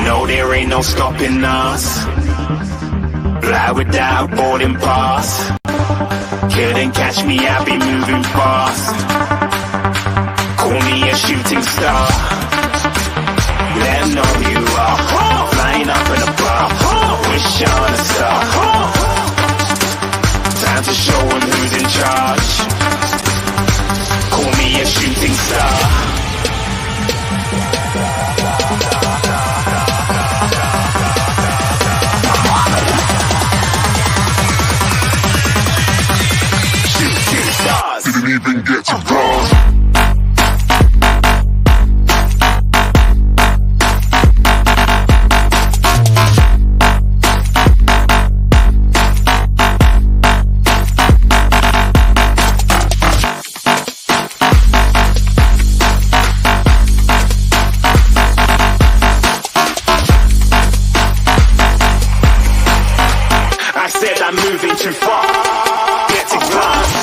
No, there ain't no stopping us. Fly without boarding pass. Couldn't catch me, I be moving fast. Call me a shooting star. Let 'em know who you are. Flying up in a bar. Wish on a star. Time to show 'em who's in charge. Call me a shooting star. Shooting stars. Didn't even get to cross. I'm moving too far. Get to glass.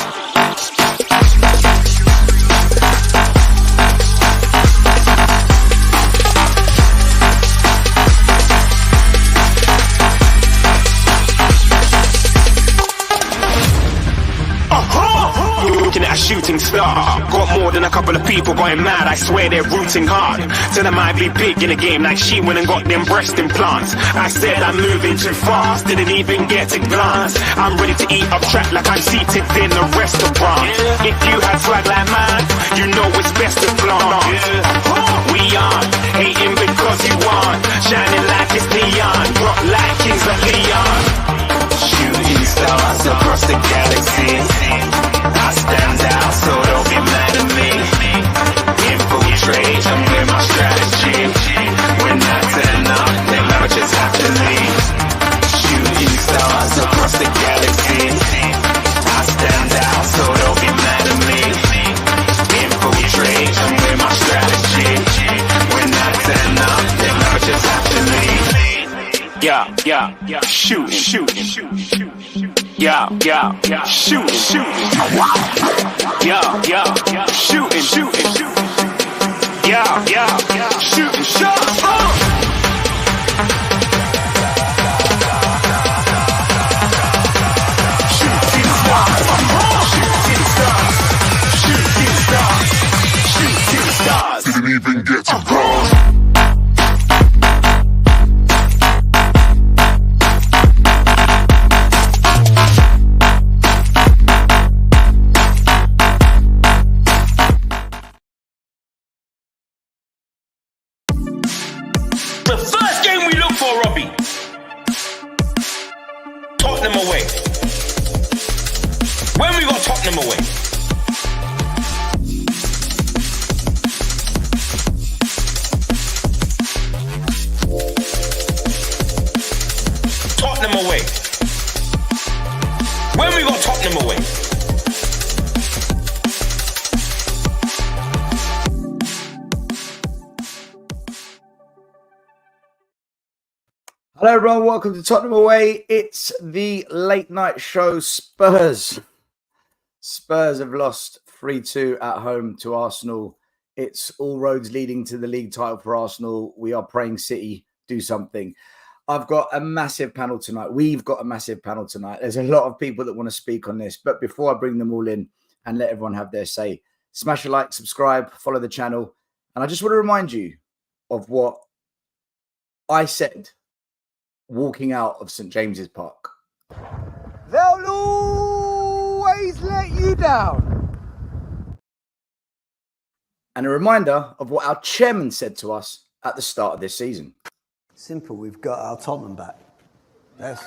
Looking at a shooting star. Got more than a couple of people going mad. I swear they're rooting hard. Said I might be big in the game like she went and got them breast implants. I said I'm moving too fast. Didn't even get to glance. I'm ready to eat up track like I'm seated in a restaurant. If you had swag like mine, you know it's best to flaunt. We aren't hating because you aren't. Shining like it's neon. Rock like Kings of Leon. Shooting stars across the galaxy. I stand out, so don't be mad at me. Infiltrate, I'm with my strategy. When I turn up, then I just have to leave. Shooting stars across the galaxy. I stand out, so don't be mad at me. Infiltrate, I'm with my strategy. When I turn up, then I just have to leave. Yeah, shoot, yeah, shoot, yeah, shooting, yeah, shooting, shot. Shooting stars. Didn't even get to cross. The first game we look for, Robbie. Tottenham away. When we got Tottenham away? Tottenham away. When we got Tottenham away? Hello everyone, welcome to Tottenham Away. It's the late night show. Spurs have lost 3-2 at home to Arsenal. It's all roads leading to the league title for Arsenal. We are praying City do something. I've got a massive panel tonight. We've got a massive panel tonight. There's a lot of people that want to speak on this. But before I bring them all in and let everyone have their say, smash a like, subscribe, follow the channel. And I just want to remind you of what I said walking out of St. James's Park. They'll always let you down. And a reminder of what our chairman said to us at the start of this season. Simple, we've got our Tottenham back. That's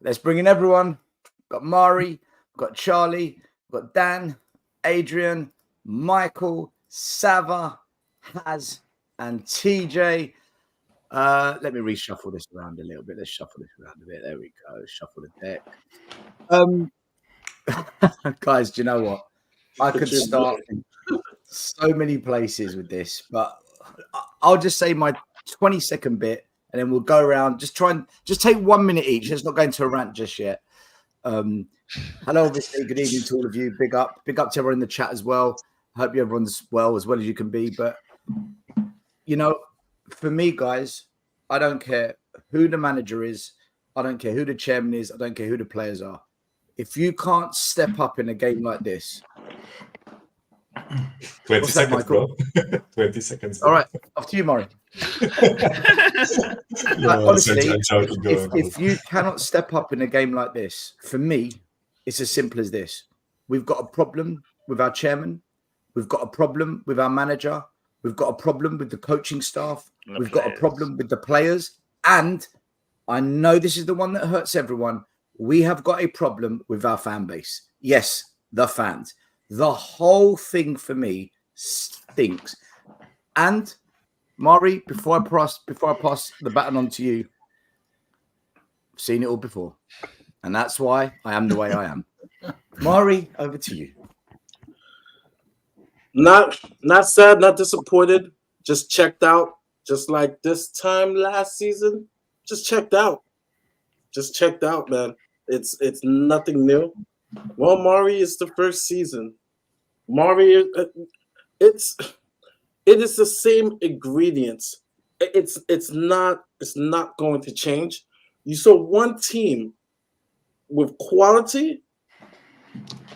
Let's bring in everyone. We've got Mari, we've got Charlie, we've got Dan, Adrian, Michael, Sava, Haz, and TJ. Let me reshuffle this around a little bit. Let's shuffle this around a bit. There we go. Shuffle the deck. Guys, do you know what? I could start so many places with this, but I'll just say my 20-second bit, and then we'll go around. Just take 1 minute each. Let's not go into a rant just yet. Hello, obviously. Good evening to all of you. Big up to everyone in the chat as well. Hope everyone's well as you can be. But, you know, for me, guys, I don't care who the manager is. I don't care who the chairman is. I don't care who the players are. If you can't step up in a game like this. 20 seconds, bro. 20 seconds. Bro. All right. Off to you, Maury. Honestly, if you cannot step up in a game like this, for me, it's as simple as this. We've got a problem with our chairman. We've got a problem with our manager. We've got a problem with the coaching staff. We've got a problem with the players. And I know this is the one that hurts everyone. We have got a problem with our fan base. Yes, the fans. The whole thing for me stinks. And Maury, before I pass the baton on to you, I've seen it all before. And that's why I am the way I am. Maury, over to you. Not sad, not disappointed, just checked out. Just like this time last season, just checked out. Just checked out, man. It's nothing new. Well, Maury, it's the first season. Maury, it is the same ingredients. It's not going to change. You saw one team with quality.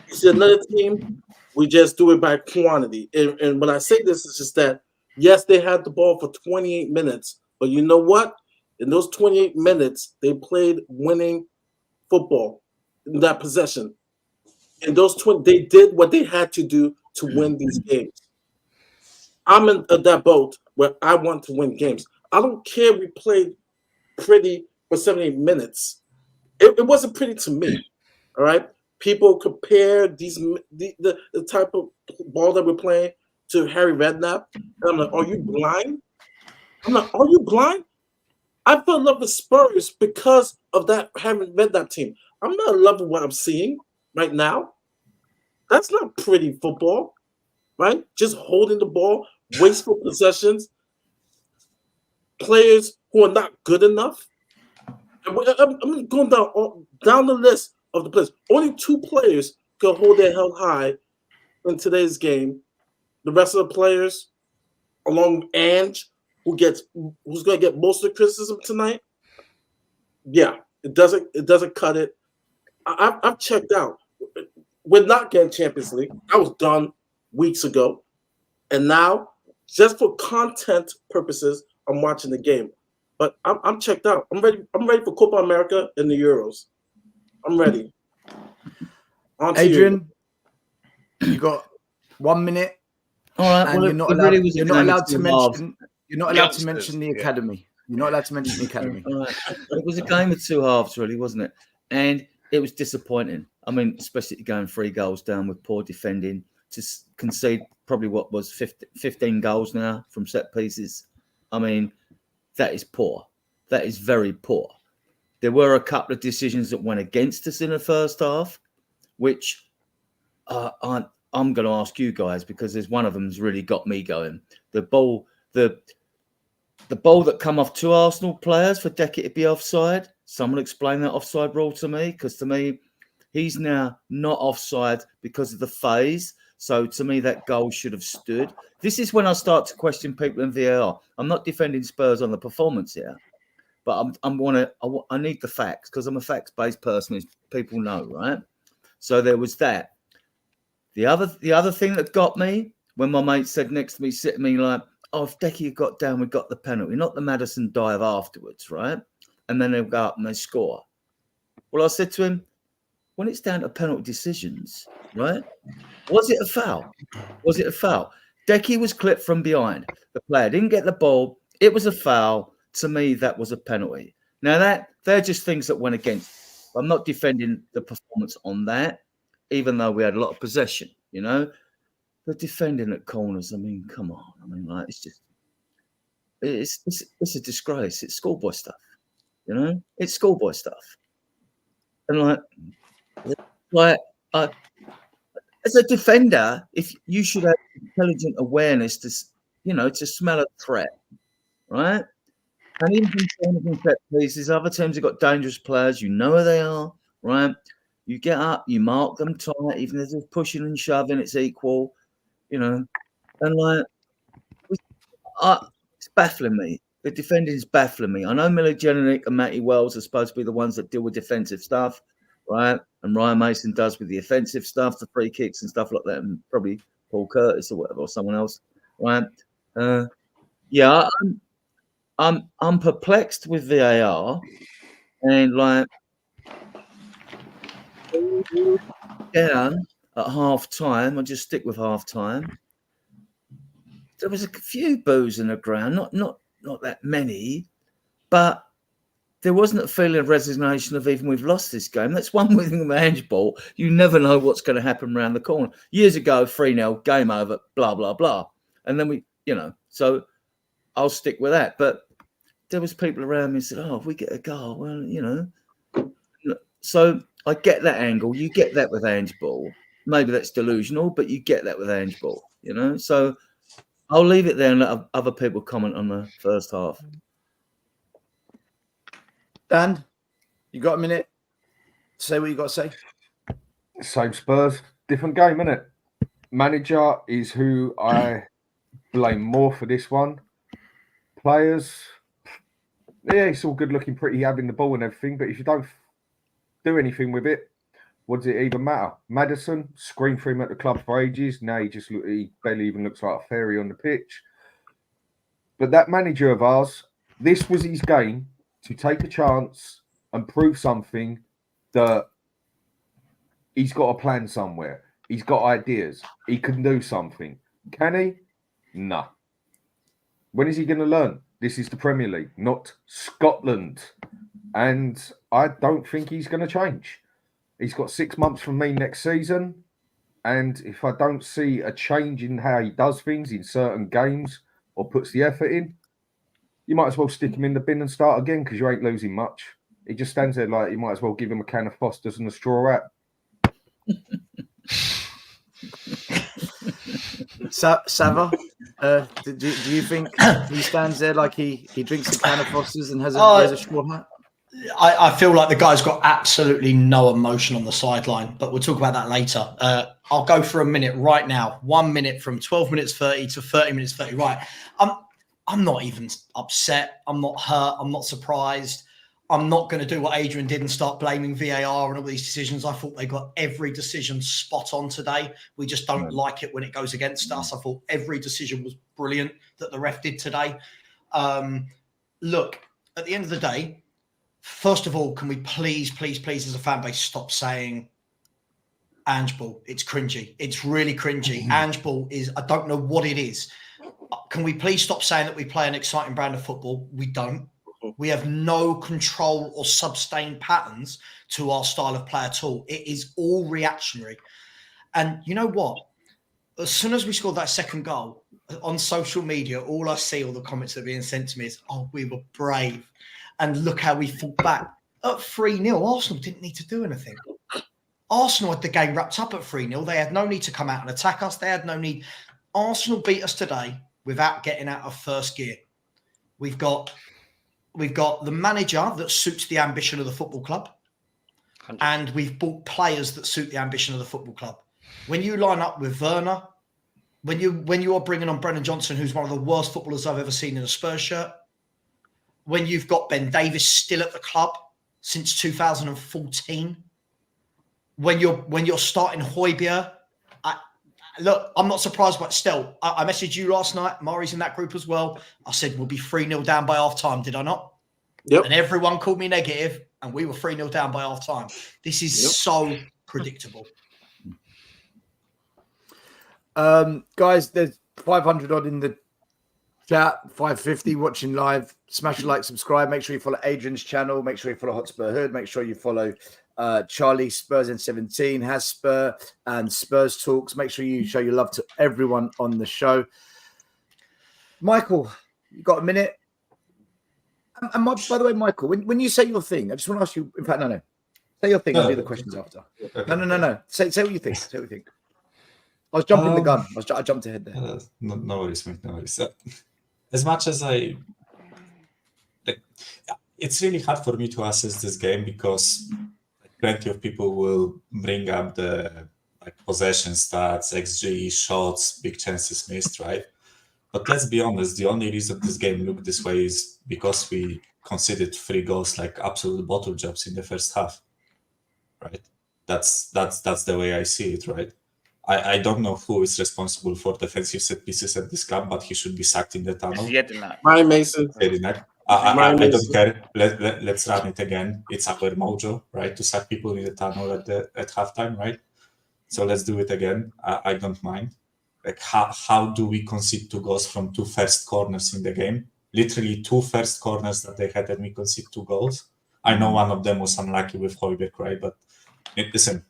You see another team, we just do it by quantity. And when I say this, it's just that, yes, they had the ball for 28 minutes, but you know what? In those 28 minutes, they played winning football in that possession. In those 20, they did what they had to do to win these games. I'm in that boat where I want to win games. I don't care we played pretty for 78 minutes. It wasn't pretty to me, all right? People compare the type of ball that we're playing to Harry Redknapp. And I'm like, are you blind? I'm like, are you blind? I fell in love with Spurs because of that Harry Redknapp team. I'm not in love with what I'm seeing right now. That's not pretty football, right? Just holding the ball, wasteful possessions, players who are not good enough. I'm going down the list of the players. Only 2 players can hold their head high in today's game. The rest of the players, along with Ange, who's going to get most of the criticism tonight. Yeah, it doesn't cut it. I've checked out. We're not getting Champions League. I was done weeks ago, and now just for content purposes, I'm watching the game. But I'm checked out. I'm ready. I'm ready for Copa America and the Euros. I'm ready. Adrian, you got 1 minute. All right. And well, you're not allowed to mention the academy. You're not allowed to mention the academy. All right. It was a game of 2 halves, really, wasn't it? And it was disappointing. I mean, especially going 3 goals down with poor defending to concede probably what was 15 goals now from set pieces. I mean, that is poor. That is very poor. There were a couple of decisions that went against us in the first half, which I'm going to ask you guys because there's one of them's really got me going. The ball that come off 2 Arsenal players for Decky to be offside. Someone explain that offside rule to me, because to me, he's now not offside because of the phase. So to me, that goal should have stood. This is when I start to question people in VAR. I'm not defending Spurs on the performance here, but I need the facts because I'm a facts-based person, as people know, right? So there was that. The other thing that got me when my mate said next to me, sitting me like, "Oh, if Decky had got down, we got the penalty, not the Maddison dive afterwards, right?" And then they'll go up and they score. Well, I said to him, when it's down to penalty decisions, right? Was it a foul? Was it a foul? Decky was clipped from behind. The player didn't get the ball. It was a foul. To me, that was a penalty. Now, they're just things that went against. I'm not defending the performance on that, even though we had a lot of possession, you know. The defending at corners, I mean, come on. I mean, like, it's a disgrace. It's schoolboy stuff, you know. It's schoolboy stuff. And as a defender, if you should have intelligent awareness to, you know, to smell a threat, right? And even from set pieces, other teams have got dangerous players. You know where they are, right? You get up, you mark them tight, even if they're pushing and shoving, it's equal. you know, and like it's baffling me. The defending is baffling me. I know Managerial and Matty Wells are supposed to be the ones that deal with defensive stuff, right? And Ryan Mason does with the offensive stuff, the free kicks and stuff like that, and probably Paul Curtis or whatever, or someone else, right? Yeah, I'm perplexed with VAR, and like down at half time. I just stick with half time. There was a few boos in the ground, not that many, but there wasn't a feeling of resignation of even we've lost this game. That's one thing with Ange ball. You never know what's going to happen around the corner. Years ago, 3-0, game over, blah, blah, blah. And then we, so I'll stick with that. But there was people around me who said, if we get a goal, well, So I get that angle. You get that with Ange ball. Maybe that's delusional, but you get that with Ange ball, So I'll leave it there and let other people comment on the first half. Dan, you got a minute to say what you got to say? Same Spurs, different game, innit? Manager is who I blame more for this one. Players, yeah, it's all good looking pretty, having the ball and everything, but if you don't do anything with it, what does it even matter? Maddison, screamed for him at the club for ages. Now he barely even looks like a fairy on the pitch. But that manager of ours, this was his game to take a chance and prove something that he's got a plan somewhere. He's got ideas. He can do something. Can he? No. When is he going to learn? This is the Premier League, not Scotland. And I don't think he's going to change. He's got 6 months from me next season. And if I don't see a change in how he does things in certain games or puts the effort in, you might as well stick him in the bin and start again because you ain't losing much. He just stands there like you might as well give him a can of Foster's and a straw hat. Sava, do you think he stands there like he drinks a can of Foster's and has a straw hat? I feel like the guy's got absolutely no emotion on the sideline, but we'll talk about that later. I'll go for a minute right now. 1 minute from 12 minutes 30 to 30 minutes 30. Right. I'm not even upset. I'm not hurt. I'm not surprised. I'm not going to do what Adrian did and start blaming VAR and all these decisions. I thought they got every decision spot on today. We just don't like it when it goes against us. I thought every decision was brilliant that the ref did today. Look, at the end of the day, first of all, can we please as a fan base stop saying Ange ball? It's cringy. It's really cringy. Ange ball is, I don't know what it is. Can we please stop saying that we play an exciting brand of football? We don't. We have no control or sustained patterns to our style of play at all. It is all reactionary. And you know what? As soon as we scored that second goal on social media, all I see, all the comments that are being sent to me is, we were brave. And look how we fought back. At 3-0, Arsenal didn't need to do anything. Arsenal had the game wrapped up at 3-0. They had no need to come out and attack us. They had no need. Arsenal beat us today without getting out of first gear. We've got the manager that suits the ambition of the football club. 100%. And we've bought players that suit the ambition of the football club. When you line up with Werner, when you are bringing on Brennan Johnson, who's one of the worst footballers I've ever seen in a Spurs shirt, when you've got Ben Davies still at the club since 2014, when you're starting Højbjerg, look, I'm not surprised, but still, I messaged you last night. Mari's in that group as well. I said we'll be 3-0 down by half time, did I not? Yep. And everyone called me negative, and we were 3-0 down by half time. This is so predictable. Guys, there's 500 odd in the chat, 550 watching live. Smash a like, subscribe. Make sure you follow Adrian's channel. Make sure you follow Hotspur Hood. Make sure you follow Charlie Spurs in 17, Has Spur, and Spurs Talks. Make sure you show your love to everyone on the show. Michael, you got a minute? And by the way, Michael, when you say your thing, I just want to ask you. In fact, no. Say your thing. I'll do the questions after. Okay. No. Say what you think. Say what you think. I was jumping the gun. I jumped ahead there. No worries, mate. No worries. As much as it's really hard for me to assess this game because plenty of people will bring up the like possession stats, XG, shots, big chances missed, right? But let's be honest, the only reason this game looked this way is because we conceded 3 goals like absolute bottle jobs in the first half, right? That's the way I see it, right? I don't know who is responsible for defensive set pieces at this club, but he should be sacked in the tunnel. Ryan Mason. I don't care. Let's run it again. It's our mojo, right? To sack people in the tunnel at halftime, right? So let's do it again. I don't mind. Like how do we concede 2 goals from 2 first corners in the game? Literally 2 first corners that they had, and we concede 2 goals. I know one of them was unlucky with Højbjerg, right? But listen,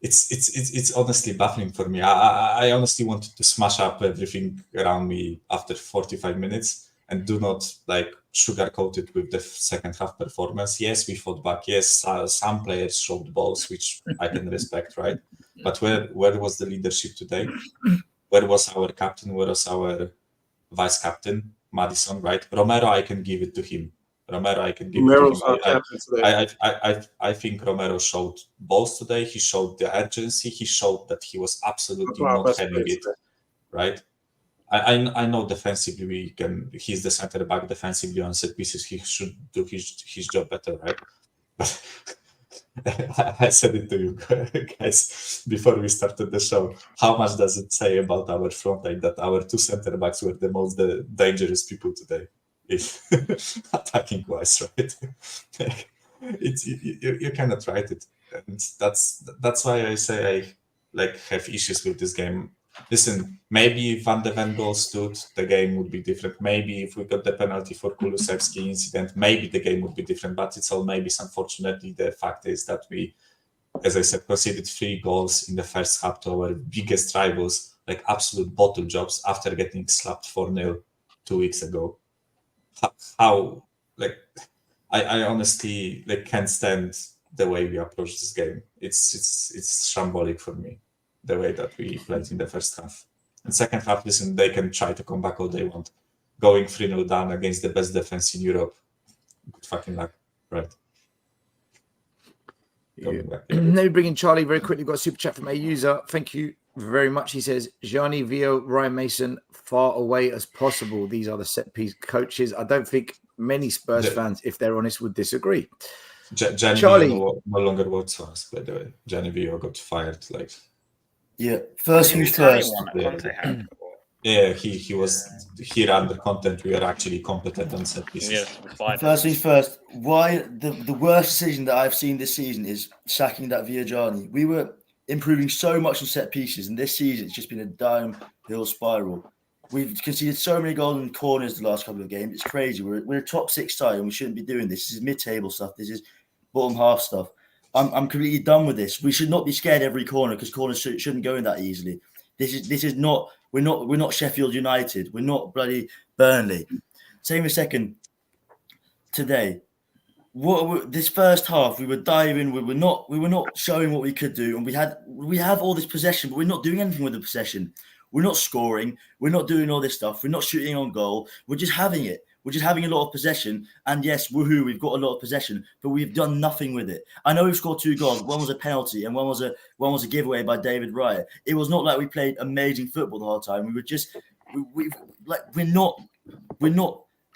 it's honestly baffling for me. I honestly wanted to smash up everything around me after 45 minutes and do not like sugarcoat it with the second half performance. Yes, we fought back. Yes, some players showed balls, which I can respect, right? But where was the leadership today? Where was our captain? Where was our vice captain? Maddison, right? Romero, I can give it to him. I think Romero showed balls today. He showed the urgency. He showed that he was absolutely not having it, right? I know defensively he's the center back. Defensively on set pieces, he should do his job better, right? But I said it to you guys before we started the show. How much does it say about our front line that our 2 center backs were the most dangerous people today? Attacking wise, right? You cannot write it, and that's why I say I have issues with this game. Listen, maybe if Van de Ven goal stood, the game would be different. Maybe if we got the penalty for Kulusevski incident, maybe the game would be different. But it's all maybes. Unfortunately, the fact is that we, as I said, conceded 3 goals in the first half to our biggest rivals, like absolute bottle jobs after getting slapped 4-0 2 weeks ago. How I honestly can't stand the way we approach this game. It's shambolic for me, the way that we played in the first half. And second half, listen, they can try to come back all they want. Going 3-0 down against the best defense in Europe, good fucking luck, right? Let me bring in Charlie very quickly. We've got a super chat from a user. Thank you very much. He says, Gianni, Vio, Ryan Mason, far away as possible. These are the set piece coaches. I don't think many Spurs fans, if they're honest, would disagree. Charlie no longer works for us, by the way. Gianni Vio got fired. Yeah, first who's first. Yeah, he ran the content. We are actually competent on set pieces. First things first. Why the worst decision that I've seen this season is sacking that Viajani. We were improving so much on set pieces, and this season it's just been a downhill spiral. We've conceded so many goals in corners the last couple of games. It's crazy. We're a top 6 side, and we shouldn't be doing this. This is mid-table stuff. This is bottom half stuff. I'm completely done with this. We should not be scared every corner because corners shouldn't go in that easily. This is not. We're not Sheffield United. We're not bloody Burnley. Same as second today. This first half we were diving. We were not showing what we could do, and we have all this possession, but we're not doing anything with the possession. We're not scoring. We're not doing all this stuff. We're not shooting on goal. We're just having it. We're just having a lot of possession. And yes, woohoo, we've got a lot of possession, but we've done nothing with it. I know we've scored 2 goals. One was a penalty and one was a giveaway by David Raya. It was not like we played amazing football the whole time. We were just we're not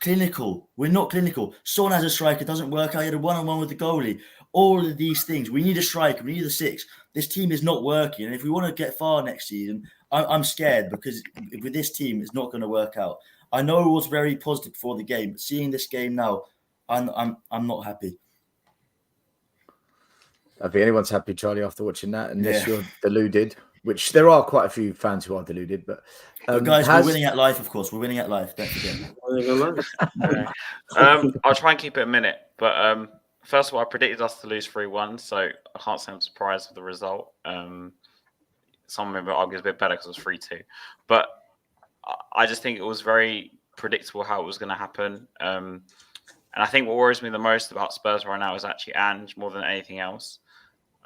clinical. We're not clinical. Son as a striker doesn't work out. He had a one-on-one with the goalie. All of these things. We need a striker. We need a 6. This team is not working. And if we want to get far next season, I'm scared because with this team, it's not going to work out. I know it was very positive before the game, but seeing this game now, I'm not happy. I think anyone's happy, Charlie, after watching that, unless you're deluded, which there are quite a few fans who are deluded. But guys, we're winning at life, of course. We're winning at life. Don't forget. I'll try and keep it a minute. But first of all, I predicted us to lose 3-1, so I can't say I'm surprised with the result. Some people argue it's a bit better because it was 3-2. But I just think it was very predictable how it was going to happen. And I think what worries me the most about Spurs right now is actually Ange more than anything else.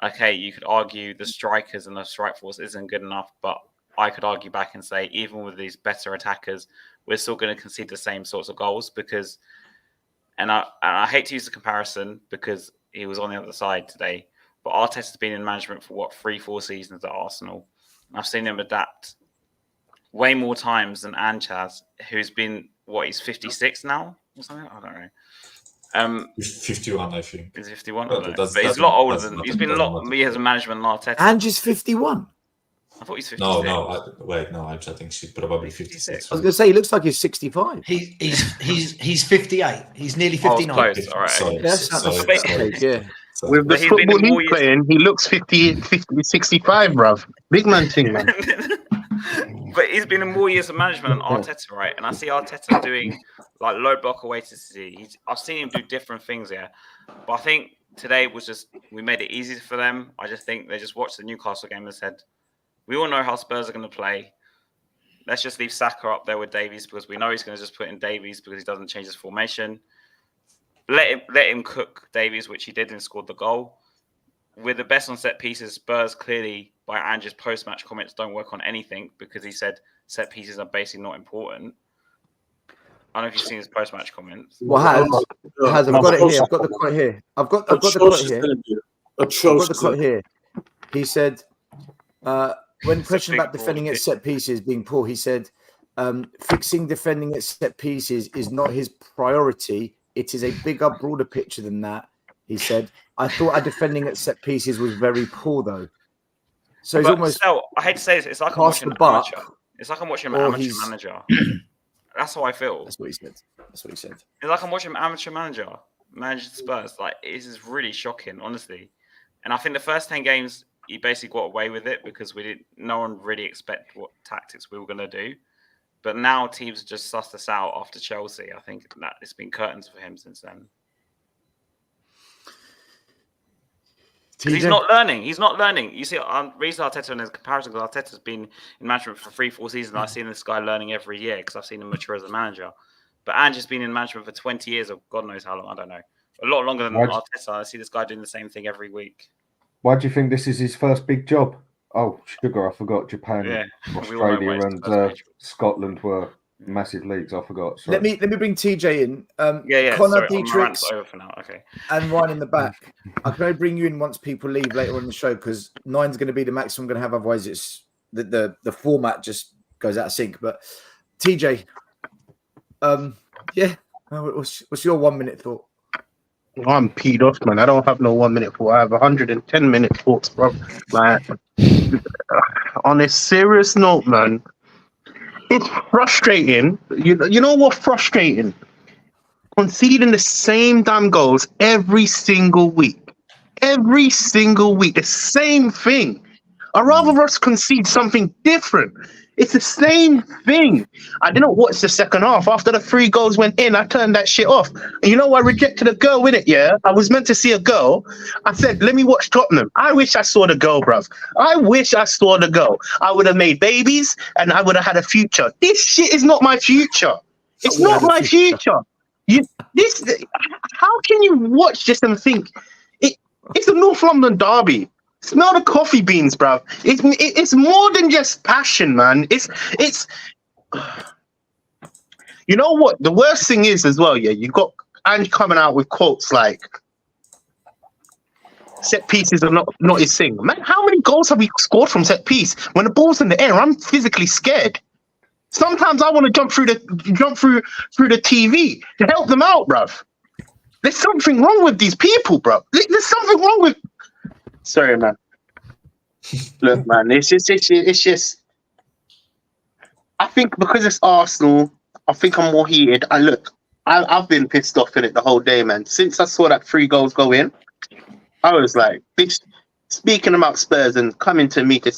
Okay, you could argue the strikers and the strike force isn't good enough, but I could argue back and say even with these better attackers, we're still going to concede the same sorts of goals because, and I hate to use the comparison because he was on the other side today, But Arteta's been in management for 3-4 seasons at Arsenal. I've seen him adapt way more times than Ange has, who's been he's 56 now or something. I don't know. 51, I think. He's 51. But But he's a lot older than he's been a lot. Me as a management than Arteta. Ange is 51. I thought he's 56. No, I think she's probably 56. I was going to say he looks like he's 65. He's 58. He's nearly 59. Close. All right. Sorry. Yeah. With the football he's playing, he looks 50, 65, bruv. Big man thing, man. But he's been in more years of management than Arteta, right? And I see Arteta doing like low block away to City. I've seen him do different things here. But I think today was just, we made it easy for them. I just think they just watched the Newcastle game and said, we all know how Spurs are going to play. Let's just leave Saka up there with Davies because we know he's going to just put in Davies because he doesn't change his formation. Let him cook Davies, which he did and scored the goal. We're the best on set pieces. Spurs clearly, by Ange's post-match comments, don't work on anything because he said set pieces are basically not important. I don't know if you've seen his post-match comments. Well, I've got it here. I've got the quote here. I've got the quote here. I've got the quote here. He said, when questioned about defending at set pieces being poor, he said, fixing defending at set pieces is not his priority. It is a bigger, broader picture than that. He said, I thought our defending at set pieces was very poor, though. So he's almost. Still, I hate to say this, it's like I'm watching an amateur. It's like I'm watching an amateur manager. That's how I feel. That's what he said. It's like I'm watching an amateur manager manage the Spurs. Like, this is really shocking, honestly. And I think the first 10 games, he basically got away with it because no one really expected what tactics we were going to do. But now teams just sussed us out after Chelsea. I think that it's been curtains for him since then. He's not learning. You see, I'm reason Arteta in his comparison because Arteta's been in management for 3-4 seasons. I've seen this guy learning every year because I've seen him mature as a manager. But Ange has been in management for 20 years or God knows how long. I don't know. A lot longer than Arteta. I see this guy doing the same thing every week. Why do you think this is his first big job? Oh, sugar, I forgot. Japan, Australia and Scotland were massive leagues. I forgot. Sorry. Let me bring TJ in. Connor, Dietrich, over for now. Okay. And Ryan in the back. I can only bring you in once people leave later on in the show because 9's going to be the maximum I'm going to have. Otherwise, it's the format just goes out of sync. But TJ, what's your 1 minute thought? I'm peed off, man. I don't have no 1 minute thought. I have 110-minute thoughts, bro. Like, on a serious note, man, it's frustrating. You know what's frustrating? Conceding the same damn goals every single week. Every single week. The same thing. I'd rather us concede something different. It's the same thing. I didn't watch the second half. After the 3 goals went in, I turned that shit off. And you know, I rejected a girl with it, yeah? I was meant to see a girl. I said, let me watch Tottenham. I wish I saw the girl, bruv. I wish I saw the girl. I would have made babies and I would have had a future. This shit is not my future. It's not my future. How can you watch this and think it's the North London derby? Smell the coffee beans, bruv. It's more than just passion, man. It's. You know what? The worst thing is as well, yeah. You got Ange coming out with quotes like, "Set pieces are not his thing." Man, how many goals have we scored from set piece? When the ball's in the air, I'm physically scared. Sometimes I want to jump through the TV to help them out, bruv. There's something wrong with these people, bruv. There's something wrong with. Sorry, man. Look, man, it's just. I think because it's Arsenal, I think I'm more heated. I've been pissed off in it the whole day, man. Since I saw that 3 goals go in, I was like, bitch. Speaking about Spurs and coming to me to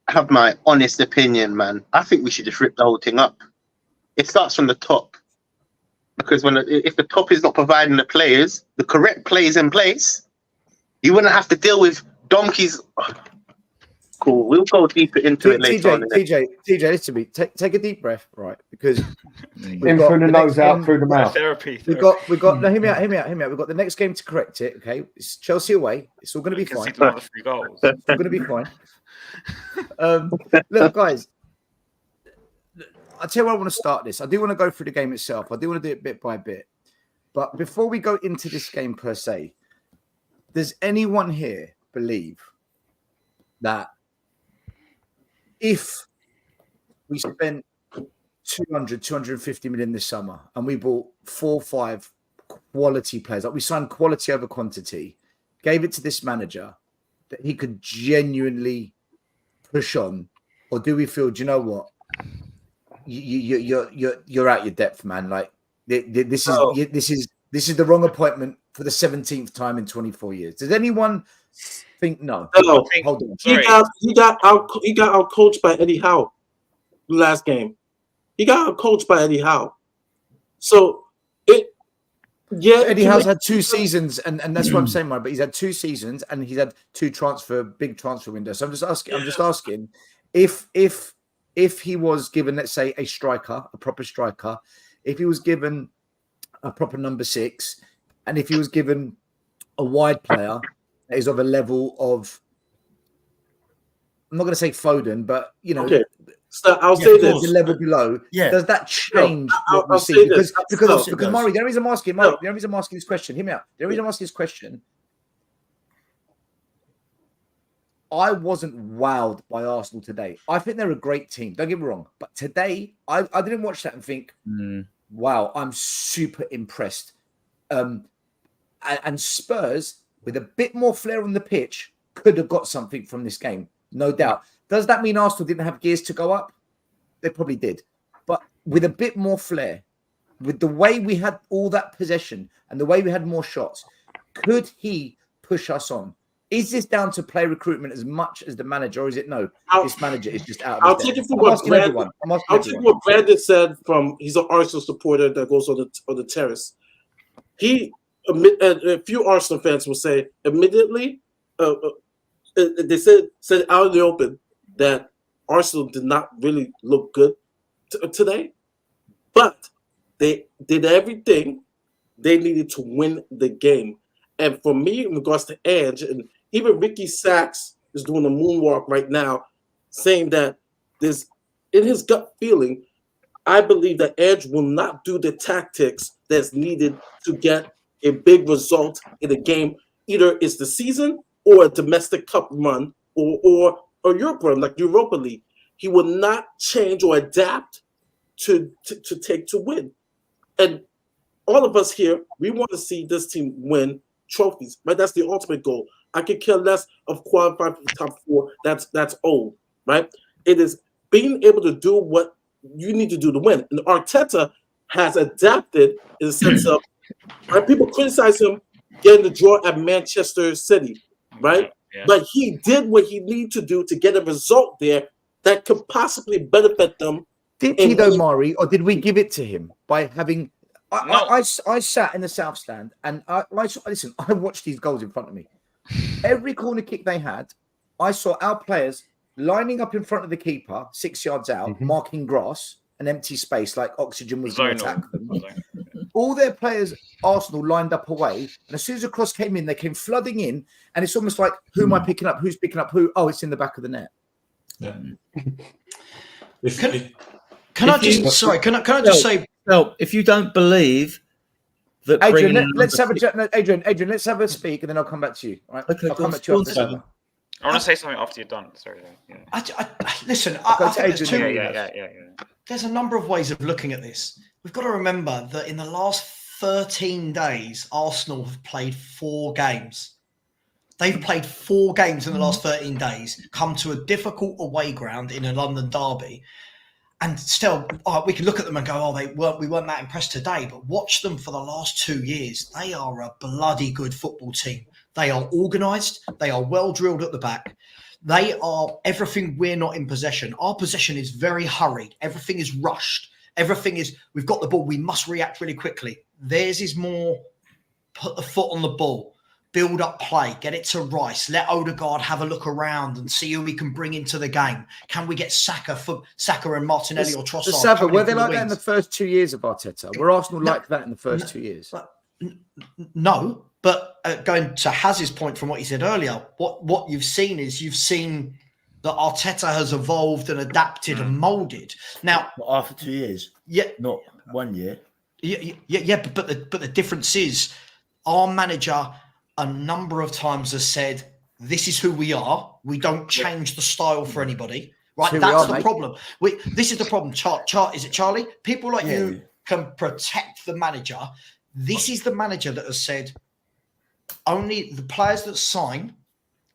have my honest opinion, man. I think we should just rip the whole thing up. It starts from the top, because if the top is not providing the players, the correct players in place, you wouldn't have to deal with donkeys. Cool. We'll go deeper into it later on. TJ, listen to me. Take a deep breath, right? Because in through the nose, out through the mouth. Therapy. We got. No, hear me out. We've got the next game to correct it. Okay, it's Chelsea away. It's all going to be fine. Another 3 goals. It's all going to be fine. Look, guys. I'll tell you where I want to start this. I do want to go through the game itself. I do want to do it bit by bit. But before we go into this game per se, does anyone here believe that if we spent 250 million this summer and we bought 4 or 5 quality players, like we signed quality over quantity, gave it to this manager that he could genuinely push on, or do we feel, do you know what, you're out your depth, man? Like this is the wrong appointment for the 17th time in 24 years. Does anyone think no? No. Hold on. He got out coached by Eddie Howe last game. He got out coached by Eddie Howe. So Eddie Howe's had 2 seasons, and that's what I'm saying, Mike. But he's had 2 seasons, and he's had 2 big transfer windows. So I'm just asking if he was given, let's say, a proper striker, if he was given a proper number 6, and if he was given a wide player that is of a level of, I'm not going to say Foden, but okay. So I'll say this: the level below. Yeah. Does that change what we see? Because Murray, the only reason I'm asking, the only reason I'm asking this question, hear me out. The only reason I'm asking this question, I wasn't wowed by Arsenal today. I think they're a great team. Don't get me wrong, but today I didn't watch that and think, wow, I'm super impressed. And Spurs, with a bit more flair on the pitch, could have got something from this game, no doubt. Does that mean Arsenal didn't have gears to go up? They probably did. But with a bit more flair, with the way we had all that possession and the way we had more shots, could he push us on? Is this down to play recruitment as much as the manager, or is it no? This manager is just out of I'll take it from what Brandon said. He's an Arsenal supporter that goes on the terrace. A few Arsenal fans will say, admittedly, they said out in the open that Arsenal did not really look good today, but they did everything they needed to win the game. And for me, in regards to Ange, and even Ricky Sachs is doing a moonwalk right now, saying that there's, in his gut feeling, I believe that Ange will not do the tactics that's needed to get a big result in a game. Either it's the season or a domestic cup run or Europe run, like Europa League. He will not change or adapt to take to win. And all of us here, we want to see this team win trophies, right? That's the ultimate goal. I could care less of qualifying for the top 4. That's old, right? It is being able to do what you need to do to win. And Arteta has adapted in the sense of, right? People criticize him getting the draw at Manchester City, right? Yeah. But he did what he needed to do to get a result there that could possibly benefit them. Did he though, Mari, or did we give it to him by having? I sat in the South Stand and I watched these goals in front of me. Every corner kick they had, I saw our players lining up in front of the keeper, 6 yards out, marking grass, an empty space like oxygen was going to attack them. All their players, Arsenal, lined up away, and as soon as the cross came in, they came flooding in, and it's almost like, who am I picking up? Who's picking up who? Oh, it's in the back of the net. Yeah. Can I just say, well, if you don't believe that, Adrian, let's have a speak, and then I'll come back to you. All right? Okay, I'll come back to you after that. I want to say something after you're done. Sorry. Yeah. Listen, I think there's a number of ways of looking at this. We've got to remember that in the last 13 days, Arsenal have played 4 games. They've played 4 games in the last 13 days, come to a difficult away ground in a London derby. And still, we can look at them and go, we weren't that impressed today. But watch them for the last 2 years. They are a bloody good football team. They are organised. They are well drilled at the back. They are everything we're not in possession. Our possession is very hurried. Everything is rushed. Everything is, we've got the ball. We must react really quickly. Theirs is more put the foot on the ball, build up play, get it to Rice, let Odegaard have a look around and see who we can bring into the game. Can we get Saka and Martinelli or Trossard? Saka, were they like that in the first 2 years of Arteta? Were Arsenal like that in the first 2 years? No, but going to Haz's point from what he said earlier, what you've seen that Arteta has evolved and adapted and moulded. Now, after 2 years, not 1 year. But the difference is our manager a number of times has said this is who we are. We don't change the style for anybody. Right? Who we That's are, the mate. problem. This is the problem. Is it Charlie? People like you can protect the manager. This is the manager that has said only the players that sign,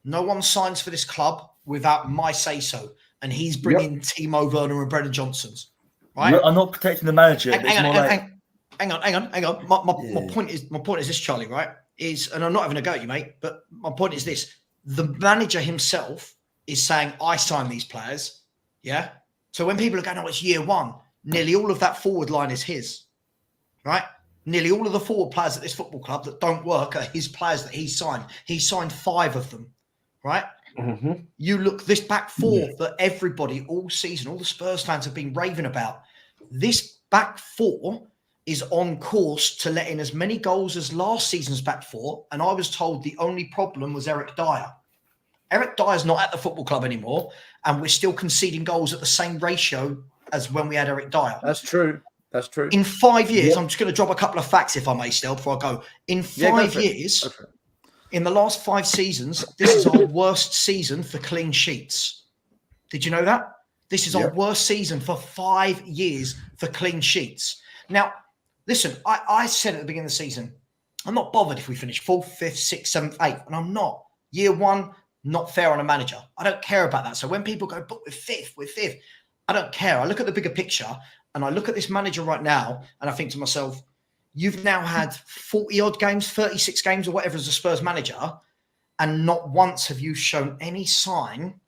no one signs for this club without my say-so. And he's bringing Timo Werner and Brendan Johnsons. Right? I'm not protecting the manager. Hang on. My point is this, Charlie, right? And I'm not having a go at you, mate, but my point is this. The manager himself is saying, I sign these players. Yeah. So when people are going, oh, it's year one, nearly all of that forward line is his. Right? Nearly all of the forward players at this football club that don't work are his players that he signed. He signed 5 of them. Right? Mm-hmm. You look this back four that everybody all season, all the Spurs fans have been raving about. This back four is on course to let in as many goals as last season's back four. And I was told the only problem was Eric Dyer. Eric Dyer's not at the football club anymore, and we're still conceding goals at the same ratio as when we had Eric Dyer. That's true. That's true. In 5 years, I'm just going to drop a couple of facts, if I may, still, before I go. In 5 years, in the last 5 seasons, this is our worst season for clean sheets. Did you know that? This is our worst season for 5 years for clean sheets. Now, listen, I said at the beginning of the season, I'm not bothered if we finish 4th, 5th, 6th, 7th, 8th, and I'm not. Year one, not fair on a manager. I don't care about that. So when people go, but we're 5th, I don't care. I look at the bigger picture and I look at this manager right now and I think to myself, you've now had 40 odd games, 36 games or whatever as a Spurs manager, and not once have you shown any sign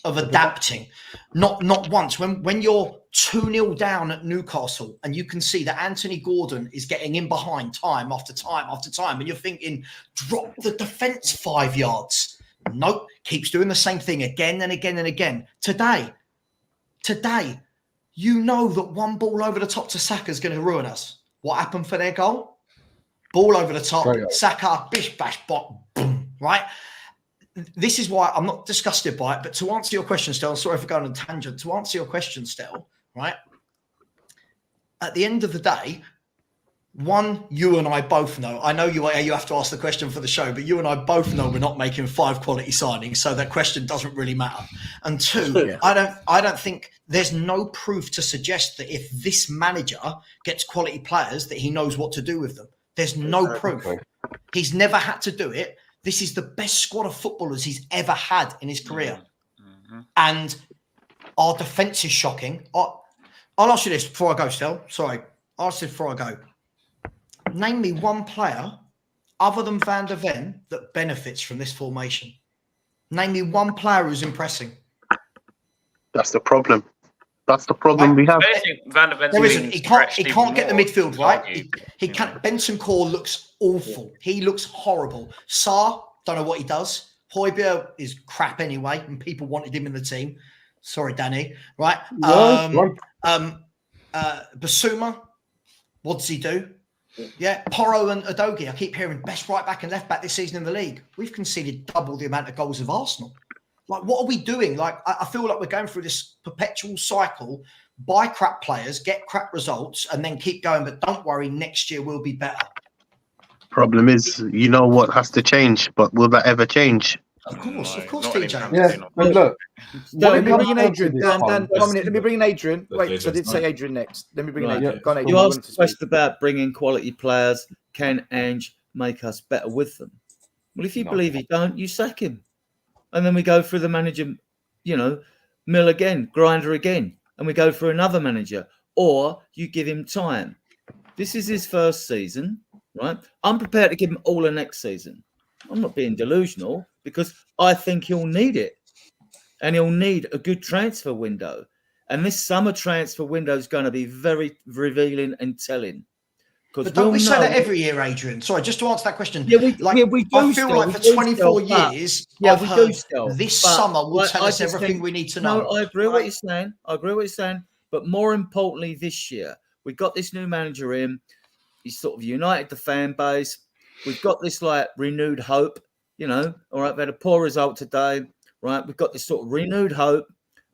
of adapting. Not once. When you're 2-0 down at Newcastle and you can see that Anthony Gordon is getting in behind time after time after time, and you're thinking, drop the defence 5 yards. Nope, keeps doing the same thing again and again and again. Today, you know that one ball over the top to Saka is going to ruin us. What happened for their goal? Ball over the top, Saka, bish, bash, bop, boom, right? This is why I'm not disgusted by it, but to answer your question, Stel, sorry for going on a tangent, to answer your question, Stel, right? At the end of the day, one, you and I both know, I know you have to ask the question for the show, but you and I both know we're not making 5 quality signings, so that question doesn't really matter. And 2, I don't think there's no proof to suggest that if this manager gets quality players, that he knows what to do with them. There's no proof. He's never had to do it. This is the best squad of footballers he's ever had in his career. And our defence is shocking. I'll ask you this before I go, Stel. Sorry. I'll ask you before I go. Name me one player other than Van der Ven that benefits from this formation. Name me one player who's impressing. That's the problem. That's the problem we have. Van der Ven's there isn't. He can't get the midfield right. He you can't. Benson Core looks awful. He looks horrible. Sarr, don't know what he does. Højbjerg is crap anyway, and people wanted him in the team. Sorry, Danny. Right. Basuma, what does he do? Yeah, Porro and Udogie. I keep hearing best right back and left back this season in the league. We've conceded double the amount of goals of Arsenal. Like, what are we doing? Like, I feel like we're going through this perpetual cycle, buy crap players, get crap results, and then keep going. But don't worry, next year will be better. Problem is, you know what has to change, but will that ever change? Of course, TJ. Yeah, but look. Let me bring in Adrian. Dan, 1 minute. Let me bring in Adrian. Wait, because I did say Adrian next. Let me bring in Adrian. Go on, Adrian. You asked a question about bringing quality players. Can Ange make us better with them? Well, if you believe he don't, you sack him. And then we go through the manager, mill again, grinder again. And we go through another manager. Or you give him time. This is his first season, right? I'm prepared to give him all the next season. I'm not being delusional because I think he'll need it. And he'll need a good transfer window. And this summer transfer window is going to be very revealing and telling. But don't we say that every year, Adrian? Sorry, just to answer that question. Yeah, we do. I feel like for 24 years, I've heard this summer will tell us everything we need to know. No, I agree what you're saying. But more importantly, this year, we got this new manager in. He's sort of united the fan base. We've got this renewed hope, all right, we had a poor result today, right? We've got this sort of renewed hope.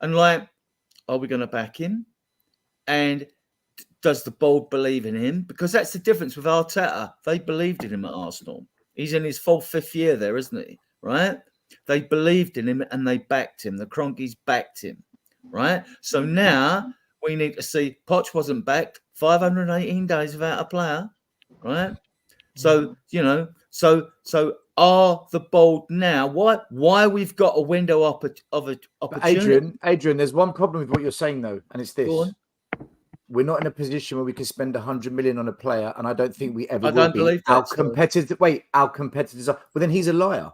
And are we going to back him? And does the board believe in him? Because that's the difference with Arteta. They believed in him at Arsenal. He's in his 4th, 5th year there, isn't he? Right? They believed in him and they backed him. The Cronkies backed him, right? So now we need to see. Poch wasn't backed. 518 days without a player, right? So so are the bold now? Why we've got a window of opportunity? Adrian, there's one problem with what you're saying though, and it's this: Go on. we're not in a position where we can spend 100 million on a player, and I don't think we ever I will don't be. believe Our that, so- competitors. Wait, our competitors are. Well, then he's a liar.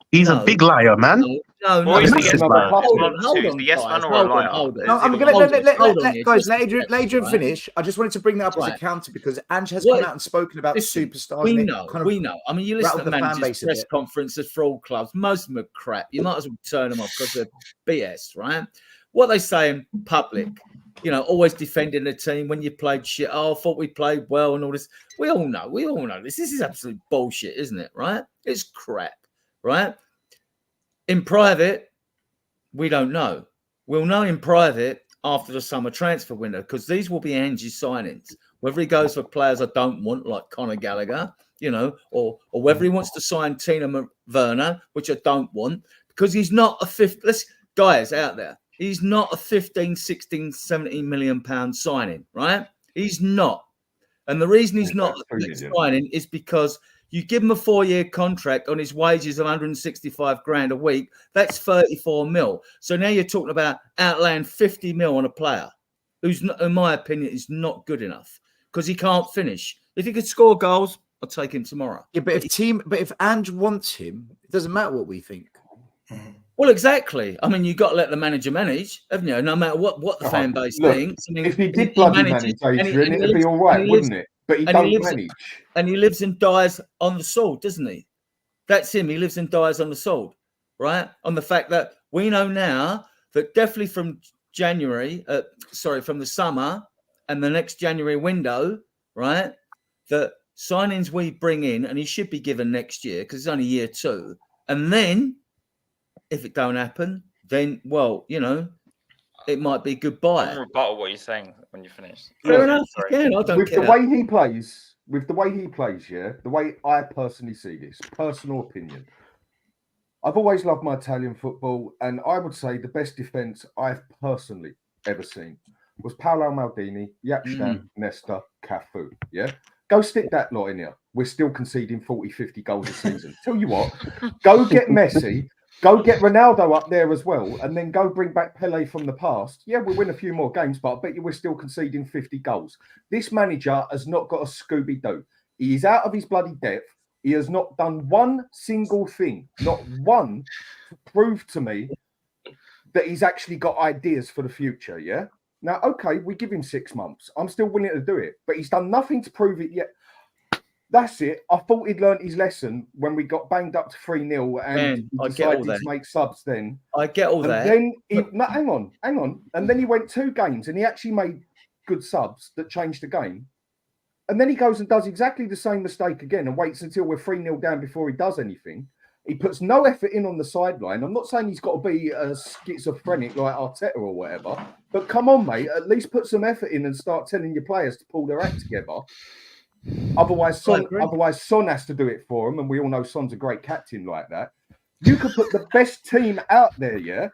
He's No. a big liar, man. No, Well, he's the Massive yes man. liar. Hold on, Is hold he on, the yes guys. man or a Hold on, liar? hold on. No, Is I'm he gonna the Hold one- on, hold on here. guys. Just Let a Adrian second, right? finish. I just wanted to bring that up as a Right. counter because Ange has Well, come out and spoken about Listen, superstars. we and it know, kind of we know. I mean, you listen to rattled the fan managers' base a press bit. conferences for all clubs. Most of them are crap. You might as well turn them off because they're BS, right? What they say in public, always defending the team when you played shit. Oh, I thought we played well and all this. We all know this. This is absolute bullshit, isn't it? Right? It's crap, right? In private, we don't know. We'll know in private after the summer transfer window because these will be Ange's signings. Whether he goes for players I don't want, like Conor Gallagher, or whether he wants to sign Tina Werner, which I don't want, because he's not a fifth. Guys out there, he's not a 15, 16, 17 million pound signing, right? He's not. And the reason he's not a next signing is because you give him a 4-year contract on his wages of 165 grand a week. That's 34 mil. So now you're talking about outlaying 50 mil on a player who's, not, in my opinion, is not good enough because he can't finish. If he could score goals, I'll take him tomorrow. Yeah, but if Ange wants him, it doesn't matter what we think. Well, exactly. I mean, you've got to let the manager manage, haven't you? No matter what the fan base thinks. I mean, if he did bloody manage, Adrian, it'd be all right, wouldn't it? But he don't manage. And he lives and dies on the sword, doesn't he? That's him. He lives and dies on the sword, right? On the fact that we know now that definitely from from the summer and the next January window, right, that signings we bring in, and he should be given next year because it's only year 2. And then if it don't happen, then, it might be goodbye. I'm rebuttal what you're saying when you finish. Fair enough. Again, I don't care. The way he plays, yeah, the way I personally see this, personal opinion, I've always loved my Italian football, and I would say the best defence I've personally ever seen was Paolo Maldini, Yapstam, Nesta, Cafu. Yeah? Go stick that lot in here. We're still conceding 40, 50 goals a season. Tell you what, go get Messi, go get Ronaldo up there as well, and then go bring back Pele from the past. Yeah, we'll win a few more games, but I bet you we're still conceding 50 goals. This manager has not got a Scooby-Doo. He is out of his bloody depth. He has not done one single thing, not one, to prove to me that he's actually got ideas for the future, yeah? Now, okay, we give him 6 months. I'm still willing to do it, but he's done nothing to prove it yet. That's it. I thought he'd learnt his lesson when we got banged up to 3-0 and he decided to make subs then. I get all that. Then hang on. And then he went 2 games and he actually made good subs that changed the game. And then he goes and does exactly the same mistake again and waits until we're 3-0 down before he does anything. He puts no effort in on the sideline. I'm not saying he's got to be a schizophrenic like Arteta or whatever, but come on, mate, at least put some effort in and start telling your players to pull their act together. Otherwise, Son has to do it for him, and we all know Son's a great captain like that. You could put the best team out there, yeah?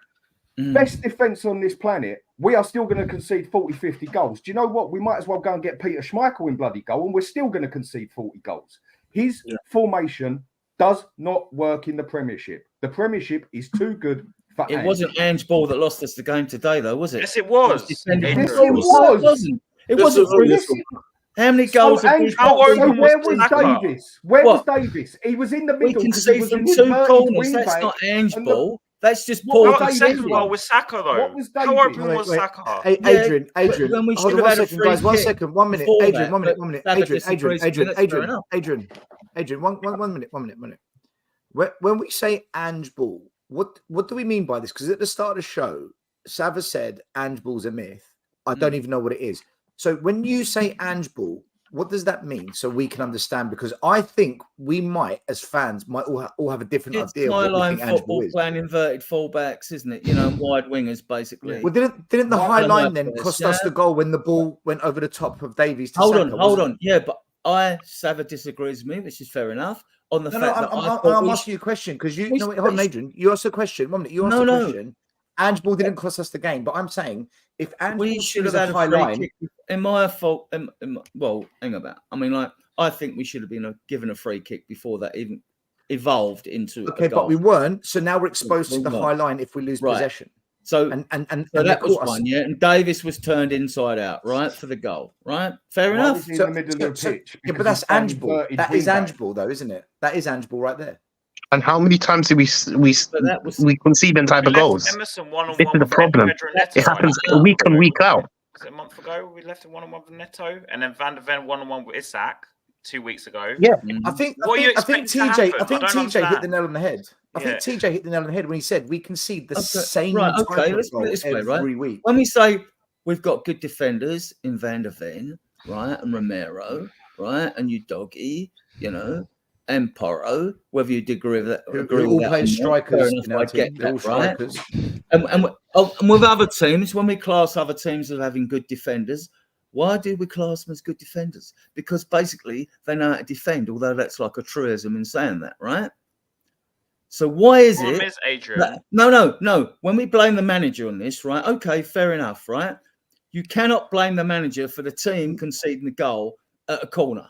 Best defence on this planet. We are still going to concede 40, 50 goals. Do you know what? We might as well go and get Peter Schmeichel in bloody goal, and we're still going to concede 40 goals. His formation does not work in the Premiership. The Premiership is too good for It wasn't Ange Ball that lost us the game today, though, was it? Yes, it was. It wasn't. How many goals so have we got? where was Davis? Where was Davis? He was in the middle. We conceded from 2 corners. That's not Ange Ball. That's just Paul. The second goal was Saka, though. What was Davis? How open was Saka? Adrian, when we hold on 1 second, guys. 1 second, 1 minute. Adrian, 1 minute. Adrian, one minute. When we say Ange Ball, what do we mean by this? Because at the start of the show, Sava said Ange Ball's a myth. I don't even know what it is. So when you say Ange Ball, what does that mean? So we can understand, because I think we might, as fans, might all have a different idea of what we think Ange Ball is. Playing inverted fullbacks, isn't it? Wide wingers, basically. Well, didn't the high line then cost us the goal when the ball went over the top of Davies? Hold on. Yeah, but Sava disagrees with me, which is fair enough. on the No, fact no, that I thought I'm we asking you a question because you we know, should- hold on, Adrian. You asked a question. One minute, you asked No, a no. question. Ange Ball didn't cost us the game, but I'm saying if Ange we Ball should have sees a had a high free line, kick. In my fault, well, hang about. I mean, like, I think we should have been given a free kick before that even evolved into okay, a goal. but we weren't. So now we're exposed We to the weren't. high line if we lose Right. possession. So, And so they that was caught us. one, yeah. And Davis was turned inside out, right, for the goal, right? Fair Why enough. was he in the middle of the pitch? Yeah, but Because that's he's playing Ange Ball. inverted That is wing Ange back. Ball, though, isn't it? That is Ange Ball right there. And how many times do we concede them type We of left goals? Emerson one-on-one This is the with problem. Pedro Neto. It happens week in, week out. Was it a month ago? We left him one-on-one with Neto, and then Van der Ven one-on-one with Isak 2 weeks ago. Yeah. I think What are you I think expecting to TJ happen? I think I don't TJ hit the understand. nail on the head. I Yeah. think TJ hit the nail on the head when he said we concede the same Right, type okay, of let's put goal it this way, right? every week. When we say we've got good defenders in Van der Ven, right, and Romero, right, and Udogie, you know, and Porro, whether you agree with that, Who agree all with that play or not, strikers fair in enough, our I get team. They're all that, right? strikers. And with other teams, when we class other teams as having good defenders, why do we class them as good defenders? Because basically they know how to defend, although that's like a truism in saying that, right? So why is Problem it? is, Adrian. No. When we blame the manager on this, right? Okay, fair enough, right? You cannot blame the manager for the team conceding the goal at a corner.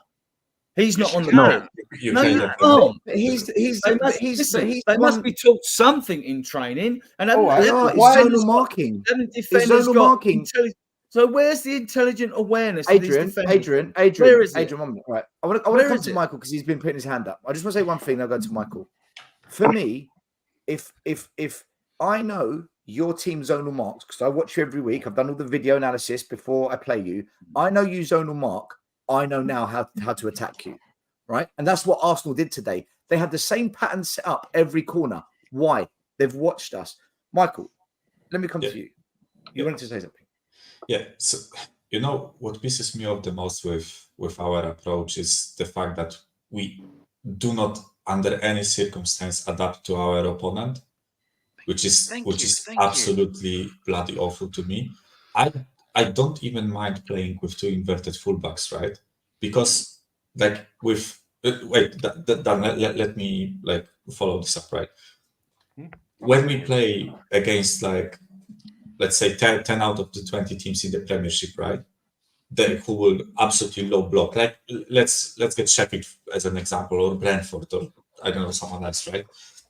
He's not on the pitch. You No, can you definitely. can't. They must be taught something in training. And It's zonal marking. It's zonal marking. So where's the intelligent awareness? Adrian, of these defenders? Adrian, Where is it? Adrian, 1 minute. Right. I want to come to Michael because he's been putting his hand up. I just want to say one thing, then I'll go to Michael. For me, if I know your team zonal marks, because I watch you every week, I've done all the video analysis before I play you. I know you zonal mark. I know now how to attack you, right? And that's what Arsenal did today. They had the same pattern set up every corner. Why? They've watched us. Michael, let me come to you. You wanted to say something? Yeah. So, you know, what pisses me off the most with our approach is the fact that we do not, under any circumstance, adapt to our opponent, which is absolutely bloody awful to me. I don't even mind playing with two inverted fullbacks, right? Because like with let me like follow this up, right? When we play against, like, let's say 10 out of the 20 teams in the Premiership, right? Who will absolutely low block. Like let's get Sheffield as an example, or Brentford, or I don't know, someone else, right?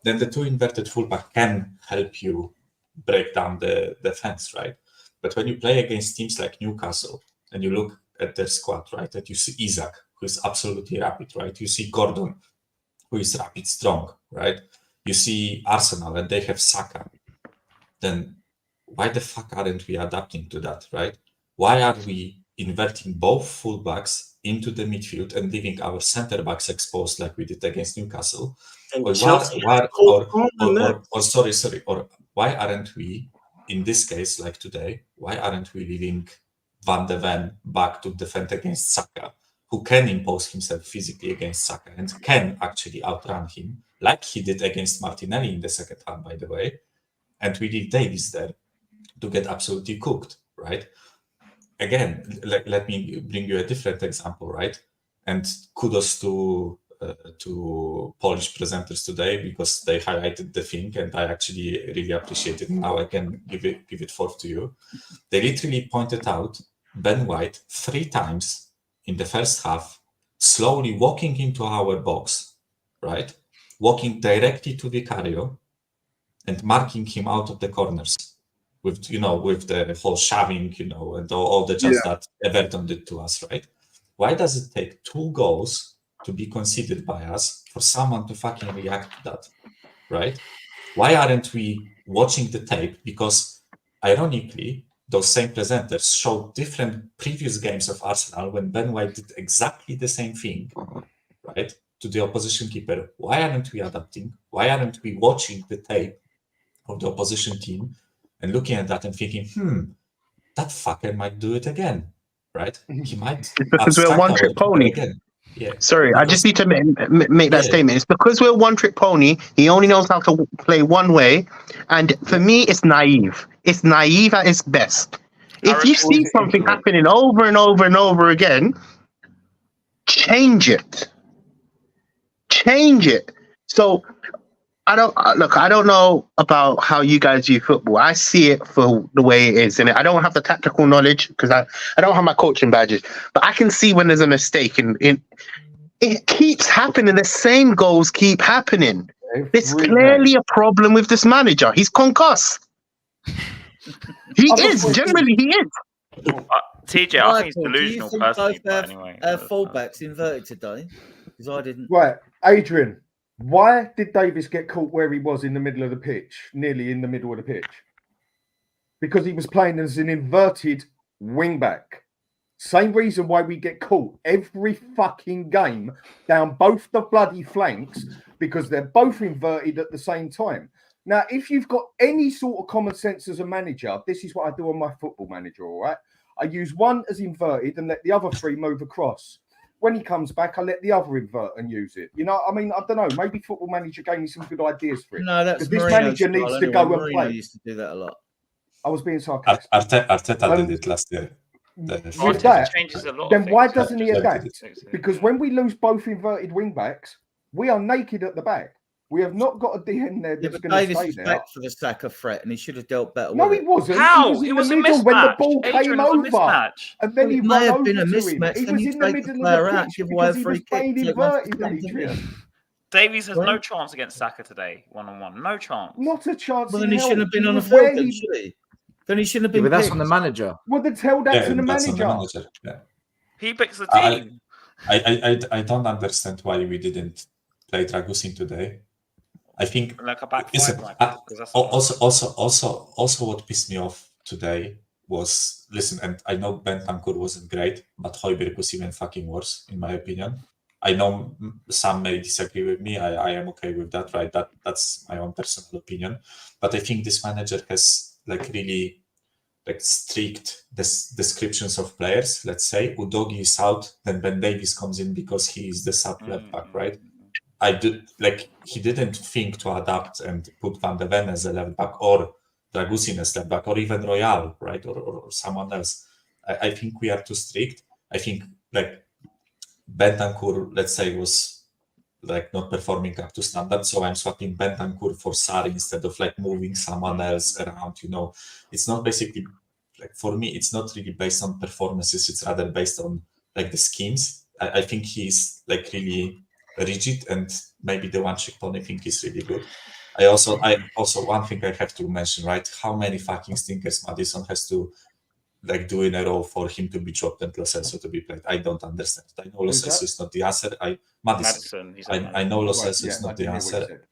Then the two inverted fullback can help you break down the defense, right? But when you play against teams like Newcastle and you look at their squad, right, and you see Isak, who is absolutely rapid, right? You see Gordon, who is rapid, strong, right? You see Arsenal and they have Saka. Then why the fuck aren't we adapting to that, right? Why are we inverting both fullbacks into the midfield and leaving our centre backs exposed like we did against Newcastle? Or why aren't we, in this case, like today, why aren't we leaving Van de Ven back to defend against Saka, who can impose himself physically against Saka and can actually outrun him, like he did against Martinelli in the second half, by the way, and we leave Davies there to get absolutely cooked, right? Again, let me bring you a different example, right? And kudos to Polish presenters today, because they highlighted the thing, and I actually really appreciate it. Now I can give it forth to you. They literally pointed out Ben White 3 times in the first half, slowly walking into our box, right? Walking directly to Vicario and marking him out of the corners with the whole shoving, and all the just that Everton did to us, right? Why does it take 2 goals to be considered by us for someone to fucking react to that, right? Why aren't we watching the tape? Because ironically, those same presenters showed different previous games of Arsenal when Ben White did exactly the same thing, right, to the opposition keeper. Why aren't we adapting? Why aren't we watching the tape of the opposition team and looking at that and thinking, that fucker might do it again, right? He might. Because we're a one-trick pony. Again. Yeah. Sorry, I just need to make that statement. It's because we're a one-trick pony. He only knows how to play one way, and for me, it's naive. It's naive at its best. If you see something happening over and over and over again, change it. change it. So I don't know about how you guys view football. I see it for the way it is, and I don't have the tactical knowledge because I don't have my coaching badges, but I can see when there's a mistake, and it keeps happening. The same goals keep happening. There's clearly a problem with this manager. He's concussed. He is. Generally, he is. TJ, I think he's delusional do you think personally. both But anyway, our fullbacks inverted today? Because I didn't. Right, Adrian, why did Davis get caught where he was in the middle of the pitch, nearly in the middle of the pitch? Because he was playing as an inverted wing back. Same reason why we get caught every fucking game down both the bloody flanks, because they're both inverted at the same time. Now, if you've got any sort of common sense as a manager, this is what I do on my football manager, all right? I use one as inverted and let the other three move across. When he comes back, I let the other invert and use it. You know, I mean, I don't know. Maybe Football Manager gave me some good ideas for it. No, that's this Mourinho's manager style needs to anyway. go and Mourinho play. used to do that a lot. I was being sarcastic. Arteta did it last year. With that, changes a lot. then why doesn't he Yeah. adapt? Because when we lose both inverted wing backs, we are naked at the back. We have not got a DN there Yeah, that's but going to Davis stay was there. back for the Saka threat, and he should have dealt better No, with he it. wasn't. How? He It was was in a the middle when the mismatch. ball Adrian, came it was a over. mismatch. And then Well, he it may ran have over been a to him. mismatch, He then was you in the take the middle of player the out, pitch give away a because he free was kick, playing take one for inverted, something, Adrian. Davies has Right. no chance against Saka today, 1-on-1. No chance. Not a chance Well, in then he hell. shouldn't have been He on the was where field, then, he... should he? Then he shouldn't have Yeah, been but that's picked. on the manager. Well, then tell that to the that's on the manager. manager. Yeah. He picks the I- team. I don't understand why we didn't play Dragusin today. I think Like a back listen, five, because that's also what pissed me off today was and I know Bentancur wasn't great, but Højbjerg was even fucking worse in my opinion. I know some may disagree with me. I am okay with that, right? That's my own personal opinion. But I think this manager has really strict descriptions of players. Let's say Udogi is out, then Ben Davies comes in because he is the sub left back, right? He didn't think to adapt and put Van de Ven as a left back or Dragusin as left back or even Royal, right? Or someone else. I think we are too strict. I think Bentancur, let's say, was not performing up to standard. So I'm swapping Bentancur for Sarri instead of moving someone else around. It's not basically for me, it's not really based on performances, it's rather based on the schemes. I think he's really rigid, and maybe the one-trick pony thing is really good. I also one thing I have to mention, right? How many fucking stinkers Maddison has to do in a row for him to be dropped and Lo Celso to be played? I don't understand. I know Lo Celso is not the answer. Madison. I know Lo Celso is not the answer.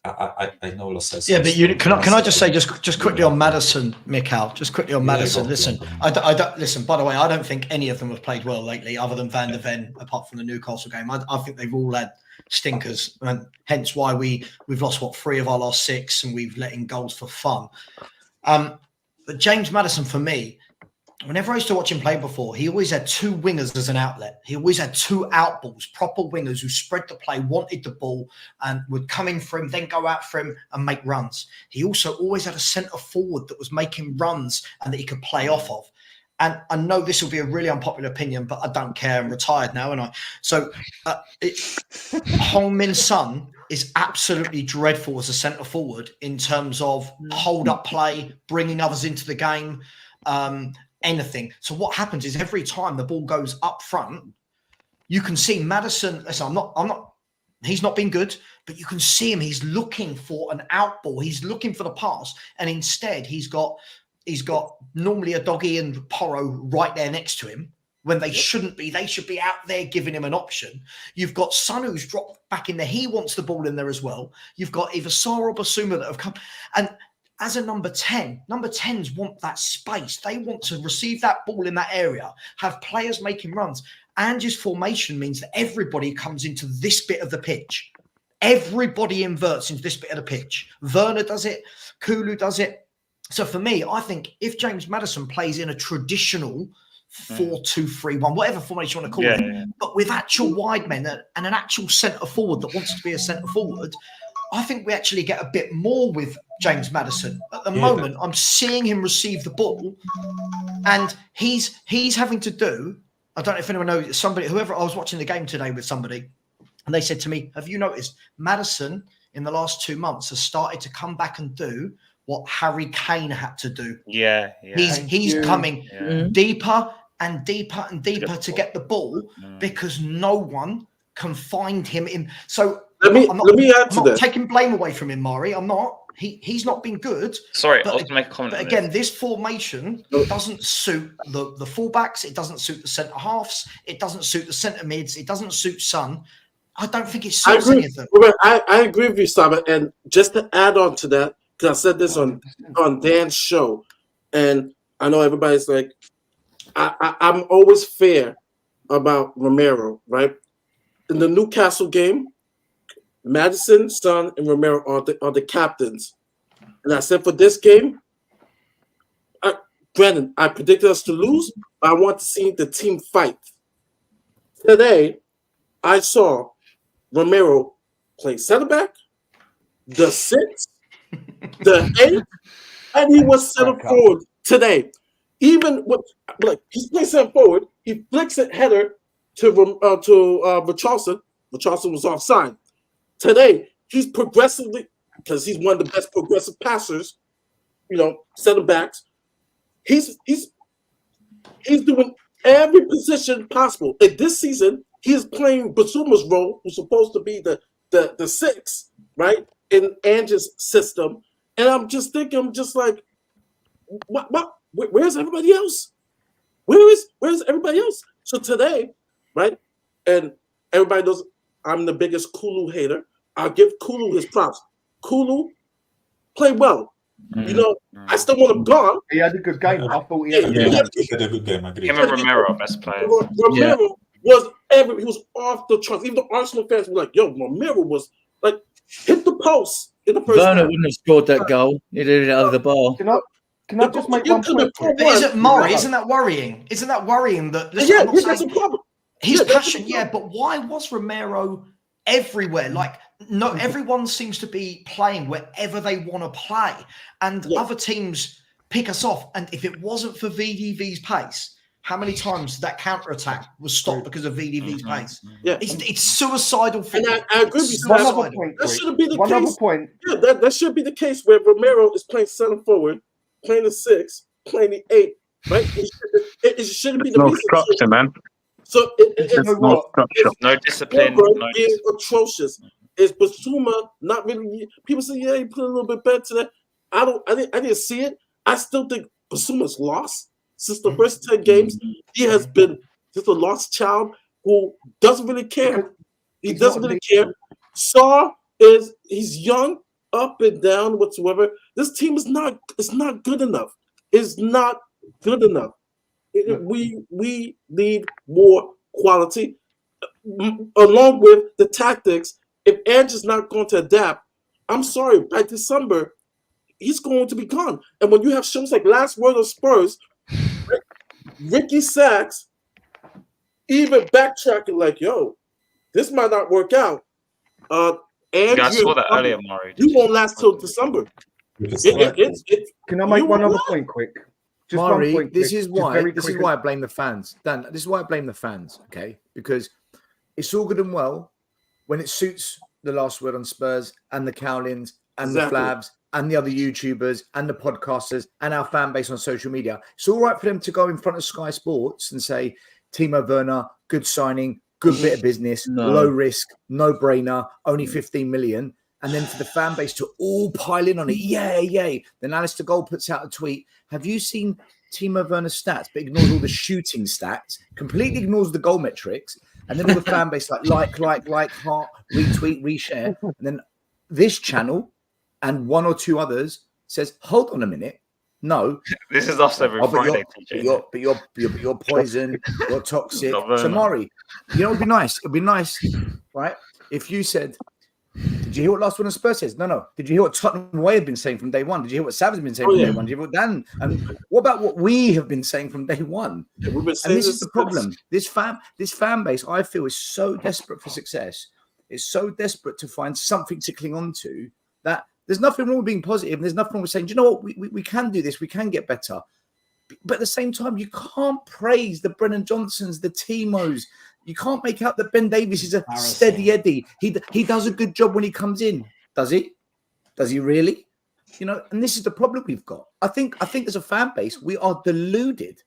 I know Lo Celso. Yeah, but can I just say just quickly on Maddison, Mikhail, just quickly on Maddison. Listen, I don't listen. By the way, I don't think any of them have played well lately, other than Van de Ven, apart from the Newcastle game. I think they've all had stinkers, and hence why we've lost 3 of our last 6, and we've let in goals for fun. But James Maddison, for me, whenever I used to watch him play before, he always had 2 wingers as an outlet. He always had 2 out balls, proper wingers who spread the play, wanted the ball, and would come in for him, then go out for him and make runs. He also always had a centre forward that was making runs and that he could play off of. And I know this will be a really unpopular opinion, but I don't care. I'm retired now, and so Heung-min Son is absolutely dreadful as a centre forward in terms of hold-up play, bringing others into the game, anything. So what happens is every time the ball goes up front, you can see Maddison. Listen, he's not been good, but you can see him. He's looking for an out ball. He's looking for the pass, and instead he's got normally a Doggy and Porro right there next to him when they shouldn't be. They should be out there giving him an option. You've got Son who's dropped back in there. He wants the ball in there as well. You've got either Sarr or Basuma that have come. And as a number 10, number 10s want that space. They want to receive that ball in that area, have players making runs. Ange's formation means that everybody comes into this bit of the pitch. Everybody inverts into this bit of the pitch. Werner does it. Kulu does it. So for me, I think if James Maddison plays in a traditional 4-2-3-1, whatever formation you want to call it, but with actual wide men and an actual centre forward that wants to be a centre forward, I think we actually get a bit more with James Maddison. At the moment, I'm seeing him receive the ball, and he's having to do. I don't know if anyone knows somebody. Whoever I was watching the game today with somebody, And they said to me, have you noticed Maddison in the last 2 months has started to come back and do what Harry Kane had to do? Yeah. He's coming deeper and deeper and deeper to get the ball because no one can find him in. So let me add to I'm not that. taking blame away from him, Mari. I'm not. He's not been good. Sorry, but, I was going to make a comment. But again, this formation doesn't suit the fullbacks. It doesn't suit the centre halves. It doesn't suit the centre mids. It doesn't suit Son. I don't think it suits any of them. I agree with you, Simon. And just to add on to that, because I said this on Dan's show, and I know everybody's like, I'm always fair about Romero, right? In the Newcastle game, Maddison, Son, and Romero are the captains. And I said for this game, Brandon, I predicted us to lose, but I want to see the team fight. Today, I saw Romero play center back, the 6, the 8, and he was center forward today. Even with he's playing center forward, he flicks a header to Richarlison. Richarlison was offside. Today, he's progressively, because he's one of the best progressive passers, center backs. He's doing every position possible. And this season, he is playing Basuma's role, who's supposed to be the 6, right, in Ange's system. And I'm just like, what? Where's everybody else? Where's everybody else? So today, right, and everybody knows I'm the biggest Kulu hater. I'll give Kulu his props. Kulu played well. I still want him gone. He had a good game. I thought he had a good game. I agree. Him and Romero, best players. Romero he was off the charts. Even the Arsenal fans were like, "Yo, Romero was like hit the post in the first." Werner wouldn't have scored that goal. He did it out of the bar. Can I just make one point? Isn't that worrying? Isn't that worrying that? Listen, that's a problem. He's passionate, but why was Romero everywhere? Like, no, everyone seems to be playing wherever they want to play, and other teams pick us off. And if it wasn't for VDV's pace, how many times that counter-attack was stopped because of VDV's pace? Yeah, it's suicidal. And I agree with you. That shouldn't be the case. Other point. Yeah, that should be the case where Romero is playing center forward, playing the 6, playing the 8. Right? It shouldn't be the no structure, man. So no discipline. Being atrocious. Is Basuma not really? People say, yeah, he played a little bit better today. I didn't see it. I still think Basuma's lost since the first 10 games. He has been just a lost child who doesn't really care. He doesn't really care. Saw he's young, up and down, whatsoever. This team is not good enough. It's not good enough. We need more quality, along with the tactics. If Ange is not going to adapt, I'm sorry, by December, he's going to be gone. And when you have shows like Last Word of Spurs, Ricky Sachs even backtracking like, yo, this might not work out. Ange, I saw that earlier, Mari. You won't last till December. Can I make one other point quick? Just Mari, one point. this is why I blame the fans. Dan, this is why I blame the fans, okay? Because it's all good and well when it suits the Last Word on Spurs and the Cowlins and the Flavs and the other YouTubers and the podcasters and our fan base on social media. It's all right for them to go in front of Sky Sports and say, Timo Werner, good signing, good bit of business, low risk, no brainer, only 15 million. And then for the fan base to all pile in on it, yay. Then Alistair Gold puts out a tweet. Have you seen Timo Werner's stats, but ignores all the shooting stats, completely ignores the goal metrics, and then all the fan base like, heart, retweet, reshare. And then this channel and one or two others says, hold on a minute. No. This is us every Friday. But you're poison, you're toxic. So Mari, you know, it'd be nice. It'd be nice, right? If you said, did you hear what Last One on Spurs says? No. Did you hear what Tottenham Way have been saying from day one? Did you hear what Sav has been saying from day one? Did you hear what Dan? And what about what we have been saying from day one? And this is the problem. This fan base, I feel, is so desperate for success. It's so desperate to find something to cling on to that there's nothing wrong with being positive. And there's nothing wrong with saying, do you know what? We can do this. We can get better. But at the same time, you can't praise the Brennan Johnsons, the Timos, You can't make out that Ben Davies is a steady Eddie. He does a good job when he comes in. Does he? Does he really? You know, and this is the problem we've got. I think as a fan base, we are deluded.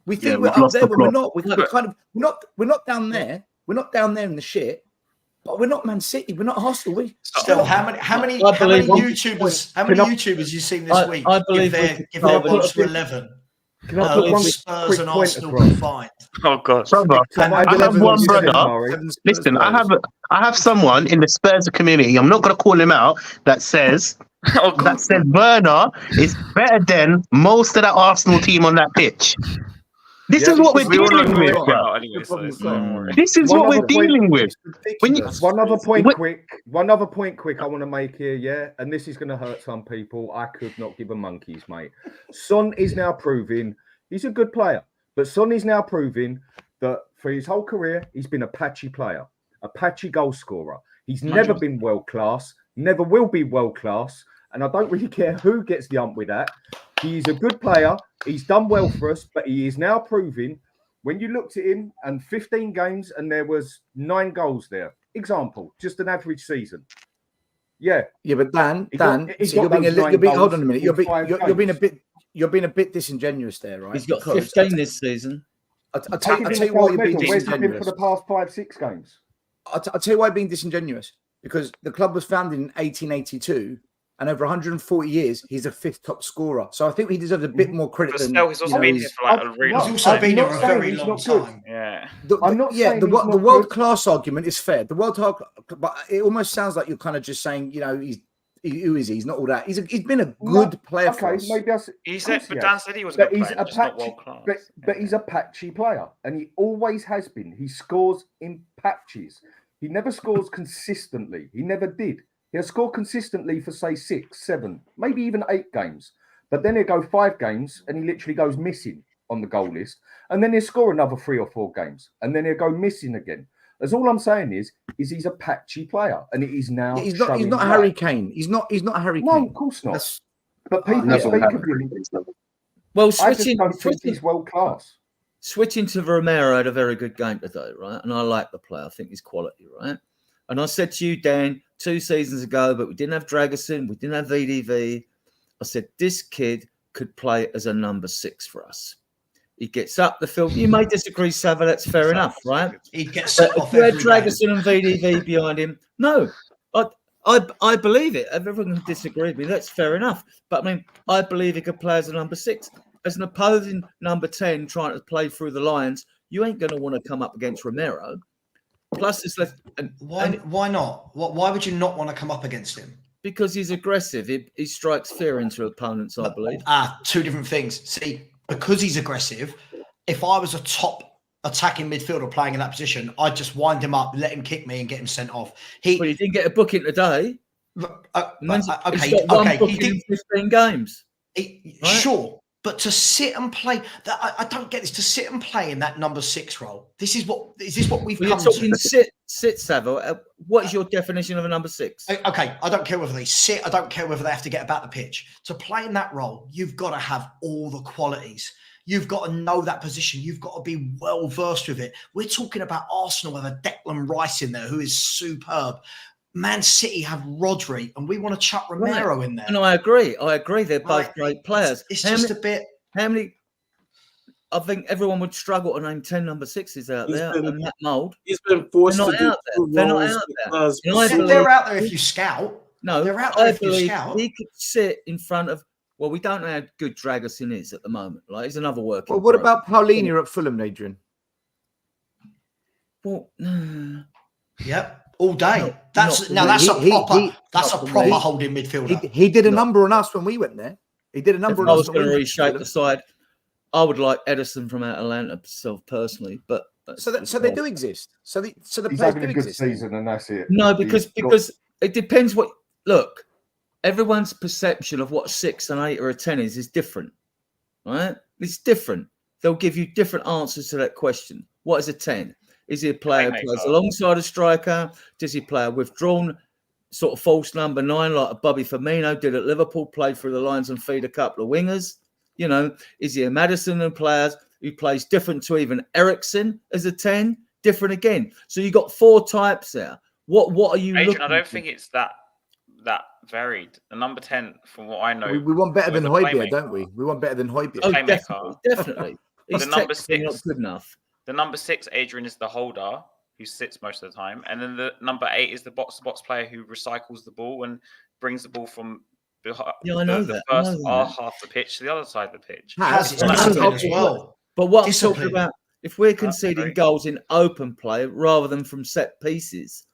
We think we're up there when we're not. We're not down there. We're not down there in the shit. But we're not Man City. We're not Arsenal. Still, how many YouTubers you seen this week? I believe give their votes to 11. Can I put one Spurs quick and point Arsenal across? combined. Oh God, Brother, I have one brother. Listen, I have someone in the Spurs community. I'm not going to call him out. That says Werner is better than most of the Arsenal team on that pitch. This is what we're dealing with, bro. This is what we're dealing with. One other point quick I want to make here, yeah? And this is going to hurt some people. I could not give a monkeys, mate. Son is now proving he's a good player. But Son is now proving that for his whole career, he's been a patchy player, a patchy goal scorer. He's never been world-class, never will be world-class. And I don't really care who gets the ump with that. He's a good player. He's done well for us, but he is now proving when you looked at him and 15 games and there was 9 goals there. Example, just an average season. Yeah. Yeah, but Dan, you're being a bit disingenuous there, right? He's got 15 this season. I'll tell you why you're being disingenuous. Where's he been for the past 5-6 games? I'll tell you why you're being disingenuous. Because the club was founded in 1882. And over 140 years, he's a 5th top scorer. So I think he deserves a bit more credit. But still, he's also been here for like a really long time. He's also been here a very long time. Yeah. The world class argument is fair. But it almost sounds like you're kind of just saying, you know, who is he? He's not all that. He's been a good player for us. Maybe Dan said he was a good player, just not world class. But he's a patchy player, and he always has been. He scores in patches. He never scores consistently. He never did. He'll score consistently for, say, 6, 7, maybe even 8 games. But then he'll go 5 games and he literally goes missing on the goal list. And then he'll score another 3 or 4 games. And then he'll go missing again. As all I'm saying is he's a patchy player. And it is now he's not Harry Kane. He's not Harry Kane. No, of course not. But people speak of him. Well, he's world class. Switching to Romero had a very good game today, right? And I like the player. I think he's quality, right? And I said to you, Dan, 2 seasons ago, but we didn't have Dragusin, we didn't have VDV. I said, this kid could play as a number 6 for us. He gets up the field. You may disagree, Sava, that's fair enough, right? He gets set off. If you had Dragusin and VDV behind him, no. I believe it. Everyone can disagree with me. That's fair enough. But I mean, I believe he could play as a number 6. As an opposing number 10 trying to play through the lines, you ain't going to want to come up against Romero. Plus, it's left. Why not? Why would you not want to come up against him? Because he's aggressive. He strikes fear into opponents, I believe. 2 different things. See, because he's aggressive, if I was a top attacking midfielder playing in that position, I'd just wind him up, let him kick me, and get him sent off. He didn't get a booking today. He did 15 games. Right? Sure. But to sit and play, I don't get this. To sit and play in that number 6 role, is this what we've come to? Sit, Savile. What is your definition of a number 6? Okay, I don't care whether they sit. I don't care whether they have to get about the pitch. To play in that role, you've got to have all the qualities. You've got to know that position. You've got to be well versed with it. We're talking about Arsenal with a Declan Rice in there who is superb. Man City have Rodri, and we want to chuck Romero in there. And I agree. They're both great players. It's just a bit. How many? I think everyone would struggle to name 10 number 6s out there in that mould. He's been forced to do. They're not out there. They're out there if you scout. No, they're out there if you believe scout. He could sit in front of. Well, we don't know how good Dragusin is at the moment. Like, he's another working. Well, what about Paulinho at Fulham, Adrian? Well, yep. All day. That's a proper holding midfielder. He did a number on us when we went there. He did a number on us. I was going to reshape the side. I would like Edison from Atalanta myself personally, but so they do exist. So the he's players having do a good exist. season, and that's it. No, because it depends what. Look, everyone's perception of what 6 and 8 or a 10 is different, right? It's different. They'll give you different answers to that question. What is a 10? Is he a player who plays alongside a striker? Does he play a withdrawn sort of false number 9 like a Bobby Firmino did at Liverpool, play through the lines and feed a couple of wingers? You know, is he a Maddison who plays different to even Eriksen as a 10? different again. So you got 4 types there. What are you Adrian, looking I don't for? think it's that varied. The number 10, from what I know, We want better than was a Højbjerg, playmaker. don't we? We want better than Højbjerg. Oh, playmaker. definitely. He's The number technically not 6. good enough. The number 6, Adrian, is the holder who sits most of the time, and then the number 8 is the box-to-box player who recycles the ball and brings the ball from the first half of the pitch to the other side of the pitch. Has its I know discipline that. as well. But what I'm Discipline. talking about, if we're conceding agree. goals in open play rather than from set pieces,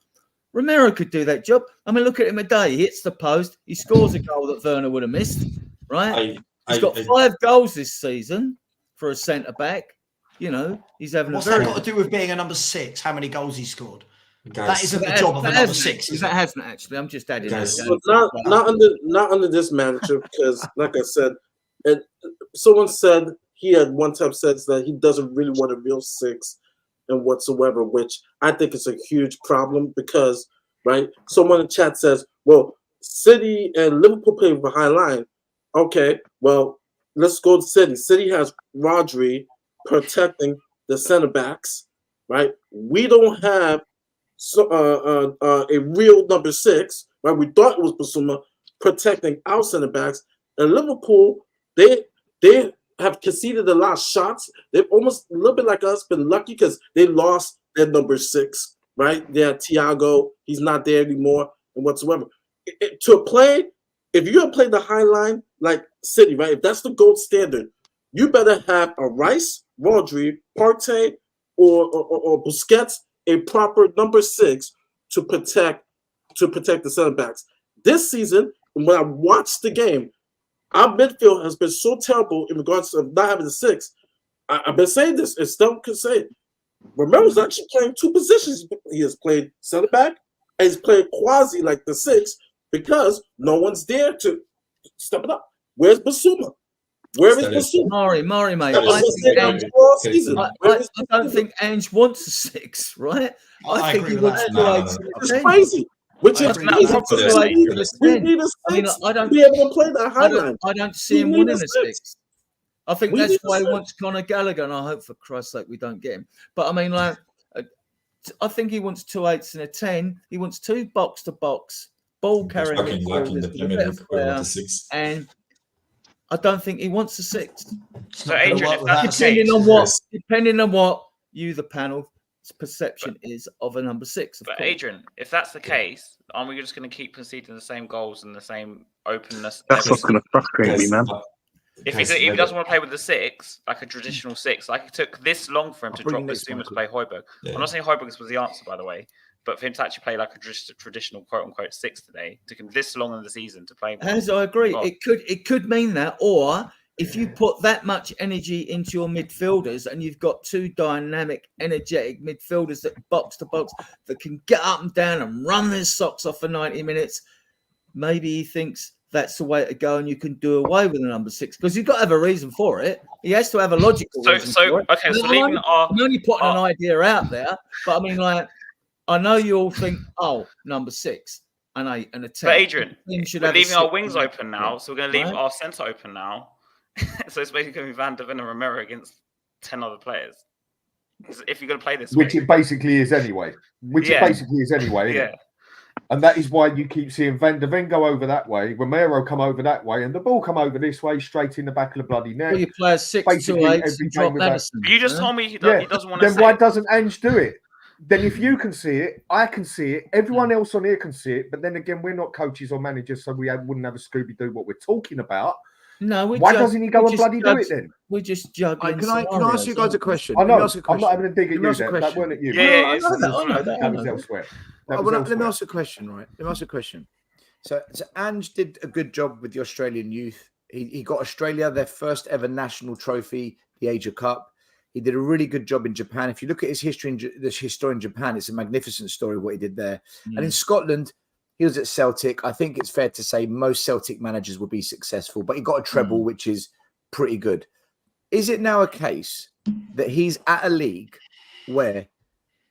Romero could do that job. I mean, look at him today. He hits the post. He scores a goal that Werner would have missed, right? He's got 5 goals this season for a centre-back. You know, he's having What's a very... that got to do with being a number 6? How many goals he scored? Guys, That isn't the job of a number 6. That hasn't actually. I'm just adding Guys, that. But not under this manager, because like I said, someone said he had one time said that he doesn't really want a real 6 and whatsoever, which I think is a huge problem because, right? Someone in the chat says, well, City and Liverpool play with a high line. Okay, well, let's go to City. City has Rodri protecting the center backs, right? We don't have a real number 6, right? We thought it was Basuma protecting our center backs, and Liverpool they have conceded a lot of shots. They've almost a little bit like us been lucky because they lost their number 6, right? They had Thiago, he's not there anymore, and whatsoever. To play, if you're gonna play the high line like City, right? If that's the gold standard, you better have a Rice, Rodri, Partey, or Busquets, a proper number 6 to protect the center backs. This season, when I watched the game, our midfield has been so terrible in regards to not having a 6. I've been saying this, and still can say it. Romero's actually playing 2 positions. He has played center back, and he's playing quasi like the 6 because no one's there to step it up. Where's Basuma? Where is Basuma? Mari, mate. I don't think Ange wants a 6, right? I think he wants to. It's crazy. Which is crazy. We need a 6 to be able to play that high line. I don't see him winning a 6. I think that's why he wants Conor Gallagher, and I hope for Christ's sake we don't get him. But I mean, like, I think he wants 2 8s and a 10. He wants 2 box-to-box, ball-carrying midfielders, and I don't think he wants a 6. So, Adrian, if that's depending on what you, the panel, perception is of a number 6. But Adrian, if that's the case, aren't we just going to keep conceding the same goals and the same openness? That's what's going to frustrate me, man. If he doesn't want to play with the 6, like a traditional 6, like it took this long for him to drop Basuma to play Højbjerg. Yeah. I'm not saying Højbjerg was the answer, by the way, but for him to actually play like a traditional quote-unquote 6 today, it took him this long in the season to play. As I agree, it could mean that, or if you put that much energy into your midfielders and you've got 2 dynamic, energetic midfielders that box to box that can get up and down and run their socks off for 90 minutes, maybe he thinks that's the way to go and you can do away with the number 6 because you've got to have a reason for it. He has to have a logical reason for it. Okay, so leaving I'm only putting an idea out there, but I mean, like, I know you all think, number 6 and 8 and a 10. But Adrian, we're leaving our wings open now, so we're going to leave our centre open now. So it's basically going to be Van der Ven and Romero against 10 other players. If you're going to play this which way. it basically is anyway. Yeah. And that is why you keep seeing Van der Ven go over that way, Romero come over that way, and the ball come over this way, straight in the back of the bloody net. Well, you play a 6 2 8 and drop Madison. You just told me he doesn't want to. Then why doesn't Ange do it? Then if you can see it, I can see it, everyone else on here can see it, but then again, we're not coaches or managers, so we wouldn't have a Scooby-Doo what we're talking about. No, why doesn't he go and bloody do it then? We're just juggling. Can I ask you guys a question? I know. I'm not having a dig at you there. That weren't at you. Yeah, that was elsewhere. Let me ask a question, right? Let me ask a question. So Ange did a good job with the Australian youth. He got Australia their first ever national trophy, the Asia Cup. He did a really good job in Japan. If you look at his history in Japan, it's a magnificent story what he did there. And in Scotland, he was at Celtic. I think it's fair to say most Celtic managers will be successful, but he got a treble, which is pretty good. Is it now a case that he's at a league where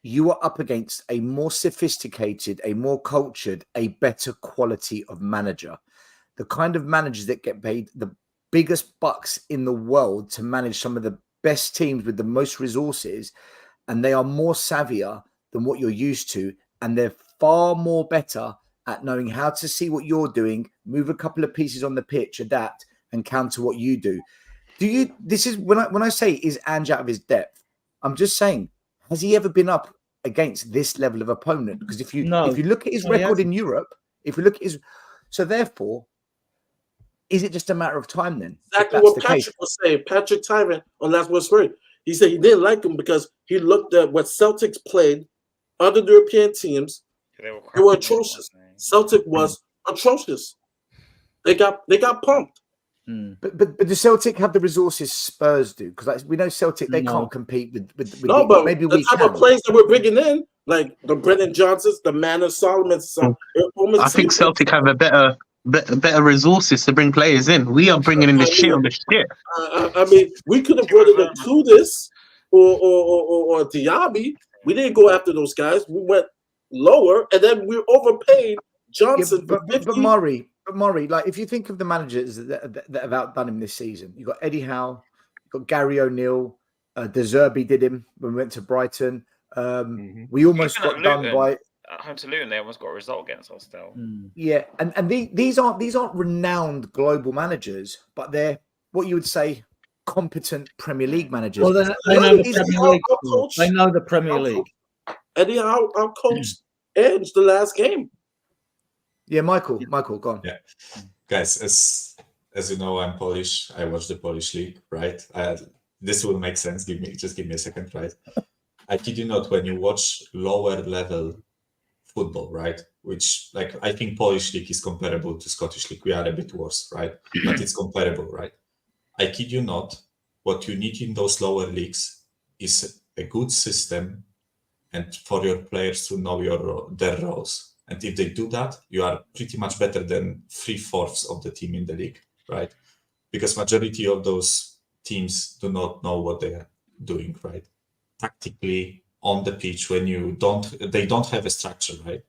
you are up against a more sophisticated, a more cultured, a better quality of manager? The kind of managers that get paid the biggest bucks in the world to manage some of the best teams with the most resources. and they are more savvier than what you're used to, and they're far more better at knowing how to see what you're doing, move a couple of pieces on the pitch, adapt, and counter what you do. This is when I say is Ange out of his depth, I'm just saying, has he ever been up against this level of opponent? Because if you look at his record in Europe, so therefore, is it just a matter of time then? Exactly what Patrick was saying. Patrick Tyrant on Last Word Spring. He said he didn't like him because he looked at what Celtics played, other European teams. They were atrocious. Celtic was atrocious. They got pumped. But do Celtic have the resources Spurs do? Because we know Celtic, they can't compete with but maybe the we type can. of players that we're bringing in, like the Brendan Johnsons, the Manor Solomons. I think Celtic have a better resources to bring players in. We are bringing in the shit on the shit. I mean, we could have brought in a Kudus or Diaby. We didn't go after those guys. We went lower, and then we overpaid Johnson. But Murray, like if you think of the managers that have outdone him this season, you've got Eddie Howe, you've got Gary O'Neill, De Zerbi did him when we went to Brighton. We almost got done by at home to Luton. They almost got a result against us still. Yeah, and these aren't renowned global managers, but they're what you would say competent Premier League managers. Well, they know the Premier League. They know the Premier League. Eddie Howe coached Ange the last game. Yeah, Michael, go on. Yeah, guys, as you know, I'm Polish. I watch the Polish league, right? This will make sense. Give me a second, right? I kid you not, when you watch lower level football, right? Which, like, I think Polish league is comparable to Scottish league. We are a bit worse, right? But it's comparable, right? I kid you not, what you need in those lower leagues is a good system and for your players to know their roles. And if they do that, you are pretty much better than 3/4 of the team in the league, right? Because majority of those teams do not know what they are doing, right? Tactically on the pitch, when they don't have a structure, right?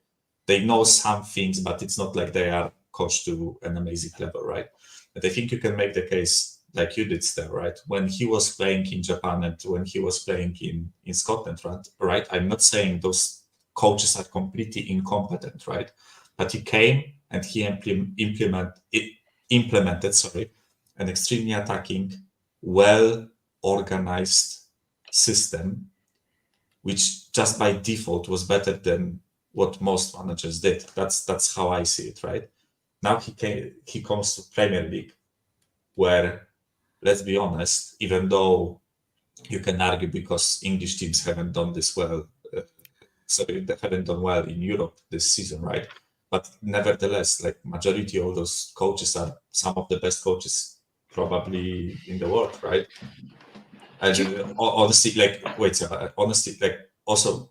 They know some things, but it's not like they are coached to an amazing level, right? And I think you can make the case like you did, Steph, right? When he was playing in Japan and when he was playing in Scotland, right? I'm not saying those coaches are completely incompetent, right? But he came and he implemented an extremely attacking, well-organized system, which just by default was better than what most managers did. That's how I see it, right? Now he comes to Premier League, where, let's be honest, even though you can argue because English teams haven't done this well, they haven't done well in Europe this season, right? But nevertheless, like majority of those coaches are some of the best coaches probably in the world, right? And honestly, also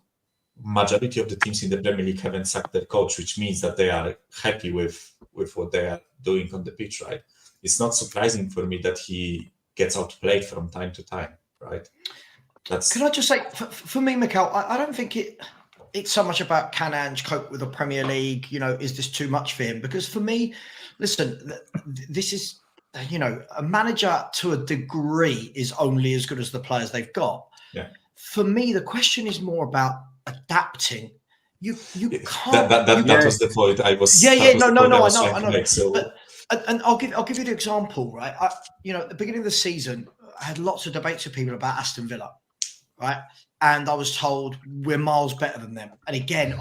majority of the teams in the Premier League haven't sacked their coach, which means that they are happy with what they are doing on the pitch, right? It's not surprising for me that he gets outplayed from time to time, right? Can I just say, for me, Mikhail, I don't think it's so much about can Ange cope with the Premier League, is this too much for him? Because for me, listen, this is, a manager to a degree is only as good as the players they've got. Yeah. For me, the question is more about adapting. You can't. That was the point I was. I know. So. And I'll give you the example, right? At the beginning of the season, I had lots of debates with people about Aston Villa, right? And I was told we're miles better than them. And again,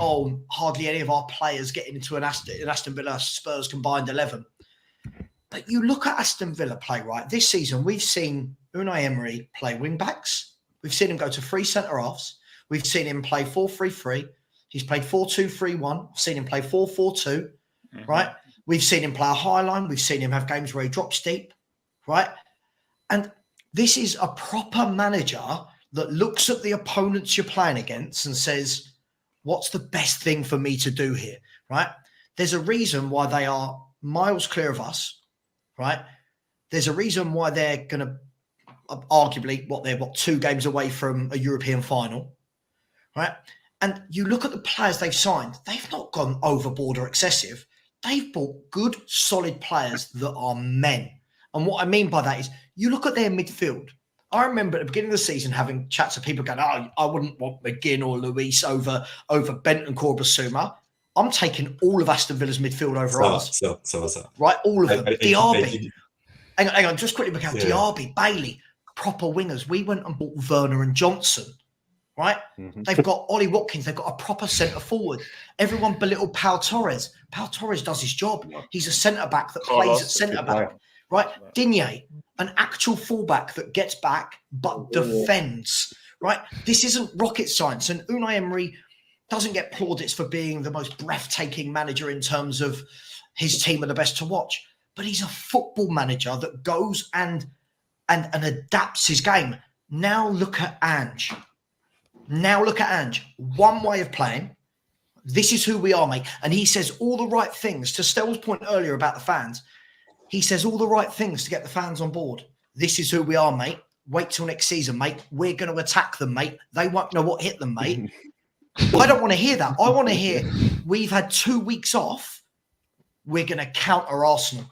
hardly any of our players getting into an Aston Villa Spurs combined 11. But you look at Aston Villa play, right? This season, we've seen Unai Emery play wing backs. We've seen him go to 3 centre-halves. We've seen him play 4-3-3. He's played 4-2-3-1. We've seen him play 4-4-2, right? We've seen him play a high line. We've seen him have games where he drops deep, right? And this is a proper manager that looks at the opponents you're playing against and says, what's the best thing for me to do here, right? There's a reason why they are miles clear of us, right? There's a reason why they're going to arguably, they're 2 games away from a European final, right? And you look at the players they've signed, they've not gone overboard or excessive. They've bought good, solid players that are men. And what I mean by that is you look at their midfield. I remember at the beginning of the season having chats with people going, "Oh, I wouldn't want McGinn or Luis over Bentancur or Basuma." I'm taking all of Aston Villa's midfield over ours. So. Right, all of them. Diaby. Hang on, just quickly, Mikhail. Yeah. Diaby, Bailey, proper wingers. We went and bought Werner and Johnson. Right? They've got Ollie Watkins. They've got a proper centre forward. Everyone belittled Pau Torres. Pau Torres does his job. He's a centre back that plays at centre back. Right? Digne, an actual fullback that gets back but defends. Right? This isn't rocket science. And Unai Emery doesn't get plaudits for being the most breathtaking manager in terms of his team are the best to watch. But he's a football manager that goes and adapts his game. Now look at Ange. One way of playing. This is who we are, mate. And he says all the right things. To Stell's point earlier about the fans, he says all the right things to get the fans on board. This is who we are, mate. Wait till next season, mate. We're going to attack them, mate. They won't know what hit them, mate. I don't want to hear that. I want to hear we've had 2 weeks off. We're going to counter Arsenal.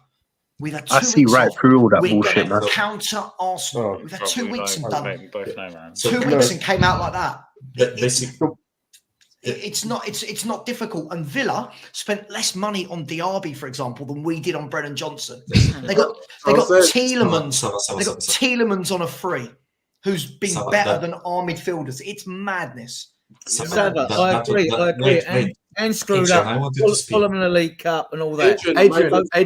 We've had 2 weeks see right off. through all that We're bullshit, gonna man. Counter Arsenal. We've had 2 weeks and done it. Both know, man. 2 weeks and came out like that. Basically, It's not difficult. And Villa spent less money on Diaby, for example, than we did on Brennan Johnson. They got Tielemans. They got Tielemans on a free, who's been better than our midfielders. It's madness. I agree. And screwed up. Fulham in the League Cup and all that. Adrian, let I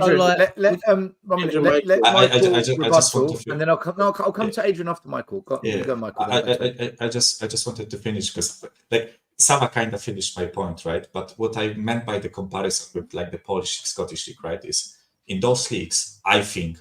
just want to and then I'll come to Adrian after Michael. Go, Michael. I just wanted to finish because like Sava kind of finished my point, right? But what I meant by the comparison with like the Polish Scottish league, right, is in those leagues, I think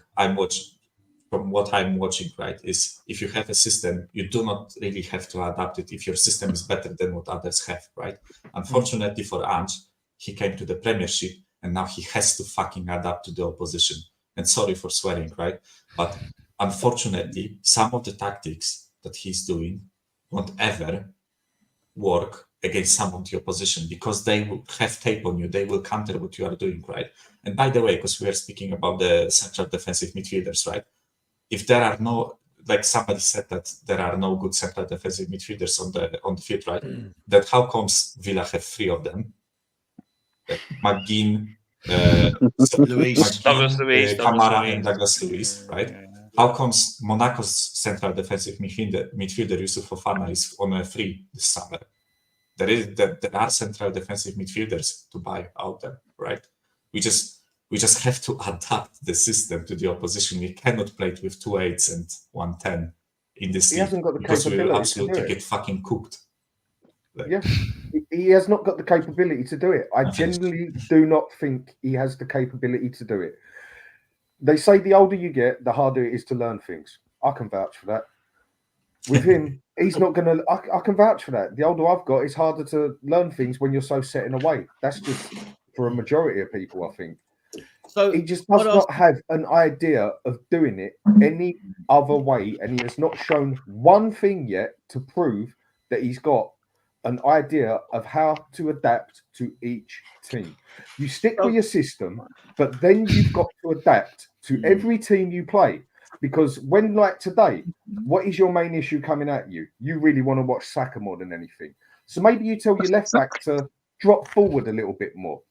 from what I'm watching, right, is if you have a system, you do not really have to adapt it if your system is better than what others have, right? Unfortunately for Ange, he came to the Premiership and now he has to fucking adapt to the opposition. And sorry for swearing, right? But unfortunately, some of the tactics that he's doing won't ever work against some of the opposition because they will have tape on you. They will counter what you are doing, right? And by the way, because we are speaking about the central defensive midfielders, right? If there are no, like somebody said that there are no good central defensive midfielders on the field, right? That how comes Villa have 3 of them? McGinn, Douglas Luiz, Kamara, and Douglas Luiz, right? Yeah. How comes Monaco's central defensive midfielder Yusuf Fofana is on a free this summer? There are central defensive midfielders to buy out there, right? We just have to adapt the system to the opposition. We cannot play it with 2 8s and 1 10 in this league because we will absolutely get fucking cooked. He has not got the capability to do it. I genuinely do not think he has the capability to do it. They say the older you get, the harder it is to learn things. I can vouch for that. With him, he's not going to... I can vouch for that. The older I've got, it's harder to learn things when you're so set in a way. That's just for a majority of people, I think. So he just does not have an idea of doing it any other way, and he has not shown one thing yet to prove that he's got an idea of how to adapt to each team. You stick with your system, but then you've got to adapt to every team you play. Because when, like today, what is your main issue coming at you? You really want to watch Saka more than anything. So maybe you tell your left back to drop forward a little bit more.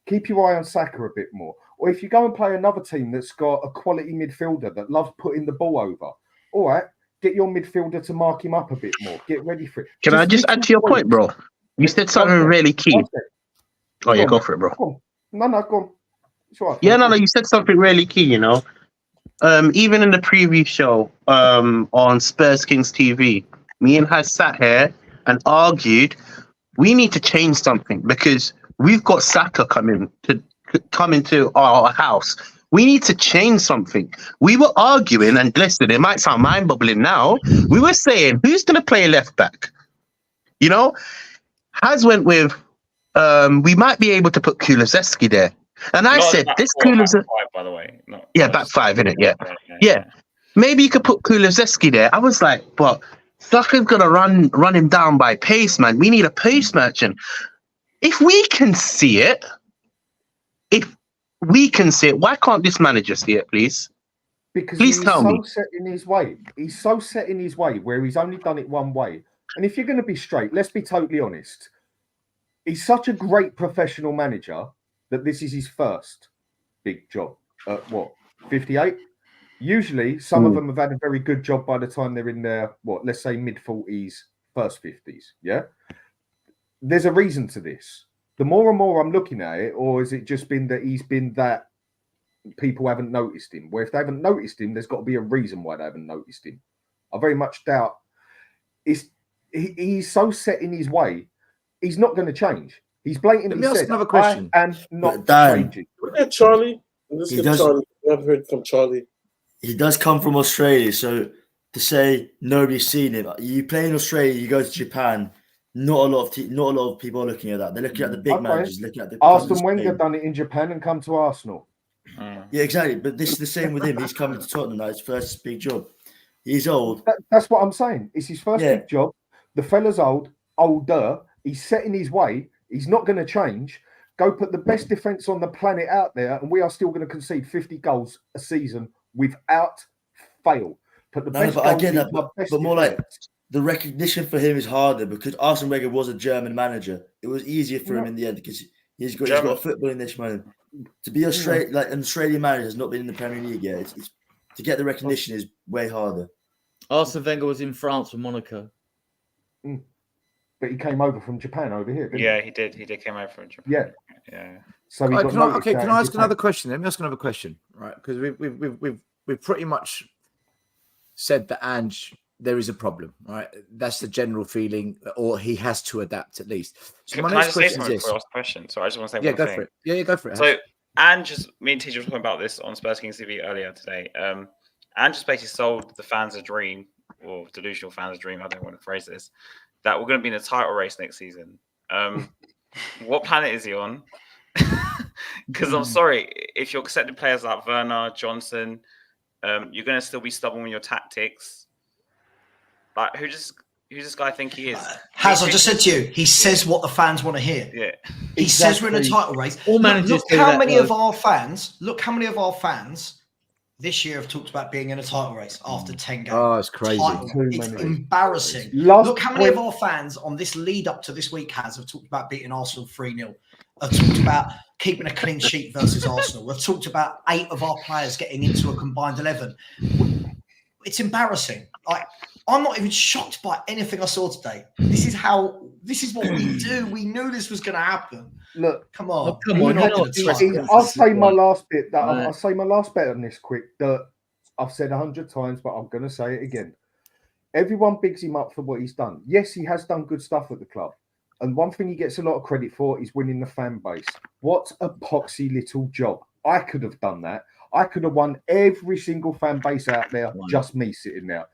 Keep your eye on Saka a bit more. Or if you go and play another team that's got a quality midfielder that loves putting the ball over, all right, get your midfielder to mark him up a bit more. Get ready for it. Can I just add to your point, bro? You said something really key. Oh, yeah, go for it, bro. Go on. No, go on. It's all right. Yeah, no, you said something really key, you know. Even in the preview show on Spurs Kings TV, me and Has sat here and argued we need to change something because we've got Saka coming to our house. We need to change something. We were arguing, and listen, it might sound mind-boggling now. We were saying, who's going to play left back? You know, Has went with, we might be able to put Kulusevski there. And I said, this Kulusevski... by the way. Back 5, innit? Yeah. Maybe you could put Kulusevski there. I was like, but Saka's going to run him down by pace, man. We need a pace merchant. If we can see it, why can't this manager see it, please? Because Please he's tell so me. set in his way. He's so set in his way where he's only done it one way. And if you're going to be straight, let's be totally honest. He's such a great professional manager that this is his first big job. At 58? Usually, some of them have had a very good job by the time they're in their, let's say mid-40s, first 50s. Yeah? There's a reason to this. The more and more I'm looking at it, or has it just been that he's been that people haven't noticed him? Where if they haven't noticed him, there's got to be a reason why they haven't noticed him. I very much doubt he's so set in his way, he's not going to change. He's blatantly said, another question. I am not Dan, changing. Look at Charlie. Let's He get does- Charlie. I've heard from Charlie. He does come from Australia, so to say nobody's seen him, you play in Australia, you go to Japan. Not a lot of people are looking at that. They're looking at the big managers, looking at the. Arsene Wenger done it in Japan and come to Arsenal. Yeah, exactly. But this is the same with him. He's coming to Tottenham now. His first big job. He's old. That's what I'm saying. It's his first big job. The fella's older. He's set in his way. He's not going to change. Go put the best defense on the planet out there, and we are still going to concede 50 goals a season without fail. Put the best. But I get that. goals in But more like the recognition for him is harder because Arsene Wenger was a German manager. It was easier for him in the end because he's got a football Englishman. To be an Australian manager has not been in the Premier League yet. It's to get the recognition is way harder. Arsene Wenger was in France with Monaco. But he came over from Japan over here, didn't he did. He did came over from Japan. Yeah. Yeah. So can I ask another question? Let me ask another question, right? Because we've pretty much said that Ange, there is a problem, right? That's the general feeling, or he has to adapt at least. So Can I just say something before I ask the question? So I just want to say one go thing. for it. Yeah, go for it. So Ange, me and TJ were talking about this on Spurs Kings TV earlier today. Ange just basically sold the fans a dream, or delusional fans a dream, I don't want to phrase this, that we're going to be in a title race next season. What planet is he on? Because I'm sorry, if you're accepting players like Werner, Johnson, you're going to still be stubborn with your tactics. Like, who's this guy think he is? Has I just said to you, he says what the fans want to hear. Yeah, he says we're in a title race. All managers look do how that, many though. of our fans. Look how many of our fans this year have talked about being in a title race after 10 games. Oh, it's crazy. It's embarrassing. Last Look how many point- of our fans on this lead up to this week have talked about beating Arsenal 3-0. Have talked about keeping a clean sheet versus Arsenal. We've talked about 8 of our players getting into a combined 11. It's embarrassing. I'm not even shocked by anything I saw today. This is what we do. We knew this was going to happen. Look, come on. Come on, I'll say my last bit. I'll say my last bit on this quick. That I've said 100 times, but I'm going to say it again. Everyone bigs him up for what he's done. Yes, he has done good stuff at the club. And one thing he gets a lot of credit for is winning the fan base. What a poxy little job. I could have done that. I could have won every single fan base out there, just me sitting there.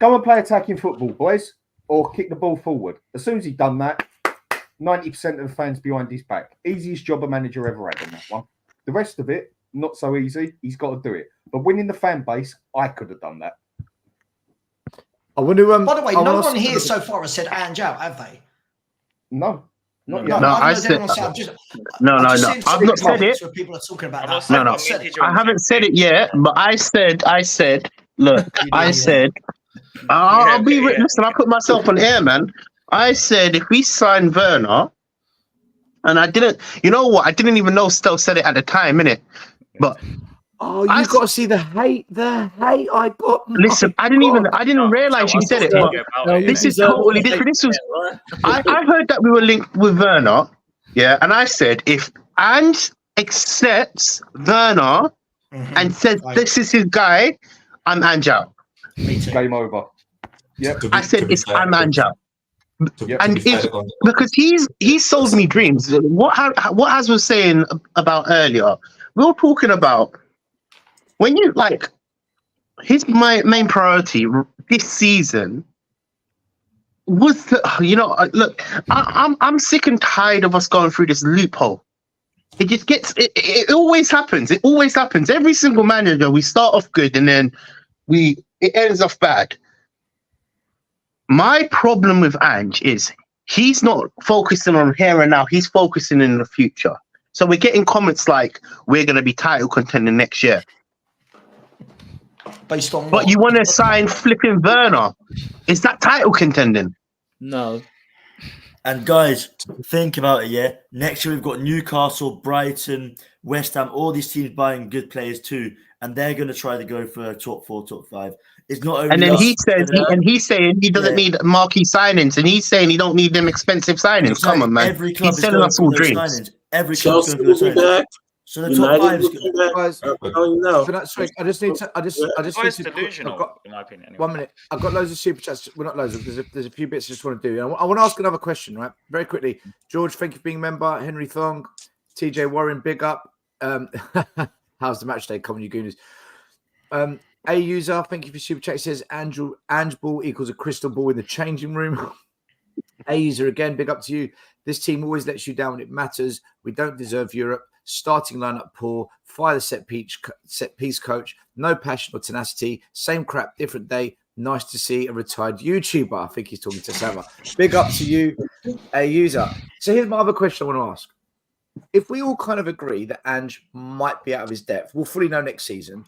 Go and play attacking football, boys, or kick the ball forward. As soon as he'd done that, 90% of the fans behind his back. Easiest job a manager ever had on that one. The rest of it, not so easy. He's got to do it. But winning the fan base, I could have done that. I want to. By the way, no one here so far has said Ange out, have they? No. No, I said no. I've not said it. Where people are talking about that. I haven't said it yet, but I said. Look, I said. I'll be listen. I put myself on air, man. I said if we sign Werner, and I didn't. You know what? I didn't even know Stowe said it at the time, innit? But you've got to see the hate I got. Listen, I didn't realize you said it. But this is totally different. This was. I heard that we were linked with Werner, yeah, and I said if Ange accepts Werner and says this is his guy, I'm Ange out. Game over. Yep. I said I'm Ange out. Yep. And because he sold me dreams. What Haz was saying about earlier, we were talking about when you my main priority this season was look, I'm sick and tired of us going through this loophole. It just gets it always happens. It always happens. Every single manager, we start off good and then it ends off bad. My problem with Ange is he's not focusing on here and now. He's focusing in the future. So we're getting comments like we're going to be title contender next year. Based on But what? you want to sign flipping Werner? Is that title contending? No. And guys, think about it, yeah? Next year we've got Newcastle, Brighton, West Ham, all these teams buying good players too, and they're going to try to go for a top 4, top 5. It's not only And then us, he's saying he doesn't need marquee signings, and he's saying he don't need them expensive signings. Exactly. Come on, man. Every club He's is selling going us for all those dreams. signings. Every club's Chelsea going for will those be signings. back. So the top United 5 is will be back. Guys, I'm telling you now. I just need to. I just It's need to. delusional, I've got in my opinion. Anyway. 1 minute. I've got loads of super chats. Well, not loads. There's a few bits I just want to do. I want to ask another question, right? Very quickly. George, thank you for being a member. Henry Thong, TJ Warren, big up. How's the match day coming, you gooners? A user, thank you for super chat. He says Ange ball equals a crystal ball in the changing room. A user again, big up to you. This team always lets you down when it matters. We don't deserve Europe. Starting lineup poor. Fire the set piece coach. No passion or tenacity. Same crap, different day. Nice to see a retired YouTuber. I think he's talking to Sava. Big up to you, A user. So here's my other question I want to ask. If we all kind of agree that Ange might be out of his depth, we'll fully know next season,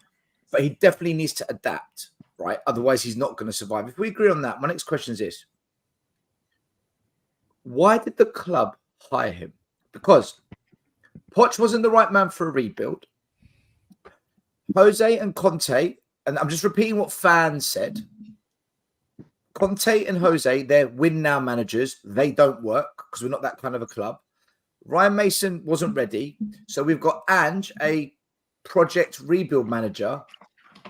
but he definitely needs to adapt, right? Otherwise, he's not going to survive. If we agree on that, my next question is this. Why did the club hire him? Because Poch wasn't the right man for a rebuild. Jose and Conte, and I'm just repeating what fans said. Conte and Jose, they're win now managers. They don't work because we're not that kind of a club. Ryan Mason wasn't ready. So we've got Ange, a project rebuild manager,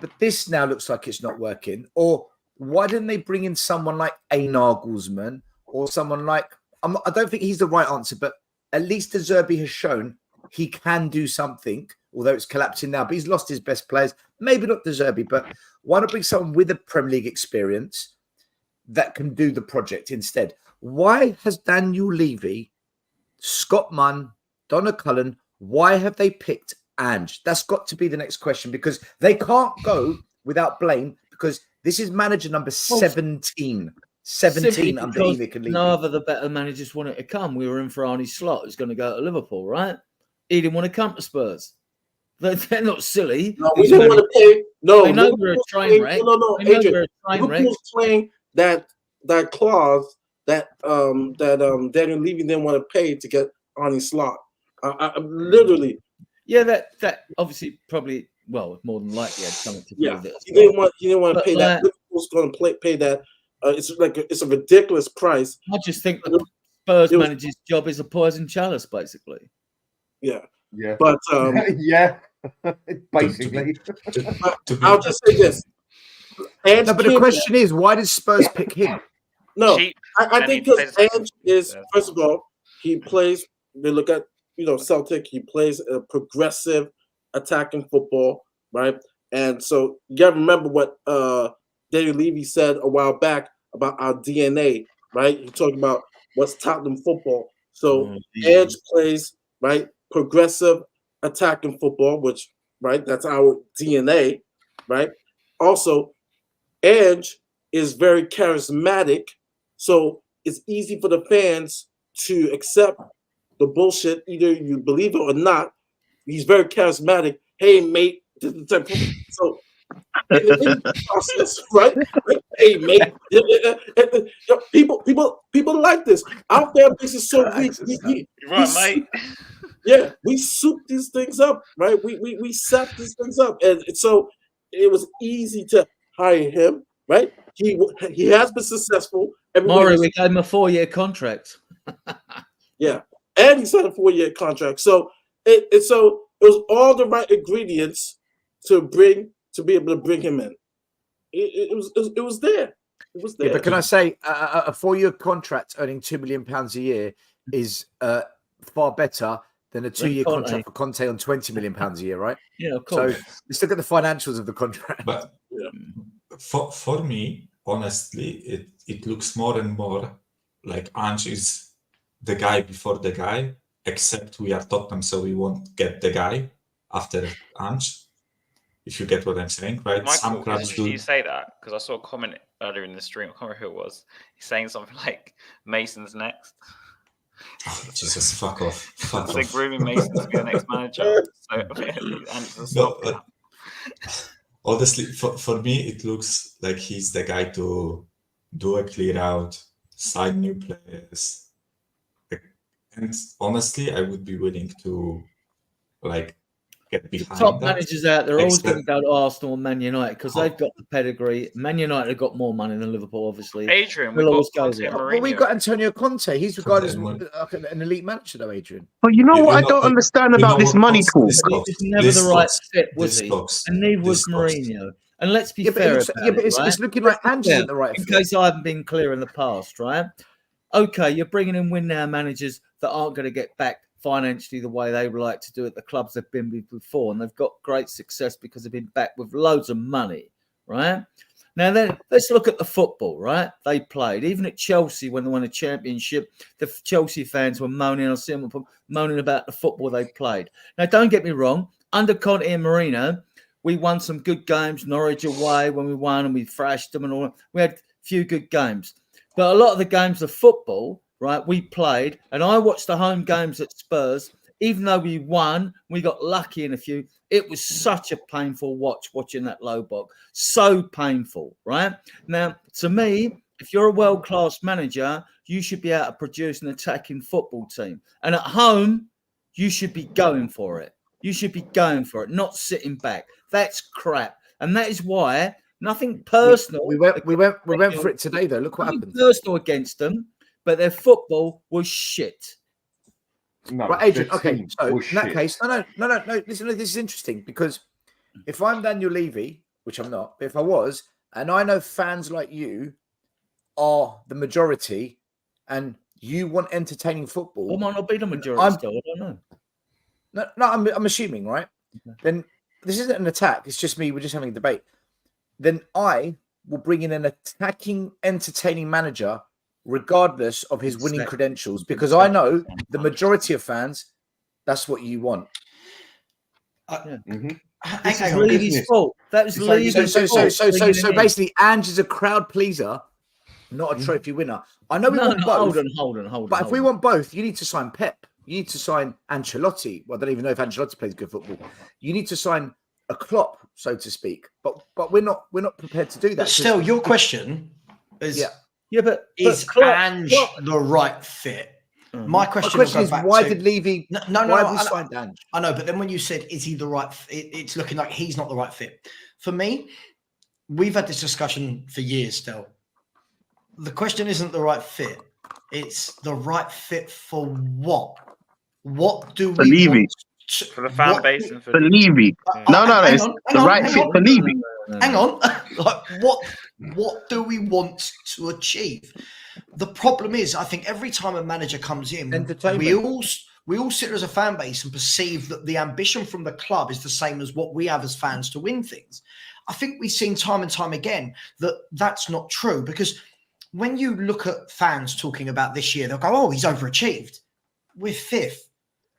but this now looks like it's not working. Or why didn't they bring in someone like a Nagelsmann or someone like, I don't think he's the right answer, but at least De Zerbi has shown he can do something, although it's collapsing now, but he's lost his best players. Maybe not De Zerbi, but why not bring someone with a Premier League experience that can do the project instead? Why has Daniel Levy, Scott Munn, Donna Cullen, why have they picked Ange? That's got to be the next question, because they can't go without blame, because this is manager number 17. 17 under Enoch and Levy. No other the better managers wanted to come. We were in for Arnie Slot, who's going to go to Liverpool, right? He didn't want to come to Spurs. They're not silly. No, we didn't want to pay. No, they know we're a train wreck. No, Adrian. Liverpool's playing that clause that Daniel Levy didn't want to pay to get Arnie Slot. Literally. Yeah, that obviously probably, well, more than likely had something to do with it. He didn't want to pay that. Liverpool's going to pay that. It's a ridiculous price. I just think the Spurs manager's job is a poison chalice, basically. Yeah. But yeah, basically. I'll just say this. No, but the question is, why did Spurs pick him? No, I think because Ange is, first of all, he plays. They look at Celtic. He plays a progressive attacking football, right? And so you gotta remember what Daniel Levy said a while back about our DNA, right? He talked about what's Tottenham football. So Ange plays, right, progressive attacking football, which, right, that's our DNA, right? Also, Ange is very charismatic, so it's easy for the fans to accept the bullshit, either you believe it or not. He's very charismatic. Hey, mate, so in the process, right? Hey, mate, people like this. Our fan base is so weak. Mate. Yeah, we soup these things up, right? We sap these things up, and so it was easy to hire him, right? He has been successful. Maury, we gave him a 4-year contract. Yeah, and he signed a 4-year contract. So it was all the right ingredients to be able to bring him in. It was there. It was there. Yeah, but can I say a 4-year contract earning £2 million a year is far better than a 2-year contract for Conte on £20 million a year, right? Yeah, of course. So let's look at the financials of the contract. But for me, honestly, it looks more and more like Ange is the guy before the guy, except we are Tottenham, so we won't get the guy after Ange. If you get what I'm saying, right? Michael, did you say that? Because I saw a comment earlier in the stream. I can't remember who it was. He's saying something like Mason's next. Oh, Jesus, fuck off. Fuck like off. grooming Mason to be the next manager. So, honestly, for me, it looks like he's the guy to do a clear out, sign new players. And honestly, I would be willing to like get The behind top that. managers out there are always going to Except- go to Arsenal and Man United because they've got the pedigree. Man United have got more money than Liverpool, obviously. Adrian, They'll we've got always go Conte there. and Well, we've Mourinho. got Antonio Conte. He's regarded as Conte, like an elite manager, though, Adrian. But you know You what I know- don't understand you about know this what, money Pots, talk? this He talks- was never this the right talks- fit, was this he? talks- And neither was this talks. Mourinho. And let's be Yeah, but, fair it looks, about yeah, but it, it's, right? it's looking like Ange Yeah, isn't the right in fit. case I haven't been clear in the past, right? Okay, you're bringing in win now managers that aren't going to get back financially the way they would like to do at the clubs they've been with before, and they've got great success because they've been back with loads of money, right? Now then, let's look at the football, right? They played even at Chelsea when they won a championship. The Chelsea fans were moaning. I see them moaning about the football they played. Now, don't get me wrong. Under Conte and Mourinho, we won some good games. Norwich away when we won and we thrashed them and all. We had a few good games, but a lot of the games of football, right, we played, and I watched the home games at Spurs. Even though we won, we got lucky in a few. It was such a painful watching that low block. So painful, right? Now, to me, if you're a world-class manager, you should be able to produce an attacking football team. And at home, you should be going for it. You should be going for it, not sitting back. That's crap. And that is why nothing personal. We went for it today, though. Look what Nothing happened. personal against them, but their football was shit. No, Right, Adrian. their Okay, team so in was that shit. case, no. Listen, this is interesting because if I'm Daniel Levy, which I'm not, but if I was, and I know fans like you are the majority, and you want entertaining football, I might not be the majority I'm- still. I don't know. No, I'm assuming, right? Then this isn't an attack. It's just me. We're just having a debate. Then I will bring in an attacking, entertaining manager, regardless of his winning Exactly. credentials, because I know the majority of fans, that's what you want. Mhm. This is Hang on. Levy's business. fault. That was Levy's So fault. basically, Ange is a crowd pleaser, not a trophy winner. I know we No, want no, both, hold on. but if we want both, you need to sign Pep. You need to sign Ancelotti. Well, I don't even know if Ancelotti plays good football. You need to sign a Klopp, so to speak. But we're not prepared to do that. But still, your question is: Yeah. but Is Klopp- Ange Klopp- the right fit? Mhm. My My question, question will is, go back why to, did Levy? No, why have we I- signed Ange? I know, but then when you said, is he the right it's looking like he's not the right fit. For me, we've had this discussion for years still. The question isn't the right fit. It's the right fit for what? What do we Levy. want? For the fan what base do- and for For Levy. No, hang it's on, the right hang fit on. for Levy. Hang on. Like, what do we want to achieve? The problem is, I think every time a manager comes in, Entertainment. we all sit as a fan base and perceive that the ambition from the club is the same as what we have as fans to win things. I think we've seen time and time again that that's not true, because when you look at fans talking about this year, they'll go, "Oh, he's overachieved. We're fifth."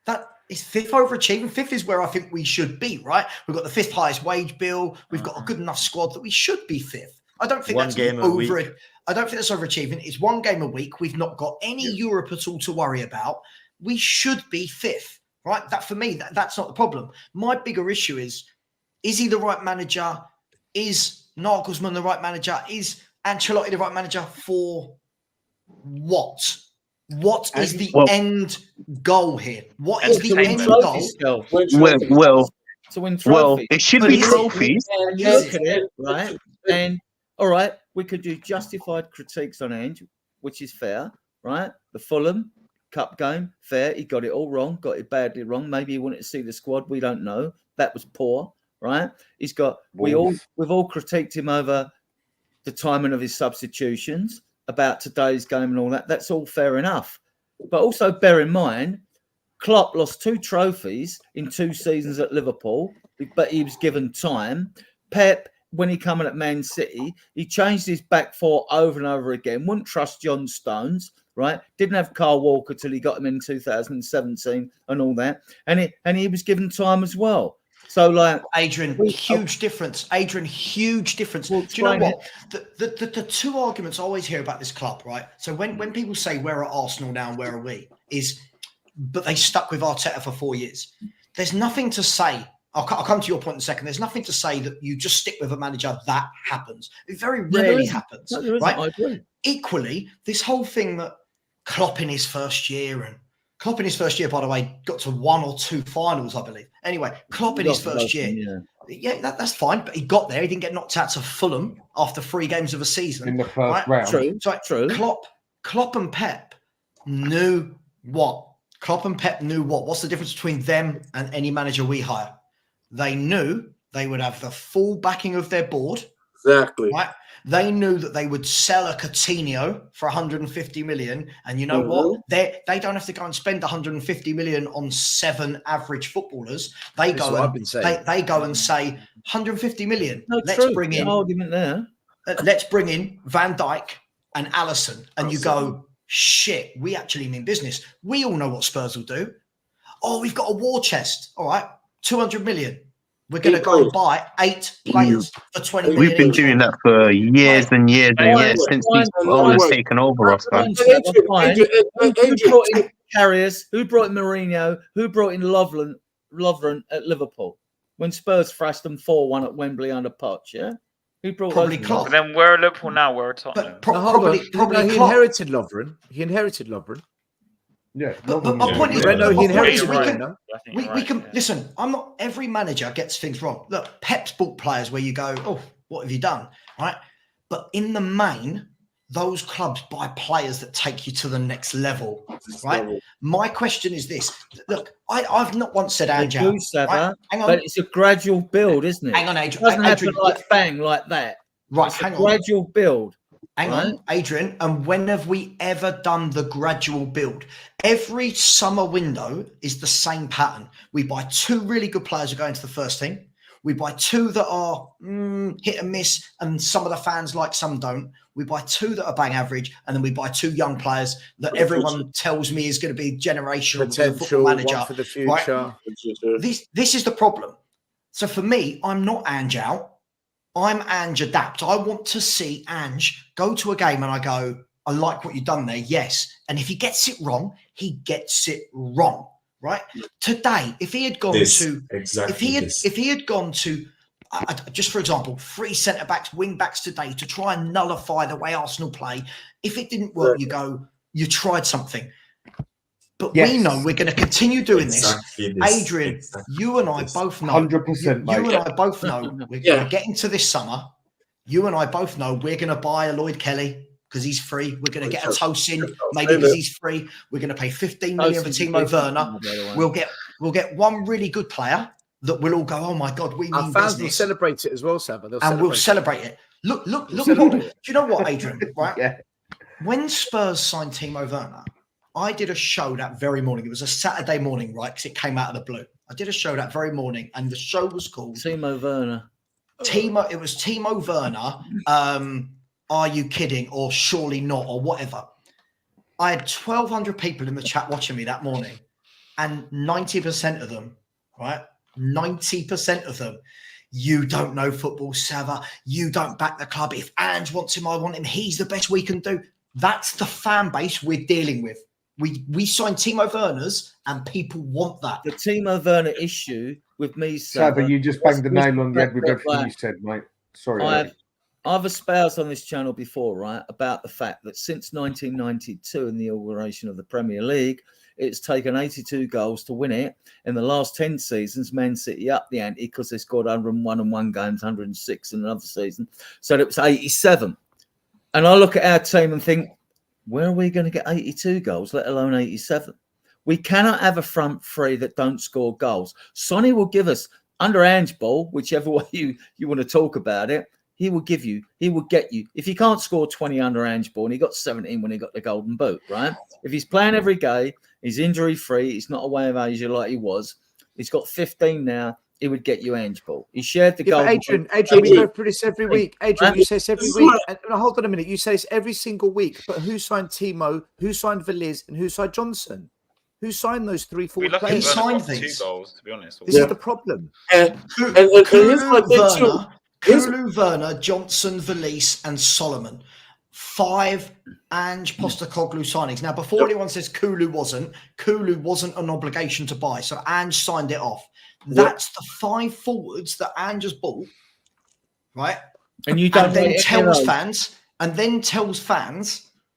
That is fifth overachieving. Fifth is where I think we should be, right? We've got the fifth highest wage bill. We've got a good enough squad that we should be fifth. I don't think One that's game a week. I don't think that's overachieving. It's one game a week. We've not got any Europe at all to worry about. We should be fifth, right? That for me, that's not the problem. My bigger issue is he the right manager? Is Nagelsmann the right manager? Is Ancelotti the right manager for what? What is the end goal here? What is the end goal? Well, to win trophies. well, it should But be is it? trophies. You look at it, right? And all right, we could do justified critiques on Ange, which is fair, right? The Fulham Cup game, fair. He got it all wrong, got it badly wrong. Maybe he wanted to see the squad. We don't know. That was poor, right? He's got. We've all critiqued him over the timing of his substitutions, about today's game and all that. That's all fair enough. But also bear in mind, Klopp lost 2 trophies in 2 seasons at Liverpool, but he was given time. Pep, when he came in at Man City, he changed his back four over and over again. Wouldn't trust John Stones, right? Didn't have Carl Walker till he got him in 2017 and all that. And he was given time as well. So, like, Adrian, huge difference. Adrian, huge difference. Well, Do you know explain what? The 2 arguments I always hear about this club, right? So when people say, where are Arsenal now and where are we? But they stuck with Arteta for 4 years. There's nothing to say I'll come to your point in a second. There's nothing to say that you just stick with a manager that happens. It very No, there rarely isn't. happens, No, there isn't. right? I agree. Equally, this whole thing that Klopp in his first year, by the way, got to 1 or 2 finals, I believe. Anyway, Klopp in his first year. Yeah, that's fine. But he got there. He didn't get knocked out to Fulham after 3 games of a season. In the first round. True. So True. Klopp and Pep knew what? Klopp and Pep knew what? What's the difference between them and any manager we hire? They knew they would have the full backing of their board. Exactly. Right? They knew that they would sell a Coutinho for 150 million. And you know what? They don't have to go and spend 150 million on 7 average footballers. They go and say 150 million. No, let's bring in argument there. Let's bring in Van Dijk and Alisson. And you go, shit, we actually mean business. We all know what Spurs will do. Oh, we've got a war chest. All right, 200 million. We're going to go and buy 8 players for 20 million. We've been doing that for years and years and years since these owners taken over us, man. Who brought in Carriers? Who brought in Mourinho? Who brought in Lovren at Liverpool when Spurs thrashed them 4-1 at Wembley under Poch? Yeah, who brought probably those? Klopp. But then we're Liverpool now. We're Tottenham. Probably he Klopp. inherited Lovren. Yeah, But my point is, he inherited we can listen. I'm not. Every manager gets things wrong. Look, Pep's bought players where you go, oh, what have you done, right? But in the main, those clubs buy players that take you to the next level, right? My question is this: look, I've not once said Ange out. Right? Hang on, but it's a gradual build, isn't it? Hang on, Adrian. It doesn't happen like bang like that. Right, it's hang a on. gradual build. Hang on, Adrian. And when have we ever done the gradual build? Every summer window is the same pattern. We buy 2 really good players who go into the first team. We buy 2 that are hit and miss, and some of the fans like, some don't. We buy 2 that are bang average, and then we buy 2 young players that everyone tells me is going to be generational potential manager one for the future. Right? This is the problem. So for me, I'm not Ange out. I'm Ange adapt. I want to see Ange go to a game and I go, I like what you've done there. Yes. And if he gets it wrong, he gets it wrong. Right. Today, if he had gone if he had gone to just for example, 3 centre backs, wing backs today to try and nullify the way Arsenal play. If it didn't work, you go, you tried something. But we know we're going to continue doing this. Adrian, you and I both know. 100%, mate. You and I both know we're going to get into this summer. You and I both know we're going to buy a Lloyd Kelly because he's free. We're going to get a Tosin maybe because he's free. We're going to pay 15 million for Timo Werner. We'll get one really good player that we'll all go, oh my God, we mean fans business. will celebrate it as well, Sam. We'll celebrate it. Look. Do you know what, Adrian? Right? Yeah. When Spurs signed Timo Werner, I did a show that very morning. It was a Saturday morning, right? Because it came out of the blue. I did a show that very morning, and the show was called Timo Werner. It was Timo Werner. Are you kidding? Or surely not? Or whatever. I had 1,200 people in the chat watching me that morning, and 90% of them, right? 90% of them, you don't know football, Sava. You don't back the club. If Ange wants him, I want him. He's the best we can do. That's the fan base we're dealing with. We signed Timo Werner's and people want that. The Timo Werner issue with me, Sava, you just banged the nail on the head with everything you said, mate. Sorry. I've espoused on this channel before, right, about the fact that since 1992 in the inauguration of the Premier League, it's taken 82 goals to win it. In the last 10 seasons, Man City upped the ante because they scored 101 in one game, 106 in another season. So it was 87. And I look at our team and think, where are we going to get 82 goals, let alone 87? We cannot have a front three that don't score goals. Sonny will give us, under Ange ball, whichever way you want to talk about it, he will get you. If he can't score 20 under Ange ball, and he got 17 when he got the golden boot, right? If he's playing every game, he's injury-free, he's not away of Asia like he was, he's got 15 now, he would get you Ange ball. He shared the goal. Adrian, we go through this every week. Adrian, you say this every week. And hold on a minute. You say this every single week. But who signed Timo? Who signed Veliz? And who signed Johnson? Who signed those 3 forward players? Who signed these? 2 goals, to be honest. This is the problem. And here's my thing too. Kulu, Werner, Johnson, Veliz, and Solomon. 5 Ange Postecoglou signings. Now, before anyone says Kulu wasn't an obligation to buy. So Ange signed it off. That's the 5 forwards that Ange has bought, right? And you don't then tells fans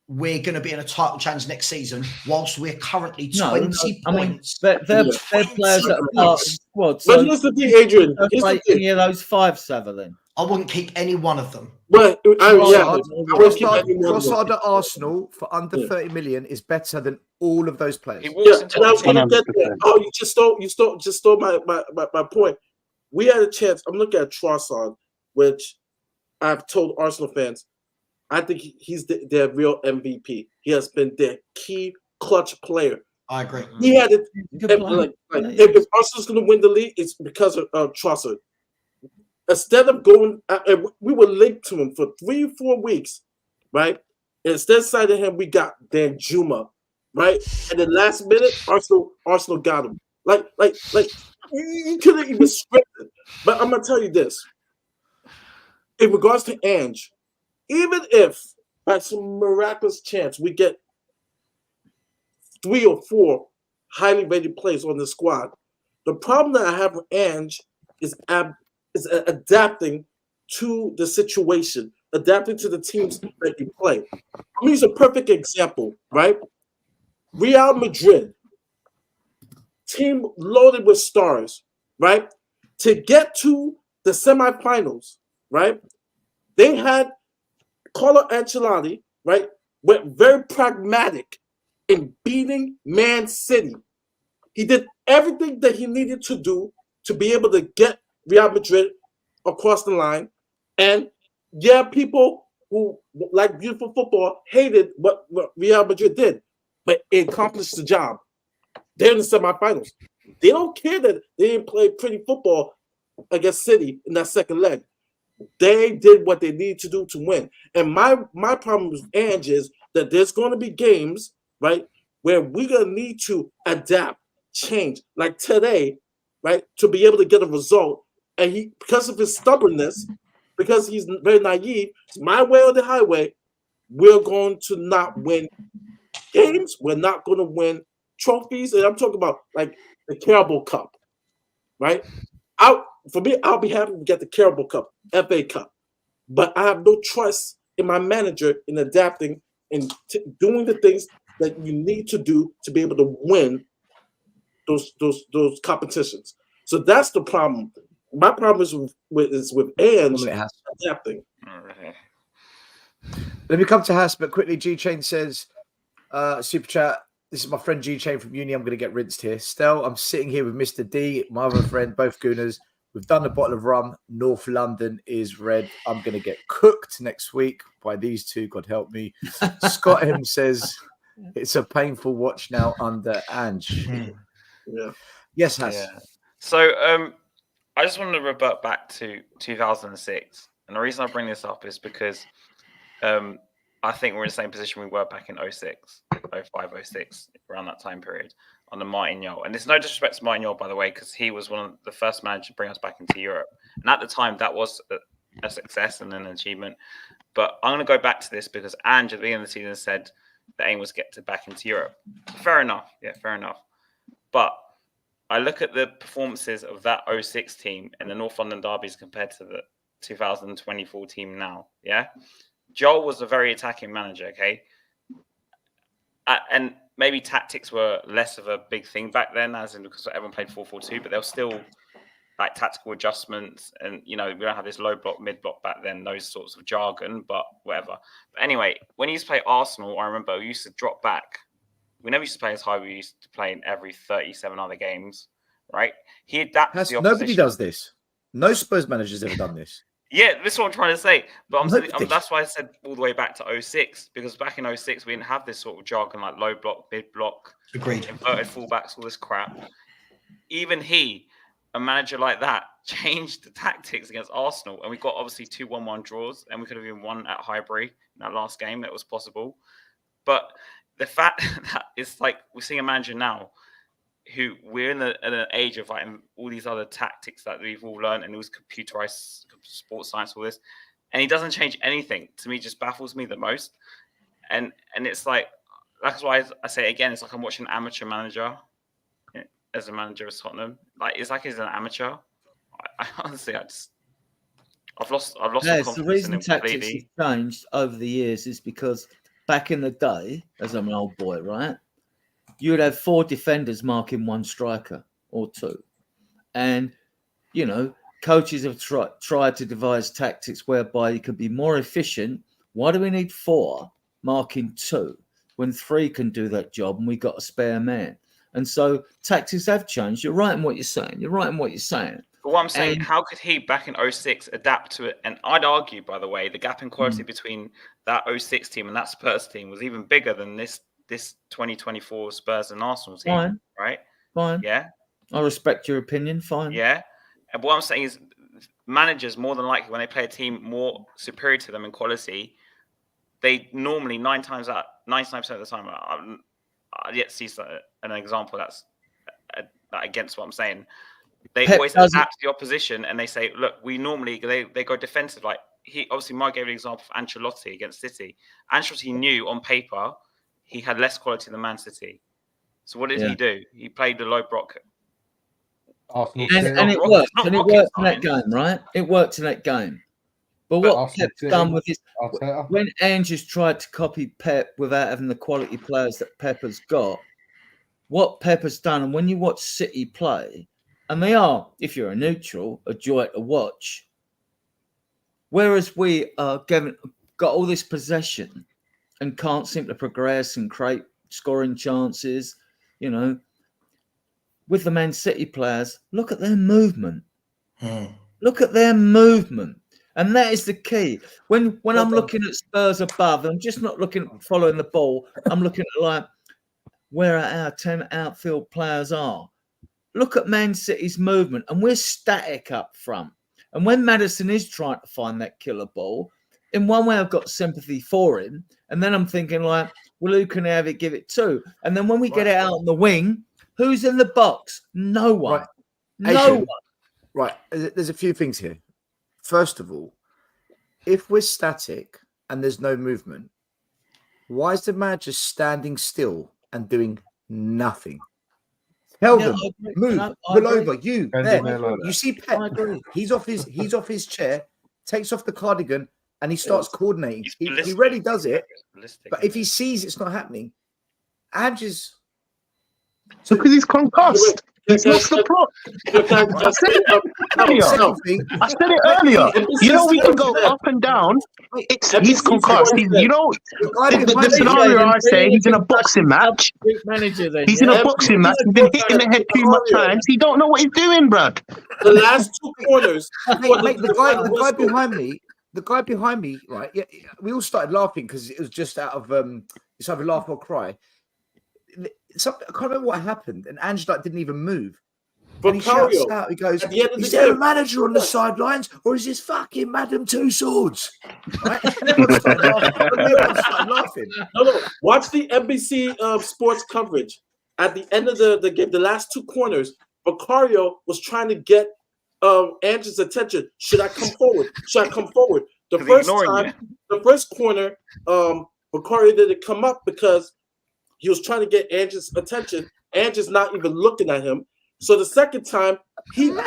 we're going to be in a title challenge next season, whilst we're currently 20 points. They're players that are squad. But here's the thing, Adrian. Here's the thing. Any of those 5, Sutherland? I wouldn't keep any one of them. But Trossard at Arsenal for under 30 million is better than all of those players. And I was going to get there. Oh, you just stole my point. We had a chance. I'm looking at Trossard, which I've told Arsenal fans, I think he's their real MVP. He has been their key clutch player. I agree. He had it. If Arsenal's going to win the league, it's because of Trossard. Instead of going, we were linked to him for 3 or 4 weeks, right? Instead of signing him, we got Dan Juma, right? And then last minute, Arsenal got him. Like you couldn't even script it. But I'm gonna tell you this: in regards to Ange, even if by some miraculous chance we get 3 or 4 highly rated players on the squad, the problem that I have with Ange is adapting to the situation, adapting to the teams that you play. I mean, it's a perfect example, right? Real Madrid, team loaded with stars, right? To get to the semifinals, right? They had Carlo Ancelotti, right? Went very pragmatic in beating Man City. He did everything that he needed to do to be able to get Real Madrid across the line. And yeah, people who like beautiful football hated what Real Madrid did, but it accomplished the job. They're in the semifinals. They don't care that they didn't play pretty football against City in that second leg. They did what they needed to do to win. And my problem with Ange is that there's going to be games, right, where we're going to need to adapt, change. Like today, right, to be able to get a result. And he, because of his stubbornness, because he's very naive, it's my way or the highway, we're going to not win games. We're not going to win trophies. And I'm talking about like the Carabao Cup, right? For me, I'll be happy to get the Carabao Cup, FA Cup. But I have no trust in my manager in adapting and doing the things that you need to do to be able to win those competitions. So that's the problem. My problem is with Ange adapting. Let me come to Haas, but quickly, G-Chain says, super chat, this is my friend G-Chain from uni. I'm going to get rinsed here. Stell, I'm sitting here with Mr. D, my other friend, both Gooners. We've done a bottle of rum. North London is red. I'm going to get cooked next week by these two. God help me. Scott him says, it's a painful watch now under Ange. Yeah. Yes, Haas. Yeah. So, I just wanted to revert back to 2006. And the reason I bring this up is because I think we're in the same position we were back in 06, 05, 06, around that time period on the Martignol. And there's no disrespect to Martignol, by the way, because he was one of the first managers to bring us back into Europe. And at the time, that was a success and an achievement. But I'm going to go back to this because Ange at the beginning of the season said the aim was to get back into Europe. Fair enough. Yeah, fair enough. But I look at the performances of that 06 team and the North London derbies compared to the 2024 team now. Yeah. Joel was a very attacking manager. Okay. And maybe tactics were less of a big thing back then, as in because everyone played 4-4-2, but there was still like tactical adjustments. And, you know, we don't have this low block, mid block back then, those sorts of jargon, but whatever. But anyway, when he used to play Arsenal, I remember we used to drop back. We never used to play as high. We used to play in every 37 other games, right? He adapts the opposition. Nobody does this. No Spurs manager's ever done this. Yeah, this is what I'm trying to say. But that's why I said all the way back to 06, because back in 06, we didn't have this sort of jargon like low block, mid block, inverted fullbacks, all this crap. Even a manager like that, changed the tactics against Arsenal. And we got obviously 2 1-1 draws, and we could have even won at Highbury in that last game. That was possible. But the fact that it's like we're seeing a manager now who we're in an age of like all these other tactics that we've all learned and all this computerized sports science, all this. and he doesn't change anything. To me, just baffles me the most. And it's like, that's why I say again, it's like I'm watching an amateur manager as a manager of Tottenham. Like, it's like he's an amateur. I honestly, I've lost all confidence the reason in him tactics completely. have changed over the years is because back in the day, as I'm an old boy, right, you would have 4 defenders marking 1 striker or 2. And, you know, coaches have tried to devise tactics whereby you can be more efficient. Why do we need 4 marking 2 when 3 can do that job and we got a spare man? And so tactics have changed. You're right in what you're saying. But what I'm saying, how could he back in 06 adapt to it? And I'd argue, by the way, the gap in quality between that 06 team and that Spurs team was even bigger than this 2024 Spurs and Arsenal team. Fine. Right? Fine. Yeah. I respect your opinion. Fine. Yeah. And what I'm saying is, managers more than likely, when they play a team more superior to them in quality, they normally 99% of the time, I yet see an example that's against what I'm saying. They always adapt to the opposition, and they say, "Look, we normally they go defensive." Like Mark gave an example of Ancelotti against City. Ancelotti knew on paper he had less quality than Man City. So what did he do? He played the low block. Arsenal and it worked. And it worked in that game, right? It worked in that game. But what Pep's done with this, when Ange has tried to copy Pep without having the quality players that Pep has got, what Pep has done, and when you watch City play, and they are, if you're a neutral, a joy to watch. Whereas we got all this possession and can't seem to progress and create scoring chances, you know. With the Man City players, look at their movement. Look at their movement. And that is the key. When I'm looking at Spurs above, I'm just not looking at following the ball. I'm looking at like where our 10 outfield players are. Look at Man City's movement, and we're static up front. And when Maddison is trying to find that killer ball, in one way I've got sympathy for him, and then I'm thinking like, well, who can have it give it to? And then when we get it out on the wing, who's in the box? No one. Right. No one. Right. There's a few things here. First of all, if we're static and there's no movement, why is the manager standing still and doing nothing? Tell them, move, pull over, you there. You see Pep, he's off his chair, takes off the cardigan, and he starts coordinating. He really does it. But if he sees it's not happening, Ange is... So because he's concussed. He's lost the plot. I said it earlier. You know, we can go up and down. He's concussed. The scenario I say, he's in a boxing match. He's in a boxing match. He's been hit in the head too much times. He don't know what he's doing, Brad. The last 2 corners. The guy behind me, right? Yeah, we all started laughing because it was just out of it's either laugh or cry. I can't remember what happened, and Ange didn't even move. But he shouts out, he goes, "Is there a manager on the sidelines, or is this fucking Madam Two Swords?" Right? And everyone started laughing. No. Watch the NBC sports coverage. At the end of the game, the last 2 corners, Vicario was trying to get Ange's attention. Should I come forward? The first corner, Vicario didn't come up because he was trying to get Ange's attention. Ange's not even looking at him. So the second time, you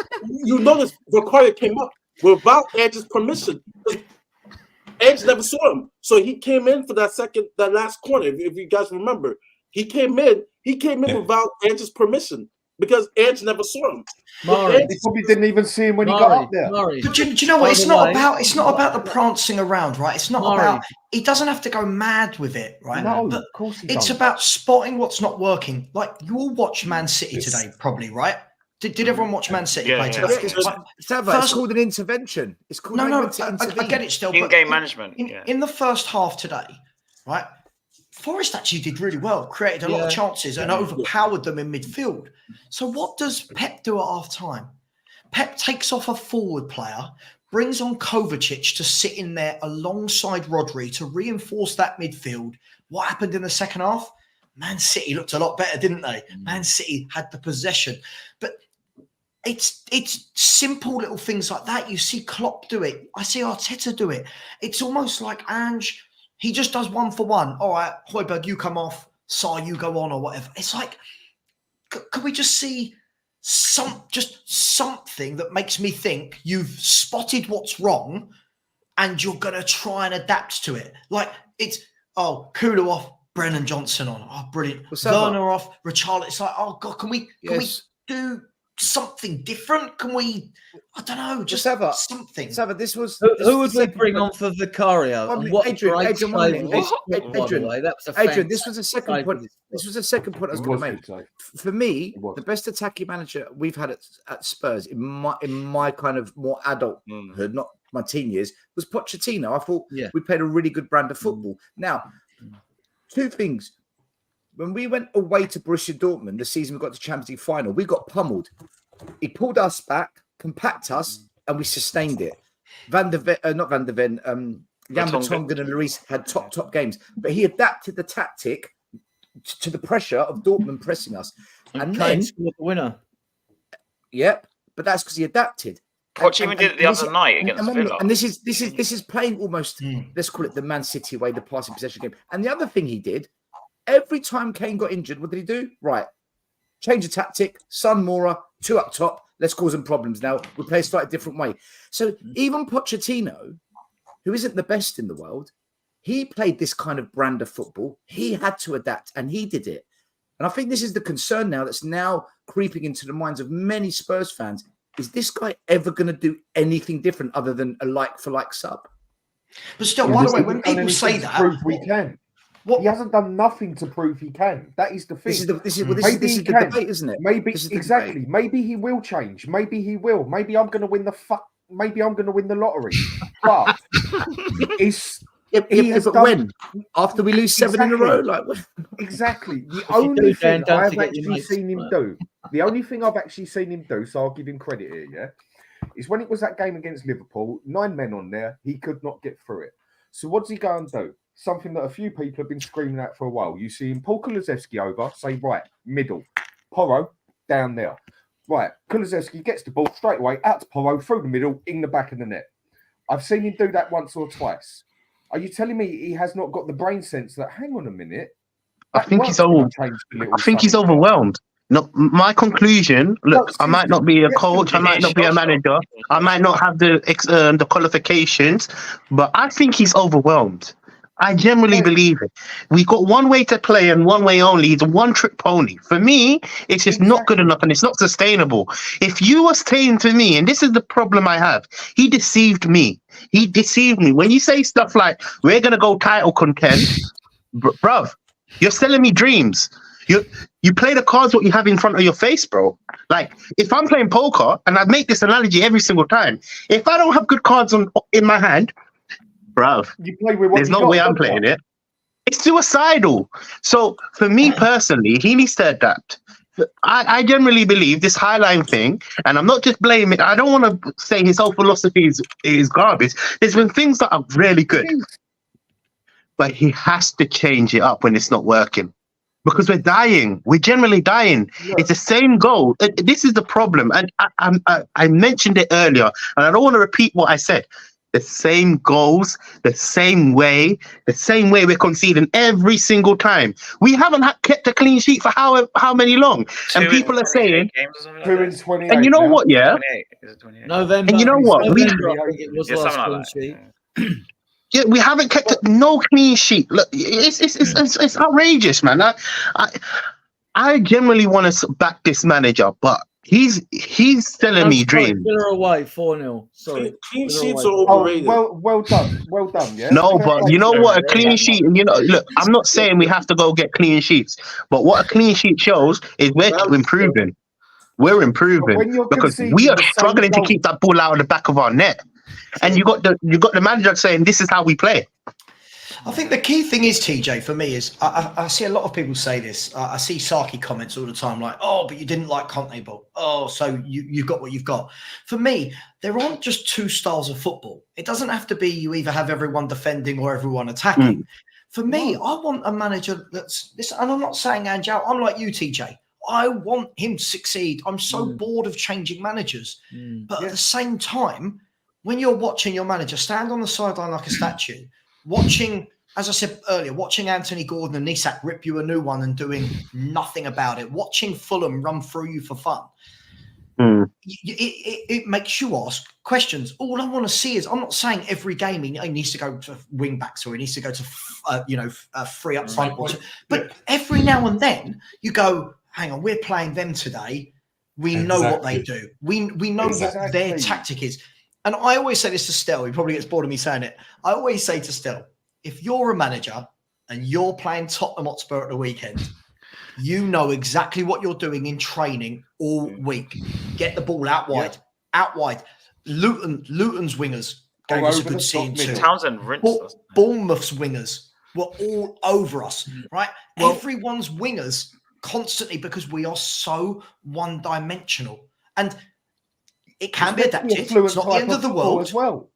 notice Vicario came up without Ange's permission. Ange never saw him. So he came in for that last corner, if you guys remember. He came in without Ange's permission because Ange never saw him. He probably didn't even see him when he got up there. But do you know what? It's not about the prancing around, right? It's not about. He doesn't have to go mad with it, right? No, but of course he it's doesn't. about spotting what's not working. Like you all watched Man City today, probably, right? Did everyone watch Man City play today? It's called an intervention. It's called I get it still. In-game management. In the first half today, right? Forest actually did really well, created a lot of chances and overpowered them in midfield. So what does Pep do at half time? Pep takes off a forward player, brings on Kovacic to sit in there alongside Rodri to reinforce that midfield. What happened in the second half? Man City looked a lot better, didn't they? Man City had the possession. But it's simple little things like that. You see Klopp do it. I see Arteta do it. It's almost like Ange. He just does one for one. All right, Højbjerg, you come off. Sar, you go on, or whatever. It's like, could we just see something that makes me think you've spotted what's wrong and you're going to try and adapt to it? Like, it's, Kulu off, Brennan Johnson on. Oh, brilliant. Werner off, Richarlison. It's like, oh, God, can we do something different? Can we, I don't know, just something. This was... Who would we bring on for Vicario? And what Adrian, this was the second point. This was the second point I was going to make. For me, the best attacking manager we've had at Spurs in my kind of more adulthood, not my teen years, was Pochettino. I thought we played a really good brand of football. Now, two things. When we went away to Borussia Dortmund, the season we got to Champions League final, we got pummeled. He pulled us back, compact us, and we sustained it. Jan Vertonghen and Lloris had top games, but he adapted the tactic to the pressure of Dortmund pressing us. And then scored the winner. Yep, but that's because he adapted. Poch even did it the other night against Villa. And this is playing almost, let's call it the Man City way, the passing possession game. And the other thing he did, every time Kane got injured, what did he do? Right, change the tactic. Son Mora, 2 up top. Let's cause them problems now. We play a slightly different way. So even Pochettino, who isn't the best in the world, he played this kind of brand of football. He had to adapt, and he did it. And I think this is the concern now that's now creeping into the minds of many Spurs fans. Is this guy ever going to do anything different other than a like-for-like sub? But still, by the way, when people say that... Prove we can. He hasn't done nothing to prove he can. That is the thing. This is the debate, isn't it? Maybe exactly. Maybe he will change. Maybe he will. Maybe I'm going to win Maybe I'm going to win the lottery. But when? After we lose 7 in a row? Like exactly. The only thing I've actually seen him do. The only thing I've actually seen him do. So I'll give him credit here. Yeah, is when it was that game against Liverpool. 9 men on there. He could not get through it. So what does he go and do? Something that a few people have been screaming at for a while. You see him pull Kulusevski over, say, right, middle. Porro, down there. Right, Kulusevski gets the ball straight away, out to Porro, through the middle, in the back of the net. I've seen him do that once or twice. Are you telling me he has not got the brain sense that, hang on a minute? I think he's overwhelmed. No, my conclusion, look, I might not be a coach, I might not be a manager, I might not have the qualifications, but I think he's overwhelmed. I generally believe it. We got one way to play and one way only. It's a one-trick pony. For me, it's just not good enough and it's not sustainable. If you were saying to me, and this is the problem I have, he deceived me. He deceived me. When you say stuff like, we're going to go title content, bruv, you're selling me dreams. You play the cards what you have in front of your face, bro. Like, if I'm playing poker, and I make this analogy every single time, if I don't have good cards in my hand, bruv, there's no way I'm playing it. It's suicidal. So for me personally, he needs to adapt. I generally believe this highline thing, and I'm not just blaming it. I don't want to say his whole philosophy is garbage. There's been things that are really good, but he has to change it up when it's not working. Because we're dying. We're generally dying. Yeah. It's the same goal. This is the problem. And I mentioned it earlier, and I don't want to repeat what I said. The same goals, the same way we're conceding every single time. We haven't kept a clean sheet for how many long? And people are saying 2 in 28. And you know what? Yeah. November. And you know what? Yeah, we haven't kept no clean sheet. Look, it's outrageous, man. I generally want to back this manager, but he's telling me dreams. Villa away 4-0. Sorry, clean sheets are overrated. Well done. Yeah. No, but you know what? A clean sheet. You know, look, I'm not saying we have to go get clean sheets, but what a clean sheet shows is we're improving. We're improving because we are struggling to keep that ball out of the back of our net. And you got the manager saying this is how we play. I think the key thing is, TJ, for me is I see a lot of people say this. I see Saki comments all the time like, oh, but you didn't like Conte ball. Oh, so you've got what you've got. For me, there aren't just two styles of football. It doesn't have to be you either have everyone defending or everyone attacking. For me, I want a manager that's this, and I'm not saying Ange out. I'm like you, TJ. I want him to succeed. I'm so bored of changing managers. But at the same time, when you're watching your manager stand on the sideline like a statue, watching, as I said earlier, watching Anthony Gordon and Isak rip you a new one and doing nothing about it, watching Fulham run through you for fun, it makes you ask questions. All I want to see is, I'm not saying every game he needs to go to wing backs or he needs to go to free up front, but every now and then you go, hang on, we're playing them today. We know what they do. We know what their tactic is. And I always say this to Stel. He probably gets bored of me saying it. I always say to Stel, if you're a manager and you're playing Tottenham Hotspur at the weekend, you know exactly what you're doing in training all week. Get the ball out wide, out wide. Luton's wingers gave us a good scene too. Townsend rinsed us. Bournemouth's wingers were all over us, right? Everyone's wingers constantly, because we are so one-dimensional. And it can be adapted. It's not the end of the world. As well.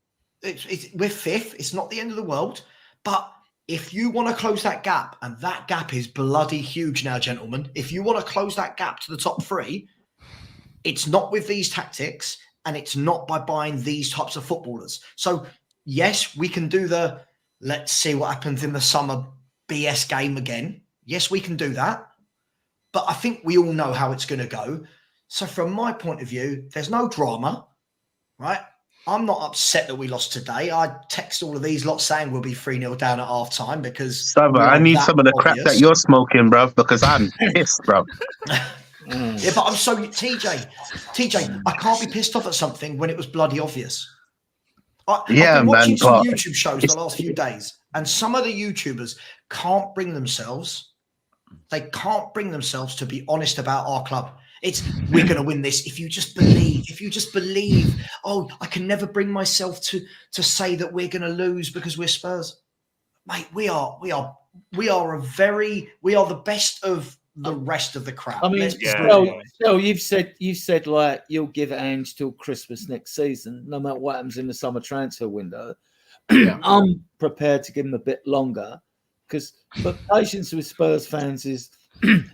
We're fifth. It's not the end of the world. But if you want to close that gap, and that gap is bloody huge now, gentlemen, if you want to close that gap to the top three, it's not with these tactics and it's not by buying these types of footballers. So, yes, we can do the let's see what happens in the summer BS game again. Yes, we can do that. But I think we all know how it's going to go. So from my point of view, there's no drama, right? I'm not upset that we lost today. I text all of these lots saying we'll be 3-0 down at half time because... Sava, I need some of the crap that you're smoking, bro, because I'm pissed, bro. Yeah, but I'm so... TJ, I can't be pissed off at something when it was bloody obvious. I've been watching some YouTube shows the last few days, and some of the YouTubers can't bring themselves... They can't bring themselves to be honest about our club. It's, we're going to win this. If you just believe, oh, I can never bring myself to say that we're going to lose because we're Spurs. Mate, we are the best of the rest of the crowd. I mean, you've said like you'll give Ange till Christmas next season, no matter what happens in the summer transfer window. I'm prepared to give him a bit longer. But patience with Spurs fans is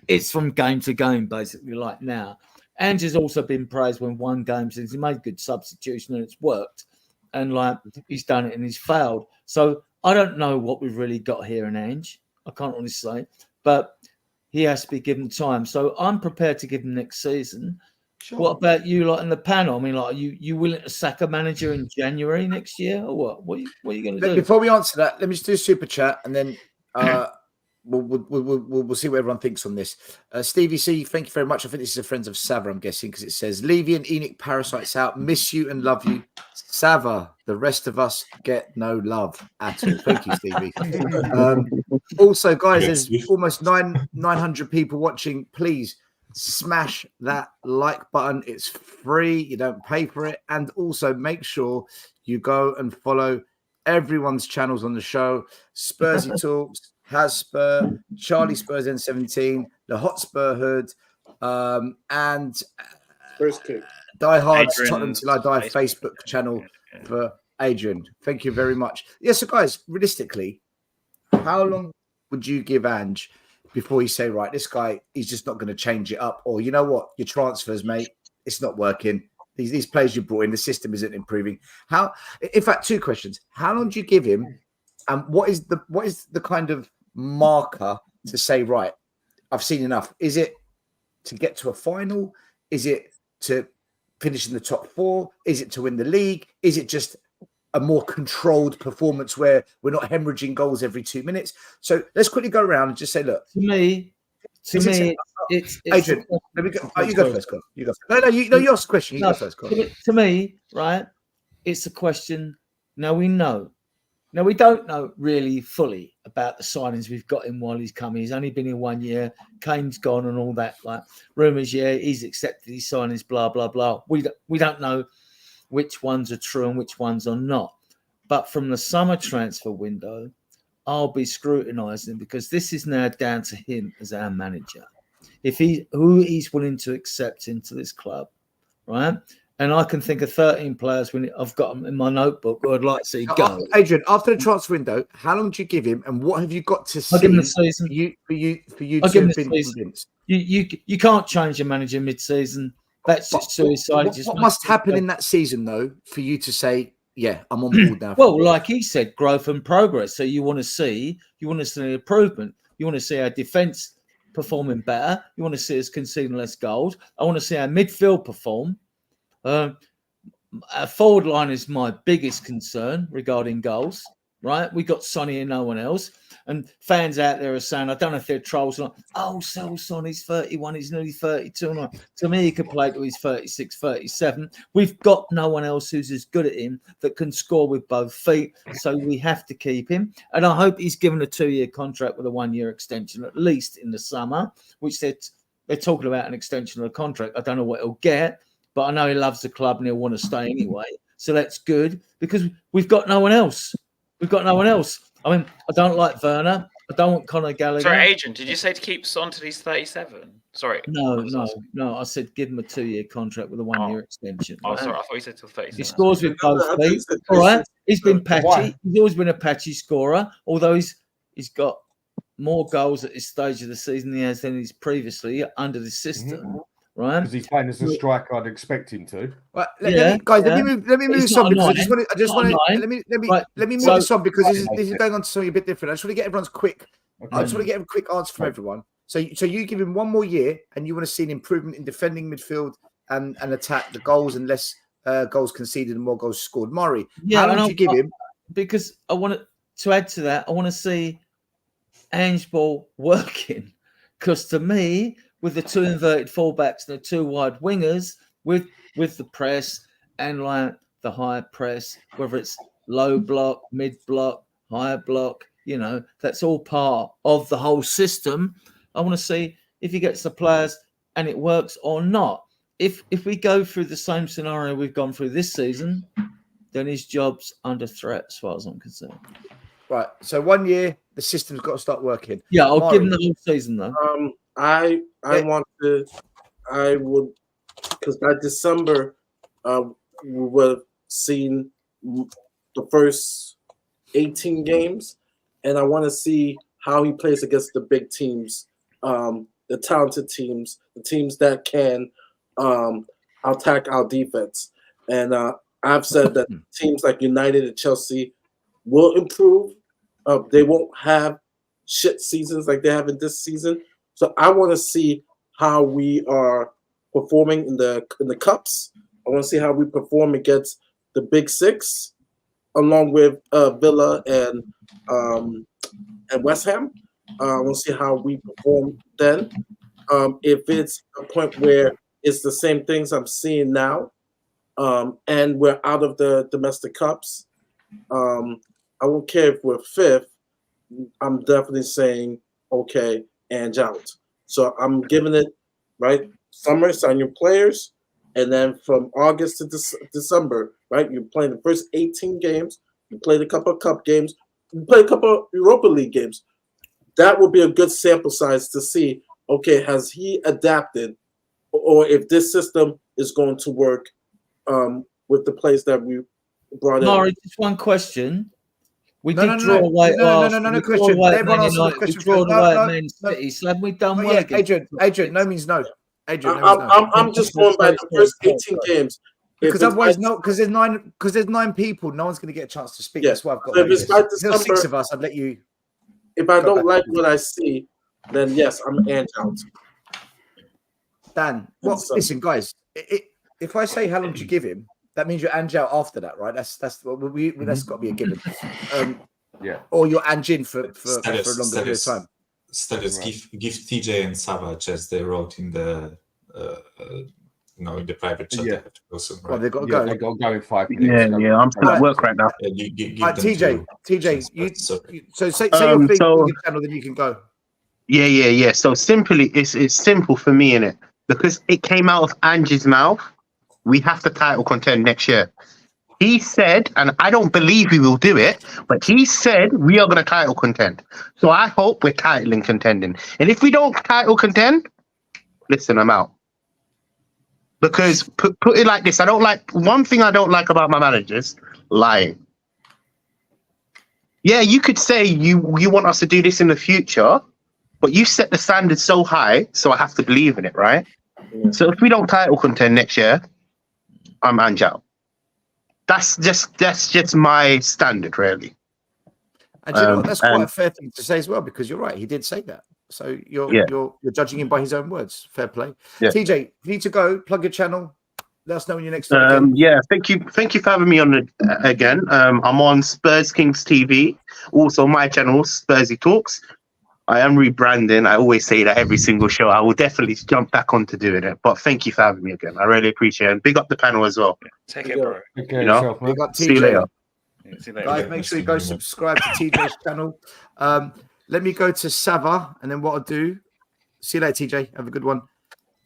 it's from game to game, basically, like now. Ange has also been praised when one game since he made good substitution and it's worked. And like he's done it and he's failed. So I don't know what we've really got here in Ange. I can't really say. But he has to be given time. So I'm prepared to give him next season. Sure. What about you, like in the panel? I mean, like, you willing to sack a manager in January next year, or what? What are you going to do? Before we answer that, let me just do a super chat, and then we'll see what everyone thinks on this. Stevie C, thank you very much. I think this is a friend of Sava, I'm guessing, because it says Levy and Enoch parasites out. Miss you and love you, Sava. The rest of us get no love at all. Thank you, Stevie. Also, guys, there's almost 900 people watching. Please smash that like button. It's free. You don't pay for it. And also make sure you go and follow everyone's channels on the show. Spursy Talks, Hasspur, Charlie Spurs N17, The Hotspur Hood, and Die Hard's Tottenham Till I Die Facebook channel for Adrian. Thank you very much. Yeah, so guys, realistically, how long would you give Ange before you say, right, this guy, he's just not going to change it up? Or, you know what, your transfers, mate, it's not working. These players you brought in, the system isn't improving. How? In fact, two questions. How long do you give him? And what is the kind of marker to say, right, I've seen enough? Is it to get to a final? Is it to finish in the top four? Is it to win the league? Is it just a more controlled performance where we're not hemorrhaging goals every 2 minutes? So let's quickly go around and just say, look. To me, it's Adrian, let me go. You go first. Go. You go first. You ask the question. You go first. Go. To me, right, it's a question. Now we know. Now we don't know really fully about the signings we've got him while he's coming. He's only been here 1 year. Kane's gone and all that. Like rumours, yeah, he's accepted his signings. Blah blah blah. We don't know which ones are true and which ones are not. But from the summer transfer window, I'll be scrutinising because this is now down to him as our manager. Who he's willing to accept into this club, right? And I can think of 13 players when I've got them in my notebook who I'd like to see go. Adrian, after the transfer window, how long do you give him, and what have you got to see I'll give him the season. for you I'll to give him have the been season. convinced? You can't change a manager mid-season. That's just suicide. What must happen in that season, though, for you to say, yeah, I'm on board now? Well, like he said, growth and progress. So you want to see improvement. You want to see our defence performing better. You want to see us conceding less goals. I want to see our midfield perform. Our forward line is my biggest concern regarding goals, right? We got Sonny and no one else. And fans out there are saying, I don't know if they're trolls or not, oh, sell Son, he's 31, he's nearly 32. And to me, he could play till he's 36, 37. We've got no one else who's as good at him that can score with both feet. So we have to keep him. And I hope he's given a 2-year contract with a 1-year extension, at least in the summer, which they're talking about an extension of the contract. I don't know what he'll get. But I know he loves the club and he'll want to stay anyway. So that's good because we've got no one else. We've got no one else. I mean, I don't like Werner. I don't want Conor Gallagher. Sorry, Agent, did you say to keep Son till he's 37? Sorry. No. I said give him a 2-year contract with a 1-year extension. Oh, sorry. I thought you said till 37. He scores with both feet. All right. He's been patchy. He's always been a patchy scorer, although he's got more goals at this stage of the season than he has than he's previously under the system. Right, because he's playing as a striker, I'd expect him to. Right, let me move this on because I just want to let me move this on because this is going on to something a bit different. I just want to get everyone's quick. Okay. I just want to get a quick answer from everyone. So you give him 1 more year, and you want to see an improvement in defending midfield and attack, the goals and less goals conceded and more goals scored. Murray, how long do you give him? Because I want to add to that. I want to see Ange ball working because to me, with the 2 inverted fullbacks and the 2 wide wingers, with the press and like the high press, whether it's low block, mid block, high block, that's all part of the whole system. I want to see if he gets the players and it works or not. If we go through the same scenario we've gone through this season, then his job's under threat as far as I'm concerned. Right. So 1 year, the system's got to start working. Yeah, I'll give him the whole season though. I would, because by December, we would have seen the first 18 games, and I want to see how he plays against the big teams, the talented teams, the teams that can attack our defense. And I've said that teams like United and Chelsea will improve. They won't have shit seasons like they have in this season. So I want to see how we are performing in the cups. I want to see how we perform against the big 6, along with Villa and West Ham. I want to see how we perform then. If it's a point where it's the same things I'm seeing now, and we're out of the domestic cups, I won't care if we're 5th. I'm definitely saying, okay, Ange out. So I'm giving it, right, summer, sign your players, and then from August to December, right, you're playing the first 18 games, you played a couple of cup games, you played a couple of Europa League games. That would be a good sample size to see, okay, has he adapted, or if this system is going to work with the players that we brought in. Murray, just one question. We No draw away. No question. Everyone else has a question. We draw away at Man City. So have we done well again? Adrian, no means no. I'm just going by the first 18 games. Because otherwise, because there's 9 people, no one's going to get a chance to speak. That's why I've got. So if it's by December, 6 of us, I'd let you. If I don't like what I see, then yes, I'm Ange out. Dan, listen, guys. If I say how long do you give him, that means you're Ange out after that, right? That's got to be a given. Yeah. Or you're Ange in for a longer period of time. Status, give TJ and Savage as they wrote in the in the private chat. Yeah. They have to go soon, right? Well, they've got to go. They've got to go in 5 minutes. Yeah, I'm still at work right now. TJ, so say your thing on your channel, then you can go. Yeah. So it's simple for me, innit? Because it came out of Ange's mouth. We have to title contend next year. He said, and I don't believe we will do it, but he said we are going to title contend. So I hope we're titling contending. And if we don't title contend, listen, I'm out. Because put it like this, one thing I don't like about my managers, lying. Yeah, you could say you want us to do this in the future, but you set the standard so high, so I have to believe in it, right? Yeah. So if we don't title contend next year, I'm Ange out. That's just my standard, really. And you know what? That's quite a fair thing to say as well, because you're right. He did say that. So you're judging him by his own words. Fair play. Yeah. TJ, if you need to go, plug your channel. Let us know when you're next on. Yeah, thank you for having me on again. I'm on Spurs Kings TV, also my channel Spursy Talks. I am rebranding. I always say that every single show. I will definitely jump back onto doing it. But thank you for having me again. I really appreciate it. And big up the panel as well. Take it, bro. Take care You know? yourself, man. Big up TJ. See you later. Yeah, see you later. Guys, make sure you go subscribe to TJ's channel. Let me go to Sava, and then what I'll do. See you later, TJ. Have a good one.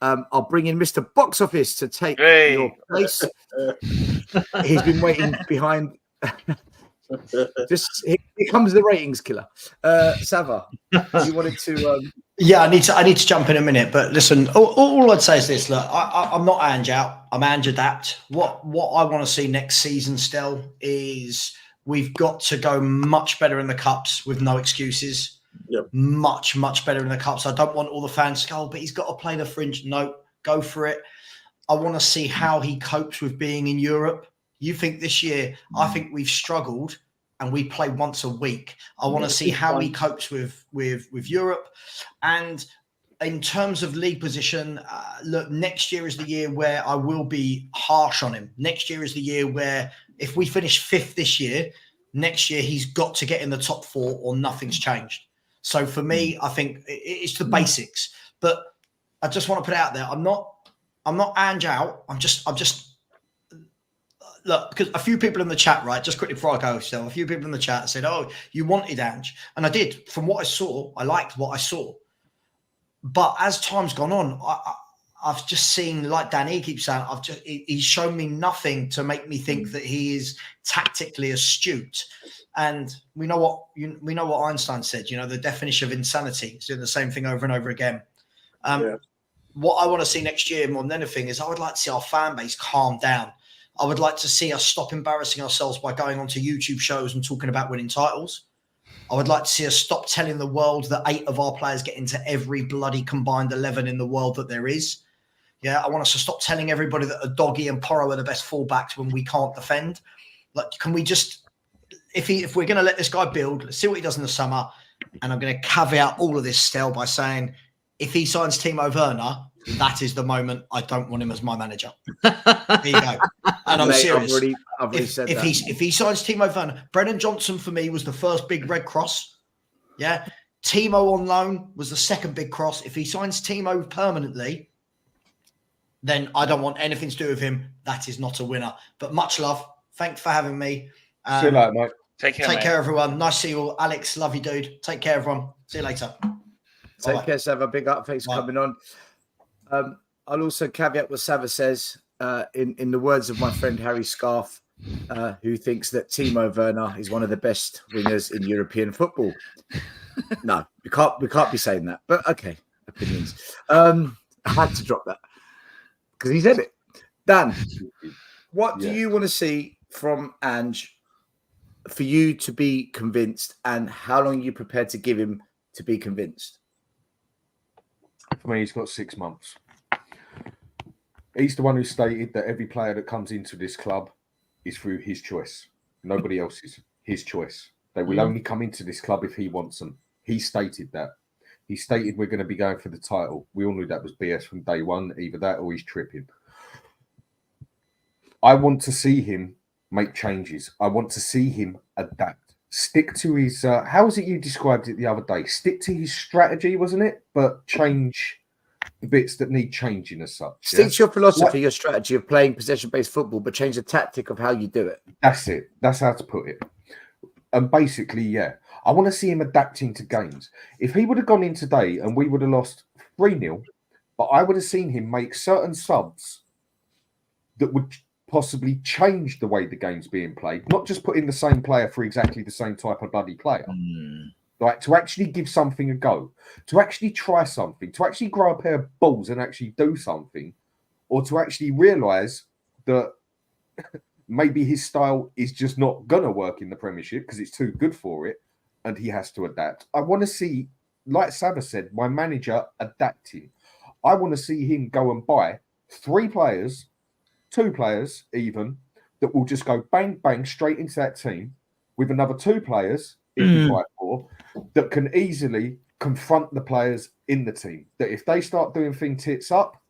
I'll bring in Mr. Box Office to take your place. He's been waiting behind. Just here comes the ratings killer. Sava, you wanted to? Yeah, I need to jump in a minute. But listen, all I'd say is this: look, I'm not Ange out. I'm Ange adapt. What I want to see next season still is we've got to go much better in the cups with no excuses. Yep. Much better in the cups. I don't want all the fans to go, but he's got to play the fringe. No, go for it. I want to see how he copes with being in Europe. You think this year, I think we've struggled and we play once a week. I want to see how he copes with Europe. And in terms of league position, look, next year is the year where I will be harsh on him. Next year is the year where if we finish 5th this year, next year he's got to get in the top 4 or nothing's changed. So for me, I think it's the basics. But I just want to put it out there. I'm not Ange out. I'm just look, because a few people in the chat, right? Just quickly before I go, still, a few people in the chat said, "Oh, you wanted Ange," and I did. From what I saw, I liked what I saw. But as time's gone on, I've just seen, like Danny keeps saying, he's shown me nothing to make me think that he is tactically astute. And we know what Einstein said. You know, the definition of insanity is doing the same thing over and over again. What I want to see next year more than anything is I would like to see our fan base calm down. I would like to see us stop embarrassing ourselves by going onto YouTube shows and talking about winning titles. I would like to see us stop telling the world that 8 of our players get into every bloody combined 11 in the world that there is. Yeah, I want us to stop telling everybody that Doggy and Porro are the best fullbacks when we can't defend. Like, can we just, if we're going to let this guy build, let's see what he does in the summer. And I'm going to caveat all of this still by saying, if he signs Timo Werner, that is the moment I don't want him as my manager. There you go. And I'm serious. I've already said if that. If he signs Timo Werner, Brennan Johnson for me was the first big red cross. Yeah. Timo on loan was the second big cross. If he signs Timo permanently, then I don't want anything to do with him. That is not a winner. But much love. Thanks for having me. See you later, mate. Take care, Take mate. care, everyone. Nice to see you all. Alex, love you, dude. Take care, everyone. See you later. Take Bye-bye. care, Sava. Big up. Thanks for coming on. I'll also caveat what Sava says in the words of my friend Harry Scarf, who thinks that Timo Werner is one of the best wingers in European football. No, we can't be saying that. But okay, opinions. I had to drop that because he said it. Dan, what do you want to see from Ange for you to be convinced, and how long are you prepared to give him to be convinced? For me, he's got 6 months. He's the one who stated that every player that comes into this club is through his choice. Nobody else's. His choice. They will only come into this club if he wants them. He stated that. He stated we're going to be going for the title. We all knew that was BS from day one. Either that or he's tripping. I want to see him make changes. I want to see him adapt. Stick to his, how was it you described it the other day? Stick to his strategy, wasn't it? But change the bits that need changing as such. Stick to your philosophy, your strategy of playing possession-based football, but change the tactic of how you do it. That's it. That's how to put it. And basically, yeah, I want to see him adapting to games. If he would have gone in today and we would have lost 3-0, but I would have seen him make certain subs that would possibly change the way the game's being played, not just put in the same player for exactly the same type of bloody player. Like, to actually give something a go, to actually try something, to actually grow a pair of balls and actually do something, or to actually realise that maybe his style is just not going to work in the Premiership because it's too good for it and he has to adapt. I want to see, like Sava said, my manager adapting. I want to see him go and buy 3 players, 2 players even, that will just go bang, bang straight into that team with another 2 players, if you buy 4, that can easily confront the players in the team. That if they start doing things tits up,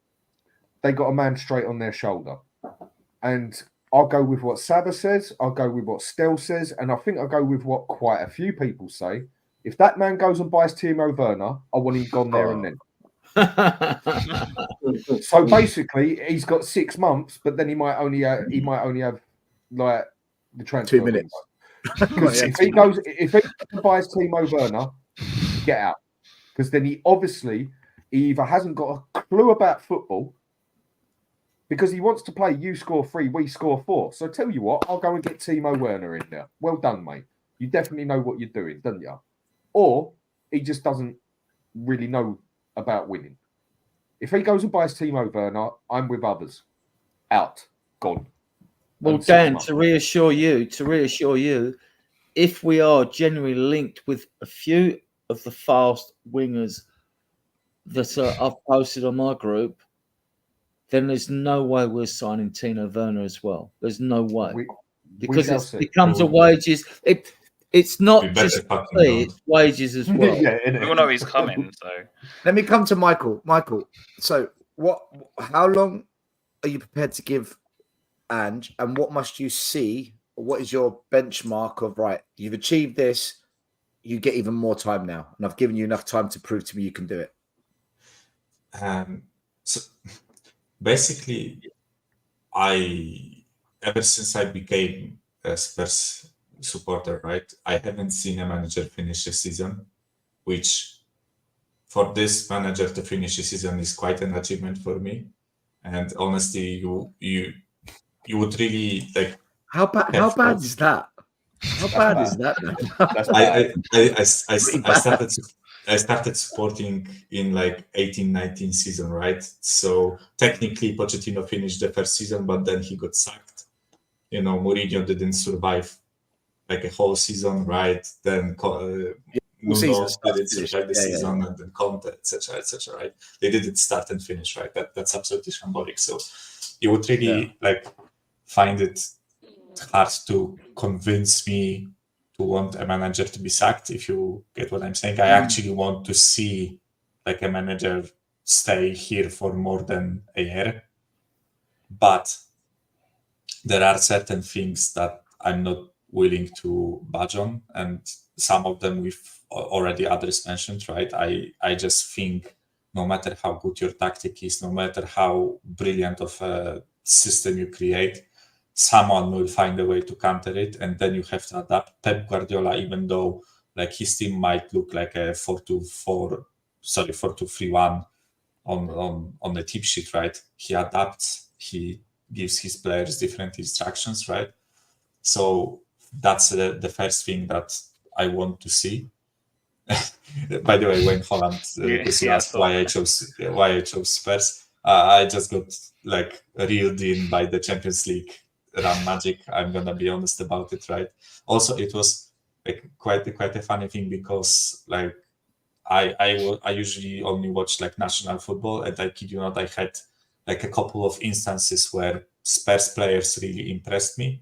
they got a man straight on their shoulder. And I'll go with what Saba says, I'll go with what Stel says, and I think I'll go with what quite a few people say. If that man goes and buys Timo Werner, I want him gone there and then. So basically, he's got 6 months, but then he might only have like the transfer 2 minutes. Because if he buys Timo Werner, get out. Because then he either hasn't got a clue about football, because he wants to play you score 3, we score 4. So tell you what, I'll go and get Timo Werner in there. Well done, mate. You definitely know what you're doing, don't you? Or he just doesn't really know about winning. If he goes and buys Timo Werner, I'm with others. Out. Gone. Well, Dan, to reassure you, if we are genuinely linked with a few of the fast wingers that I've posted on my group, then there's no way we're signing Tino Werner as well. There's no way. Because it becomes a wages. It's not just pay, it's wages as well. We all know he's coming. So let me come to Michael. Michael, so how long are you prepared to give Ange, and what must you see? What is your benchmark of, right, you've achieved this, you get even more time now, and I've given you enough time to prove to me you can do it? So basically, ever since I became a Spurs supporter, right, I haven't seen a manager finish a season, which for this manager to finish a season is quite an achievement for me. And honestly, you would really like. How bad is that? How bad is that? I started supporting in like 18-19 season, right? So technically Pochettino finished the first season, but then he got sacked. You know, Mourinho didn't survive like a whole season, right? Then Nuno didn't survive the season, and then Conte, etc., right? They didn't start and finish, right? That's absolutely shambolic. So you would really like find it hard to convince me to want a manager to be sacked, if you get what I'm saying. I actually want to see like a manager stay here for more than a year. But there are certain things that I'm not willing to budge on, and some of them we've already others mentioned, right? I just think no matter how good your tactic is, no matter how brilliant of a system you create, someone will find a way to counter it, and then you have to adapt. Pep Guardiola, even though like his team might look like a 4-2-3-1 on the tip sheet, right? He adapts, he gives his players different instructions, right? So that's the first thing that I want to see. By the way, when Holland asked why I chose Spurs, I just got like reeled in by the Champions League run magic. I'm gonna be honest about it, right? Also, it was like quite a funny thing, because like I usually only watch like national football, and I kid you not, I had like a couple of instances where Spurs players really impressed me.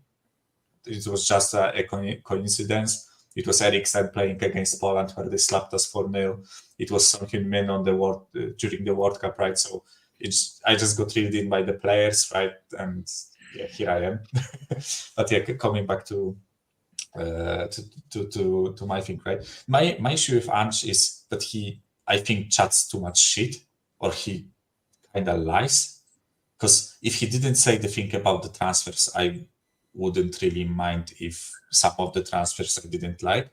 It was just a coincidence. It was Eriksen playing against Poland, where they slapped us 4-0. It was Son Heung-min on the during the World Cup, right? So I just got reeled in by the players, right? And yeah, here I am. But yeah, coming back to my thing, right? My issue with Ange is that I think chats too much shit, or he kind of lies. Because if he didn't say the thing about the transfers, I wouldn't really mind if some of the transfers I didn't like.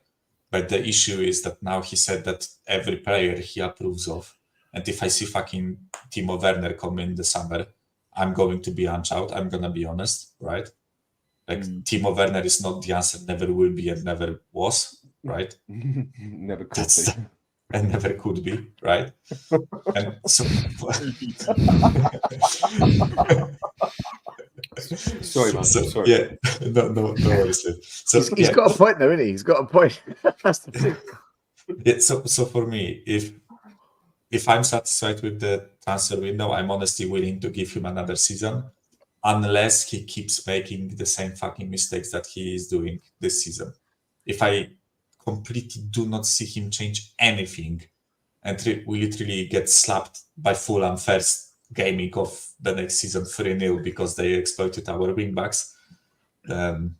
But the issue is that now he said that every player he approves of. And if I see fucking Timo Werner come in the summer, I'm going to be Ange out. I'm going to be honest, right? Like Timo Werner is not the answer, never will be and never was, right? Never could be. and never could be, right? And so, Sorry, man. so Sorry. yeah, no worries. So He's got a point, though, isn't he? He's got a point. That's the thing. Yeah, so for me, if I'm satisfied with the transfer window, I'm honestly willing to give him another season, unless he keeps making the same fucking mistakes that he is doing this season. If I completely do not see him change anything, and we literally get slapped by Fulham first gaming of the next season 3-0 because they exploited our wingbacks, then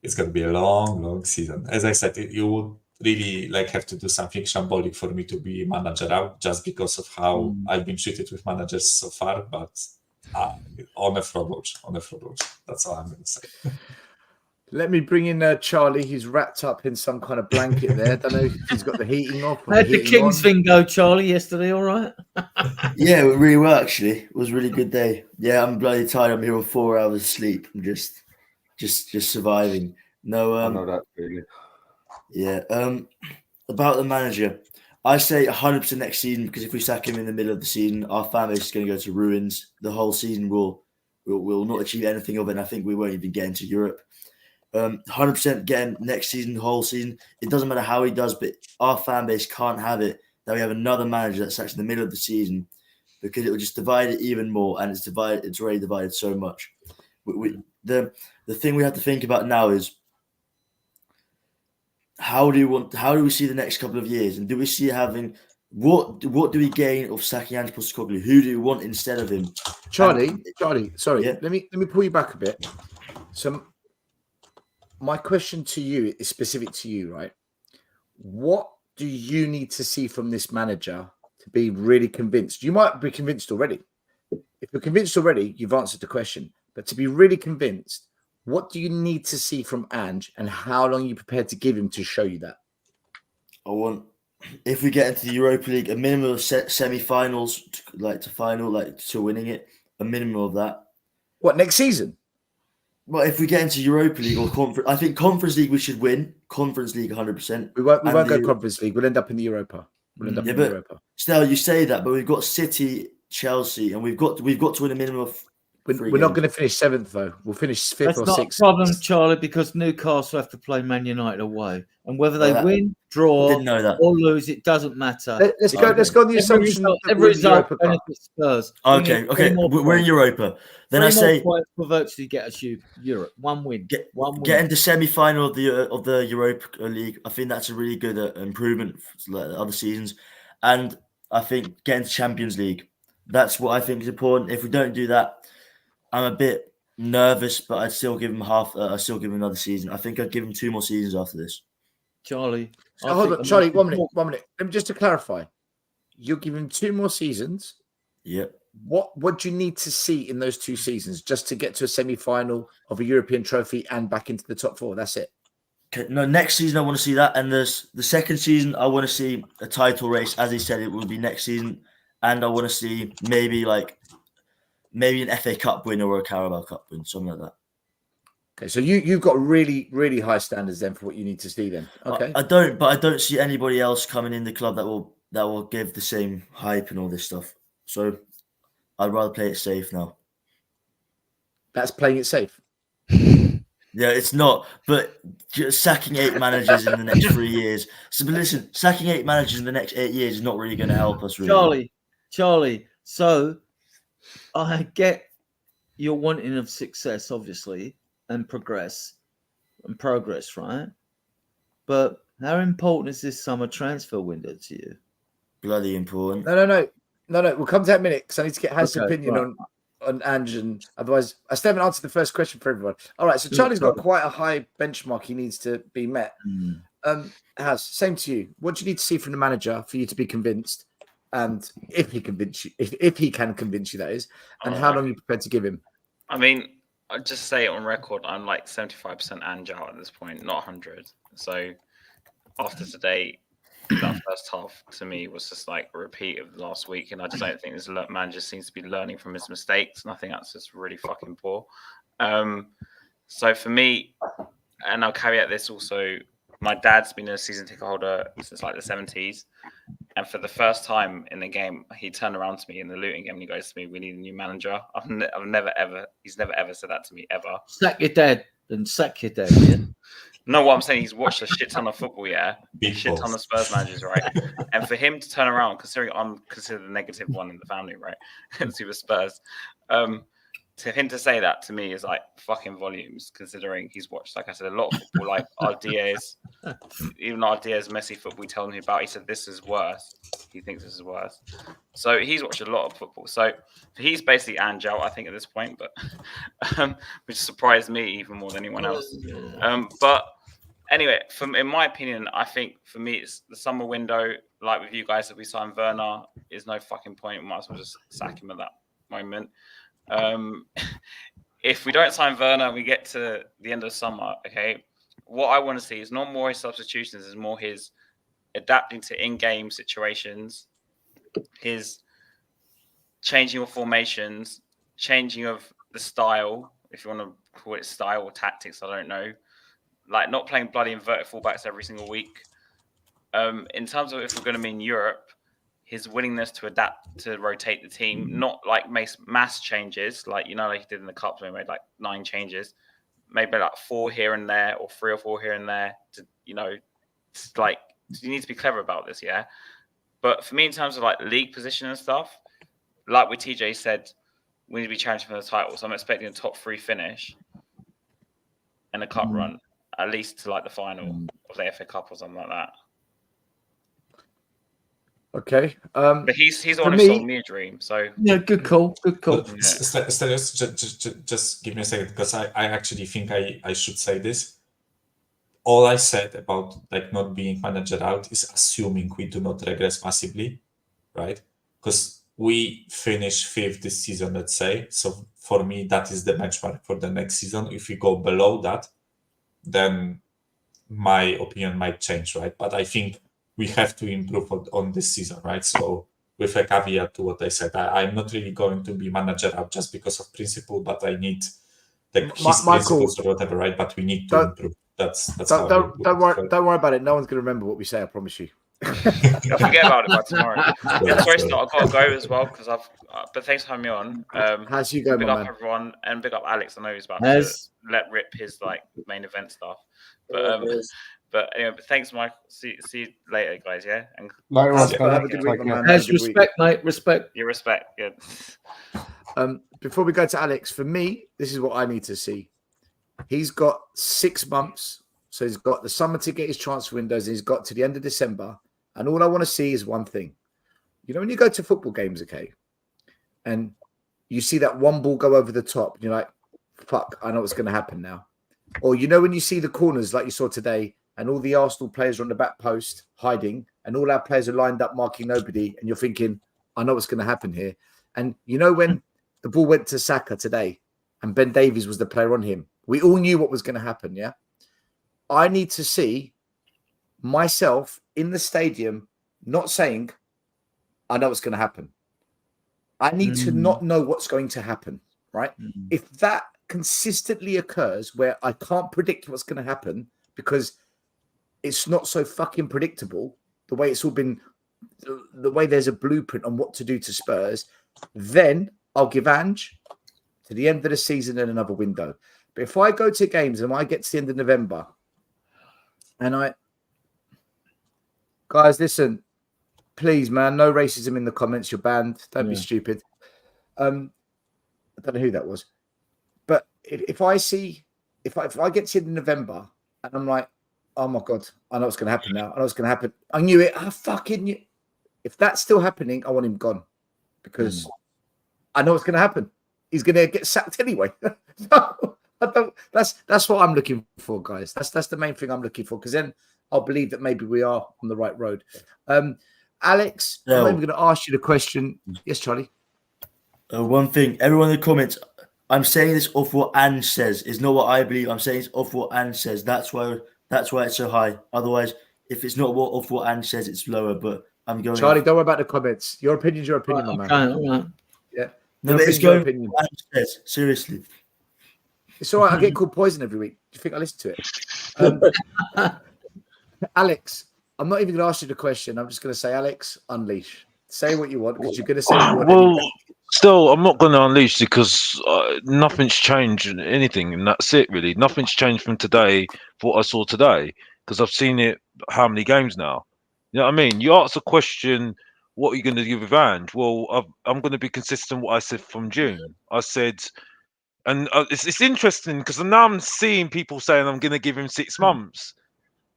it's going to be a long season. As I said, you would really have to do something shambolic for me to be managerial, just because of how I've been treated with managers so far. But on a fraud watch. That's all I'm going to say. Let me bring in Charlie, who's wrapped up in some kind of blanket there. I don't know if he's got the heating off. Or How did the heating Kings on. thing go, Charlie, yesterday? All right? Yeah, it really well, actually. It was a really good day. Yeah, I'm bloody tired. I'm here on 4 hours of sleep. I'm just surviving. No, I know that feeling. Yeah. About the manager, I say 100% next season, because if we sack him in the middle of the season, our fan base is going to go to ruins. The whole season will not achieve anything of it, and I think we won't even get into Europe. 100% getting next season, the whole season. It doesn't matter how he does, but our fan base can't have it that we have another manager that's actually in the middle of the season, because it will just divide it even more, and it's already divided so much. The thing we have to think about now is, how do we see the next couple of years, and do we see having what do we gain of sacking Ange Postecoglou? Who do we want instead of him? Charlie, sorry, Yeah. let me pull you back a bit. So my question to you is specific to you, right? What do you need to see from this manager to be really convinced? You might be convinced already. If you're convinced already, you've answered the question. But to be really convinced, what do you need to see from Ange, and how long are you prepared to give him to show you that? I want, if we get into the Europa League, a minimum of semi-finals, to final, to winning it, a minimum of that. What, next season? Well, if we get into Europa League or Conference, I think Conference League we should win. Conference League 100%. We won't go Conference League. We'll end up in the Europa. Europa. Still, you say that, but we've got City, Chelsea, and we've got to win a minimum of. We're not going to finish 7th, though. We'll finish 5th That's or not 6th. a problem, Charlie, because Newcastle have to play Man United away, and whether they win, draw, didn't know that. or lose, it doesn't matter. Let's go on the assumption that every result benefits Spurs. Okay, we're in Europa. Then I say points will virtually get us Europe. One win. Get into semi-final of the Europa League. I think that's a really good improvement for the other seasons, and I think getting to Champions League. That's what I think is important. If we don't do that, I'm a bit nervous, but I'd still give him I'd still give him another season. I think I'd give him 2 more seasons after this. Charlie. So hold on, Charlie, 1 minute. Let me just to clarify. You'll give him 2 more seasons. Yep. What do you need to see in those 2 seasons just to get to a semi-final of a European trophy and back into the top 4? That's it. Okay, no, next season I want to see that, and the second season I want to see a title race. As he said, it will be next season, and I want to see maybe an FA Cup win or a Carabao Cup win, something like that. Okay, so you've got really, really high standards then for what you need to see then. Okay. I don't see anybody else coming in the club that will give the same hype and all this stuff. So I'd rather play it safe now. That's playing it safe. Yeah, it's not. But just sacking 8 managers in the next 3 years. So, but listen, sacking 8 managers in the next 8 years is not really going to help us. Really. Charlie. So I get your wanting of success, obviously, and progress, right? But how important is this summer transfer window to you? Bloody important. No. We'll come to that in a minute because I need to get Haz's opinion on Ange, and otherwise I still haven't answered the first question for everyone. All right, so Charlie's got quite a high benchmark he needs to be met. Haz, same to you. What do you need to see from the manager for you to be convinced? And if he can convince you, that is, and how long are you prepared to give him? I mean, I'll just say it on record. I'm like 75% Ange out at this point, not 100. So after today, that first half to me was just like a repeat of last week, and I just don't think this manager seems to be learning from his mistakes, and I think that's just really fucking poor. So for me, and I'll caveat this also, my dad's been a season ticket holder since like the 70s. And for the first time in the game, he turned around to me in the Luton game and he goes to me, "We need a new manager." He's never ever said that to me ever. Sack your dad and sack your dad. Yeah. No, what I'm saying, he's watched a shit ton of football, yeah. Big Shit ton of Spurs managers, right? And for him to turn around, considering I'm considered the negative one in the family, right? To the Spurs. To him to say that to me is like fucking volumes, considering he's watched, like I said, a lot of football, like our Diaz, even our Diaz Messi football we told him about. He said this is worse. He thinks this is worse. So he's watched a lot of football. So he's basically Ange out, I think, at this point, but which surprised me even more than anyone else. But anyway, in my opinion, I think for me it's the summer window. Like with you guys, if we sign Werner, is no fucking point. We might as well just sack him at that moment. If we don't sign Werner, we get to the end of summer. Okay, what I want to see is not more his substitutions, is more his adapting to in-game situations, his changing of formations, changing of the style, if you want to call it style or tactics, I don't know. Like not playing bloody inverted fullbacks every single week. In terms of if we're going to be in Europe, his willingness to adapt, to rotate the team, not like mass changes, like, you know, like he did in the Cups when he made like 9 changes, maybe like 4 here and there or 3 or 4 here and there to, you know, like you need to be clever about this, yeah? But for me, in terms of like league position and stuff, like what TJ said, we need to be challenging for the title. So I'm expecting a top 3 finish and a cup run, at least to like the final of the FA Cup or something like that. Okay. But he's the one who sold me a dream. So yeah, good call. Good call. Yeah. Just give me a second, because I actually think I should say this. All I said about like not being manager out is assuming we do not regress massively, right? Because we finish 5th this season, let's say. So for me, that is the benchmark for the next season. If we go below that, then my opinion might change, right? But I think we have to improve on this season, right? So with a caveat to what I said, I'm not really going to be manager out just because of principle, but I need his principles or whatever, right? But we need to improve. That's don't worry about it. No one's going to remember what we say. I promise you. I'll forget about it by tomorrow. Sorry, I've got to go as well because but thanks for having me on. How's you going, big my up man? Everyone, and big up Alex. I know he's about to let rip his like main event stuff. But anyway, but thanks, Mike. See you later, guys. Yeah. And later on. Have a good week, man. Respect, mate. Respect. Your respect. Good. Before we go to Alex, for me, this is what I need to see. He's got 6 months, so he's got the summer to get his transfer windows. And he's got to the end of December, and all I want to see is one thing. You know, when you go to football games, okay, and you see that one ball go over the top, and you're like, "Fuck, I know what's going to happen now." Or you know, when you see the corners like you saw today, and all the Arsenal players are on the back post hiding, and all our players are lined up marking nobody, and you're thinking, I know what's going to happen here. And you know, when the ball went to Saka today and Ben Davies was the player on him, we all knew what was going to happen, yeah? I need to see myself in the stadium not saying, I know what's going to happen. I need to not know what's going to happen, right? If that consistently occurs where I can't predict what's going to happen because it's not so fucking predictable, the way it's all been, the way there's a blueprint on what to do to Spurs, then I'll give Ange to the end of the season and another window. But if I go to games and I get to the end of November and guys, listen, please, man, no racism in the comments. You're banned. Don't be stupid. I don't know who that was. But if I get to the end of November and I'm like, oh my God, I know what's going to happen now. I know what's going to happen. I knew it. I fucking knew. If that's still happening, I want him gone because I know what's going to happen. He's going to get sacked anyway. No, I don't. That's what I'm looking for, guys. That's the main thing I'm looking for, because then I'll believe that maybe we are on the right road. Alex, I'm even going to ask you the question. Yes, Charlie. One thing, everyone in the comments, I'm saying this off what Ange says. It's not what I believe. I'm saying it's off what Ange says. That's why it's so high. Otherwise, if it's not off what Ange says, it's lower. But I'm going. Charlie, don't worry about the comments. Your opinion's your opinion, my man. Right. Yeah. No, but it's going opinion. What Ange says. Seriously. It's all right. I get called poison every week. Do you think I listen to it? Alex, I'm not even going to ask you the question. I'm just going to say, Alex, unleash. Say what you want because you're going to say what you want. Well, anyway. still, I'm not going to unleash because nothing's changed in anything, and that's it, really. Nothing's changed from today for what I saw today because I've seen it how many games now? You know what I mean? You ask a question, what are you going to give with Ange? Well, I'm going to be consistent with what I said from June. I said, and it's interesting because now I'm seeing people saying I'm going to give him 6 months.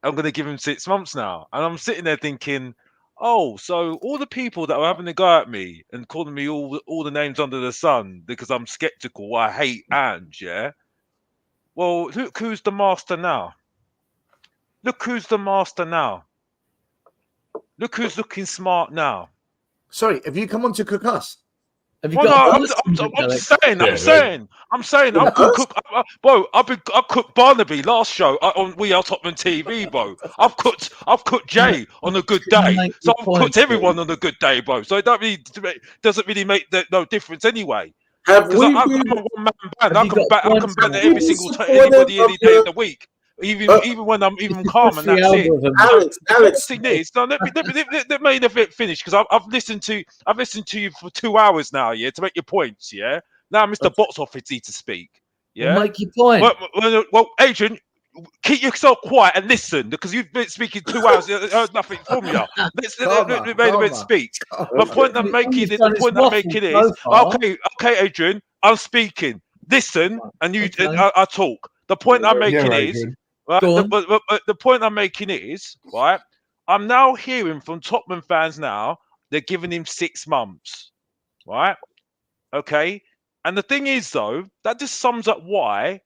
I'm going to give him 6 months now. And I'm sitting there thinking, oh, so all the people that are having a go at me and calling me all the names under the sun because I'm skeptical, I hate Ange, yeah? Well, look who's the master now. Look who's the master now. Look who's looking smart now. Sorry, have you come on to cook us? Have you Well, got? no, I'm just saying. Yeah, I cooked Barnaby last show on We Are Tottenham TV, bro. I've cooked Jay on a good day, Make so your I've point, cooked everyone on a good day, bro. So it doesn't really make no difference anyway. Have Because we I'm a been? one man band. Have I you can got points, ban Have we every been single time, supportive anybody of any day of the? the week, even Uh, even when I'm even calm, What's and the that's it. algorithm? So Alex, the Alex, first thing is, no, let me finish because I've listened to you for 2 hours now, yeah, to make your points, yeah. Now Mr. Box Office needs to speak, Well, yeah. make your point. Well, Adrian, keep yourself quiet and listen because you've been speaking 2 hours. I heard nothing from you. Let's speak. The point I'm making is okay, Adrian, I'm speaking. Listen, and I talk. The point I'm making is right. The point I'm making is right. I'm now hearing from Tottenham fans now. They're giving him 6 months, right? Okay. And the thing is, though, that just sums up why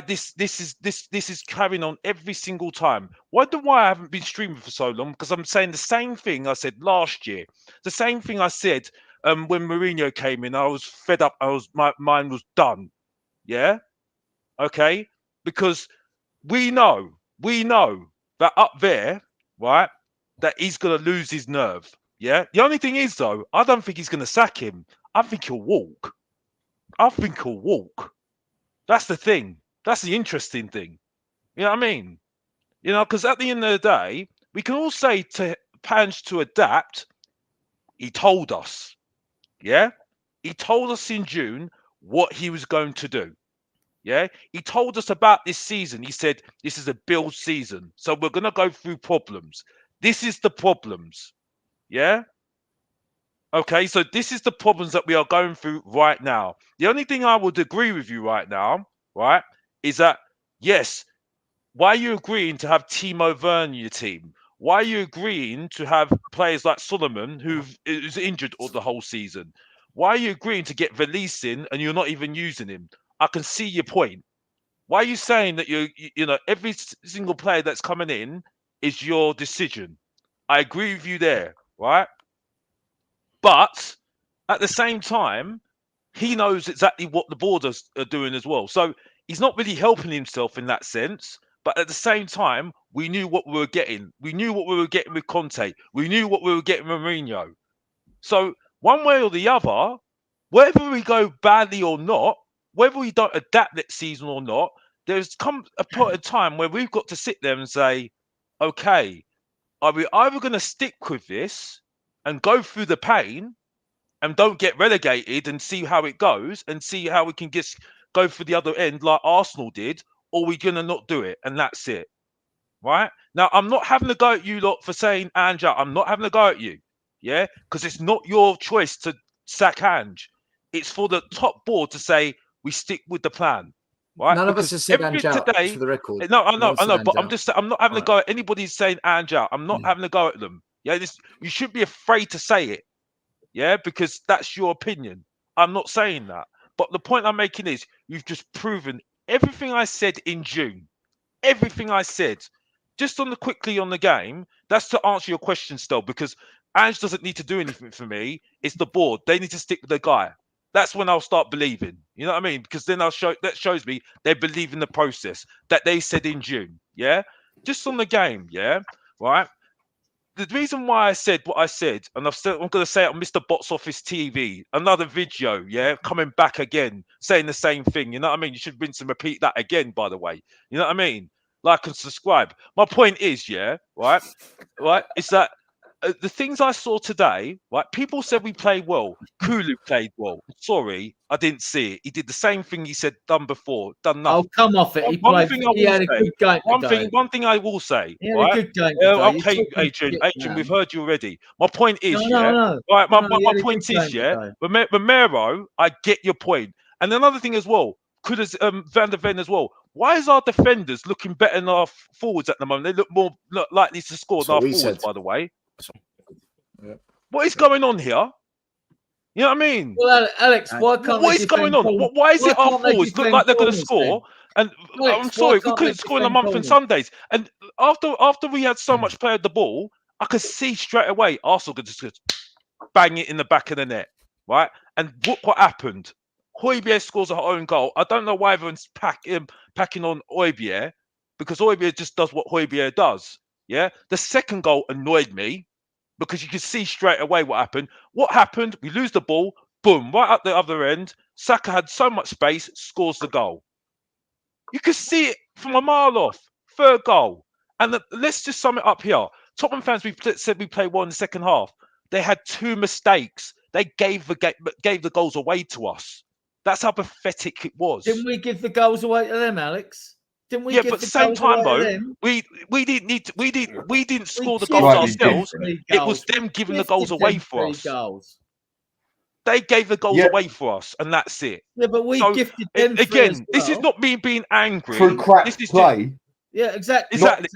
this is carrying on every single time. Why I haven't been streaming for so long? Because I'm saying the same thing I said last year. The same thing I said when Mourinho came in. I was fed up. My mind was done. Yeah. Okay. Because we know that up there, right, that he's gonna lose his nerve. Yeah. The only thing is, though, I don't think he's gonna sack him. I think he'll walk. That's the thing. That's the interesting thing. You know what I mean? You know, because at the end of the day, we can all say to Pange to adapt. He told us, yeah? He told us in June what he was going to do. Yeah, he told us about this season. He said this is a build season, so we're gonna go through problems. This is the problems. Yeah. Okay, so this is the problems that we are going through right now. The only thing I would agree with you right now, right, is that yes, why are you agreeing to have Timo Werner in your team? Why are you agreeing to have players like Solomon, who's injured all the whole season? Why are you agreeing to get Valise in and you're not even using him? I can see your point. Why are you saying that you know every single player that's coming in is your decision? I agree with you there, right? But at the same time, he knows exactly what the board are doing as well. So he's not really helping himself in that sense. But at the same time, we knew what we were getting. We knew what we were getting with Conte. We knew what we were getting with Mourinho. So one way or the other, whether we go badly or not, whether we don't adapt next season or not, there's come a point of time where we've got to sit there and say, okay, are we either going to stick with this and go through the pain and don't get relegated and see how it goes and see how we can just go for the other end like Arsenal did, or we're going to not do it and that's it. Right? Now, I'm not having a go at you lot for saying Ange. I'm not having a go at you. Yeah? Because it's not your choice to sack Ange. It's for the top board to say we stick with the plan. Right? None of because us have said everything Ange out, today, for the record. no, I know, but Ange I'm not having Right. a go at anybody saying Ange out. I'm not having a go at them. Yeah, you should be afraid to say it. Yeah, because that's your opinion. I'm not saying that. But the point I'm making is you've just proven everything I said in June. Everything I said. Just quickly on the game, that's to answer your question still, because Ange doesn't need to do anything for me. It's the board. They need to stick with the guy. That's when I'll start believing. You know what I mean? Because then that shows me they believe in the process that they said in June. Yeah. Just on the game. Yeah. Right. The reason why I said what I said, and I'm going to say it on Mr. Box Office TV, another video, yeah, coming back again, saying the same thing. You know what I mean? You should rinse and repeat that again, by the way. You know what I mean? like, and subscribe. My point is, yeah, right, is that the things I saw today, right? People said we played well. Kulu played well. Sorry, I didn't see it. He did the same thing he said done before. Done nothing. Oh, come off it. One thing I will had a say. good game today. One thing I will say. He had Right? a good game today. Okay, Adrian, we've heard you already. My point is, No. Right. My he had a point good is, game today. Romero, I get your point. And another thing as well, could as Van der Ven as well. Why is our defenders looking better than our forwards at the moment? They look more likely to score than our forwards, by the way. Yeah. What is going on here? You know what I mean? Well, Alex, why can't what is going on? Why is it our forwards look like they're going to score? And Alex, I'm sorry, we why can't couldn't they score in a defend month on corners? Sundays. And after we had so much play of the ball, I could see straight away Arsenal could just bang it in the back of the net, right? And look what happened. Højbjerg scores her own goal. I don't know why everyone's packing on Højbjerg, because Højbjerg just does what Højbjerg does. Yeah, the second goal annoyed me because you could see straight away what happened. What happened? We lose the ball, boom, right up the other end. Saka had so much space, scores the goal. You could see it from a mile off. Third goal. And let's just sum it up here. Tottenham fans, we said we played well in the second half. They had 2 mistakes. They gave the goals away to us. That's how pathetic it was. Didn't we give the goals away to them, Alex? Didn't we? Yeah, give but at the the same goals time, away to though, them? we didn't score the did goals give ourselves. 3 It was goals. them giving We the goals gifted away them for 3 us. goals. They gave the goals Yeah. away for us, and that's it. Yeah, but we So, gifted them 3 as again, well. this is not me being angry. Through crap This is play. Yeah, exactly. Exactly.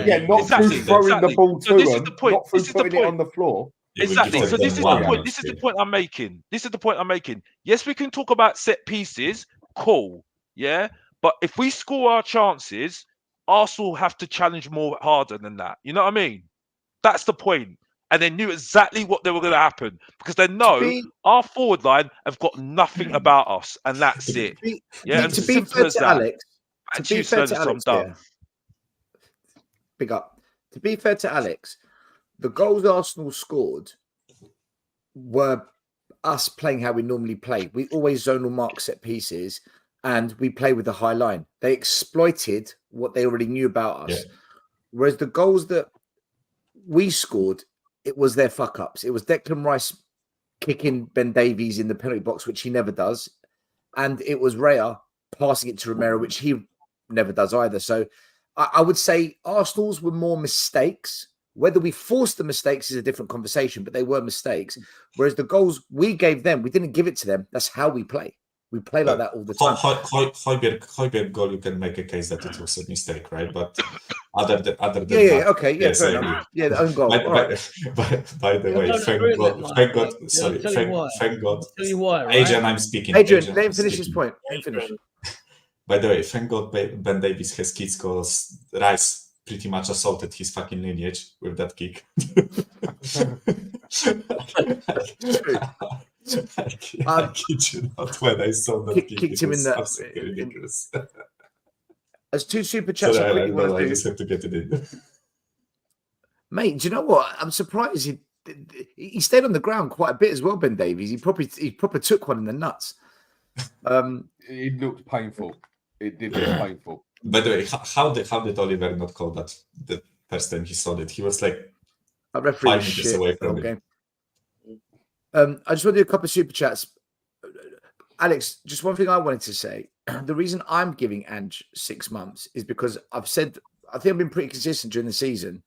Yeah, not Exactly. through throwing the ball So to this is them, the point. not through This is the putting it on point. the floor. Exactly. So this is the one point. This is the point I'm making. This is the point I'm making. Yes, we can talk about set pieces. Cool. Yeah. But if we score our chances, Arsenal have to challenge more harder than that. You know what I mean? That's the point. And they knew exactly what they were going to happen because they know our forward line have got nothing about us, and that's it. Yeah. And To be simple fair as to that. Alex, Back to you, Sterling, so I'm done. Big up. To be fair to Alex, the goals Arsenal scored were us playing how we normally play. We always zonal mark set pieces and we play with the high line. They exploited what they already knew about us. Yeah. Whereas the goals that we scored, it was their fuck ups. It was Declan Rice kicking Ben Davies in the penalty box, which he never does. And it was Raya passing it to Romero, which he never does either. So I would say Arsenal's were more mistakes. Whether we forced the mistakes is a different conversation, but they were mistakes. Whereas the goals we gave them, we didn't give it to them. That's how we play. We play like that all the time. Højbjerg goal, you can make a case that it was a mistake, right? But other than that, okay, yes, fair I enough. agree. Yeah, the own goal. By the way, thank God. Tell you why, right? Adrian, I'm speaking. Adrian, let him finish his point. Let him finish. By the way, thank God Ben Davies has kids because Rice pretty much assaulted his fucking lineage with that kick. I kid you not when I saw that kick. Kicked him in the absolutely ridiculous. As 2 super chats, I just have to get it in. Mate, do you know what? I'm surprised he stayed on the ground quite a bit as well, Ben Davies. He probably took one in the nuts. It looked painful. It did look painful. By the way, how did Oliver not call that the first time he saw it? He was like 5 meters away from it. I just want to do a couple of super chats. Alex, just one thing I wanted to say. The reason I'm giving Ange 6 months is because I think I've been pretty consistent during the season.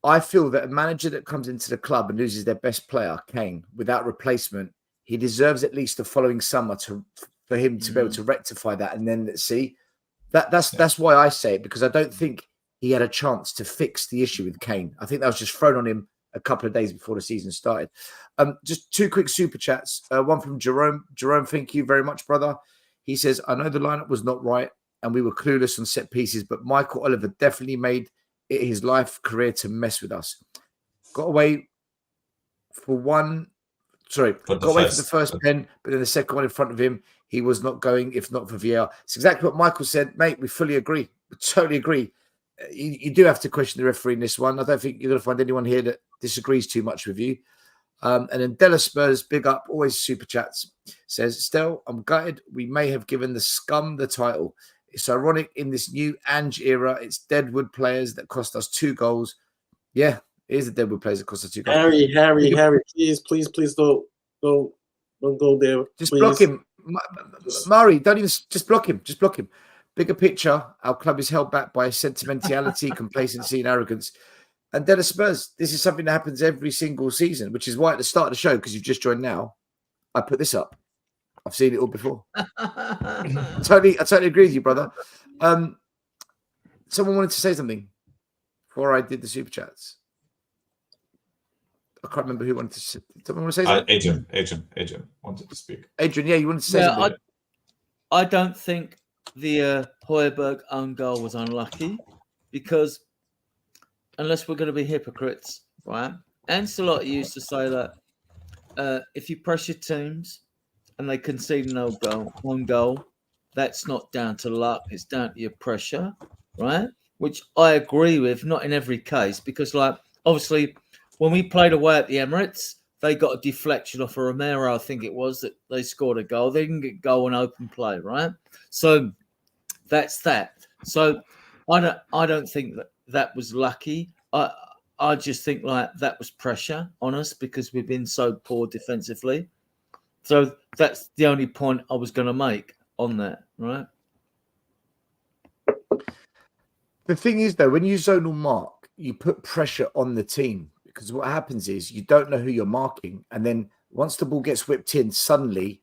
I feel that a manager that comes into the club and loses their best player, Kane, without replacement, he deserves at least the following summer for him to be able to rectify that. And then let's see. That's why I say it, because I don't think he had a chance to fix the issue with Kane. I think that was just thrown on him a couple of days before the season started. Just 2 quick super chats. One from Jerome. Jerome, thank you very much, brother. He says, I know the lineup was not right and we were clueless on set pieces, but Michael Oliver definitely made it his life career to mess with us. Got away for the first pen, but then the second one in front of him, he was not going if not for VAR. It's exactly what Michael said, mate. We fully agree. We totally agree. You do have to question the referee in this one. I don't think you're going to find anyone here that disagrees too much with you. And then Della Spurs, big up, always super chats, says, Stel, I'm gutted. We may have given the scum the title. It's ironic in this new Ange era. It's Deadwood players that cost us 2 goals. Yeah, it is the Deadwood players that cost us 2 goals. Harry, please don't go there. Just please. block him. Murray, don't even just block him. Just block him. Bigger picture, our club is held back by sentimentality, complacency, and arrogance. And then Spurs, this is something that happens every single season, which is why at the start of the show, because you've just joined now, I put this up. I've seen it all before. I totally agree with you, brother. Someone wanted to say something before I did the super chats. I can't remember who wanted to say. Someone want to say something? Adrian wanted to speak. Adrian, yeah, you wanted to say something. I don't think the Højbjerg own goal was unlucky because unless we're going to be hypocrites, right? Ancelotti used to say that if you pressure teams and they concede an own goal, that's not down to luck. It's down to your pressure, right? Which I agree with, not in every case, because like obviously when we played away at the Emirates, they got a deflection off of Romero, I think it was, that they scored a goal. They didn't get goal on open play, right? So that's that. So I don't think that was lucky. I just think like that was pressure on us because we've been so poor defensively. So that's the only point I was going to make on that, right? The thing is, though, when you zonal mark, you put pressure on the team because what happens is you don't know who you're marking. And then once the ball gets whipped in, suddenly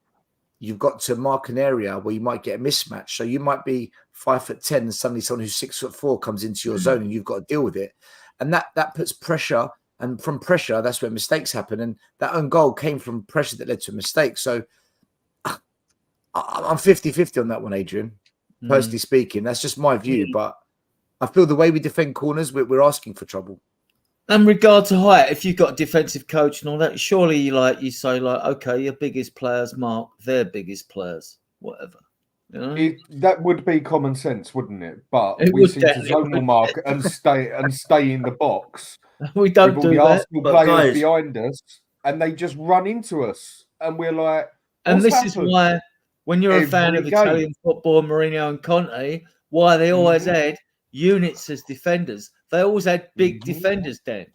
you've got to mark an area where you might get a mismatch. So you might be 5'10" and suddenly someone who's 6'4" comes into your zone and you've got to deal with it. And that puts pressure. And from pressure, that's where mistakes happen. And that own goal came from pressure that led to a mistake. So I'm 50-50 on that one, Adrian, personally speaking. That's just my view. But I feel the way we defend corners, we're asking for trouble. And regard to height, if you've got a defensive coach and all that, surely you say like, okay, your biggest players mark their biggest players, whatever. You know? That would be common sense, wouldn't it? But It we would seem to definitely zonal mark and stay in the box. We don't with do all the that. Arsenal But players guys- behind us, and they just run into us, and we're like, And what's this happened? is why, when you're a fan Every of game. Italian football, Mourinho and Conte, why they always had units as defenders. They always had big defenders, Dan.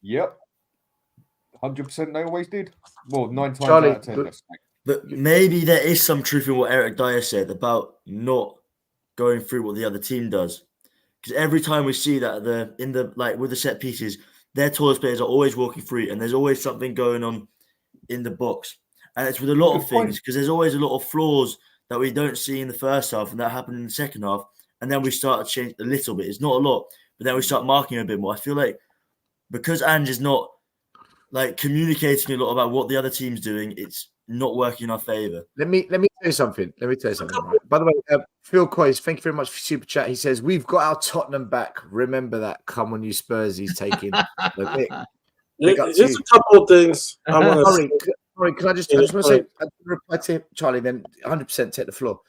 Yep. 100% they always did. Well, 9 times Charlie, out of 10. let's say. But maybe there is some truth in what Eric Dyer said about not going through what the other team does. Because every time we see that with the set pieces, their tallest players are always walking through, and there's always something going on in the box. And it's with a lot of things, because there's always a lot of flaws that we don't see in the first half, and that happened in the second half. And then we start to change a little bit. It's not a lot, but then we start marking a bit more. I feel like because Ange is not like communicating a lot about what the other team's doing, it's not working in our favour. Let me tell you something. Right? By the way, Phil Coyce, thank you very much for super chat. He says we've got our Tottenham back. Remember that. Come on, you Spurs. He's taking the pick. Just a couple of things I want to say. Sorry, can I just want to say, I reply to Charlie, then 100% take the floor.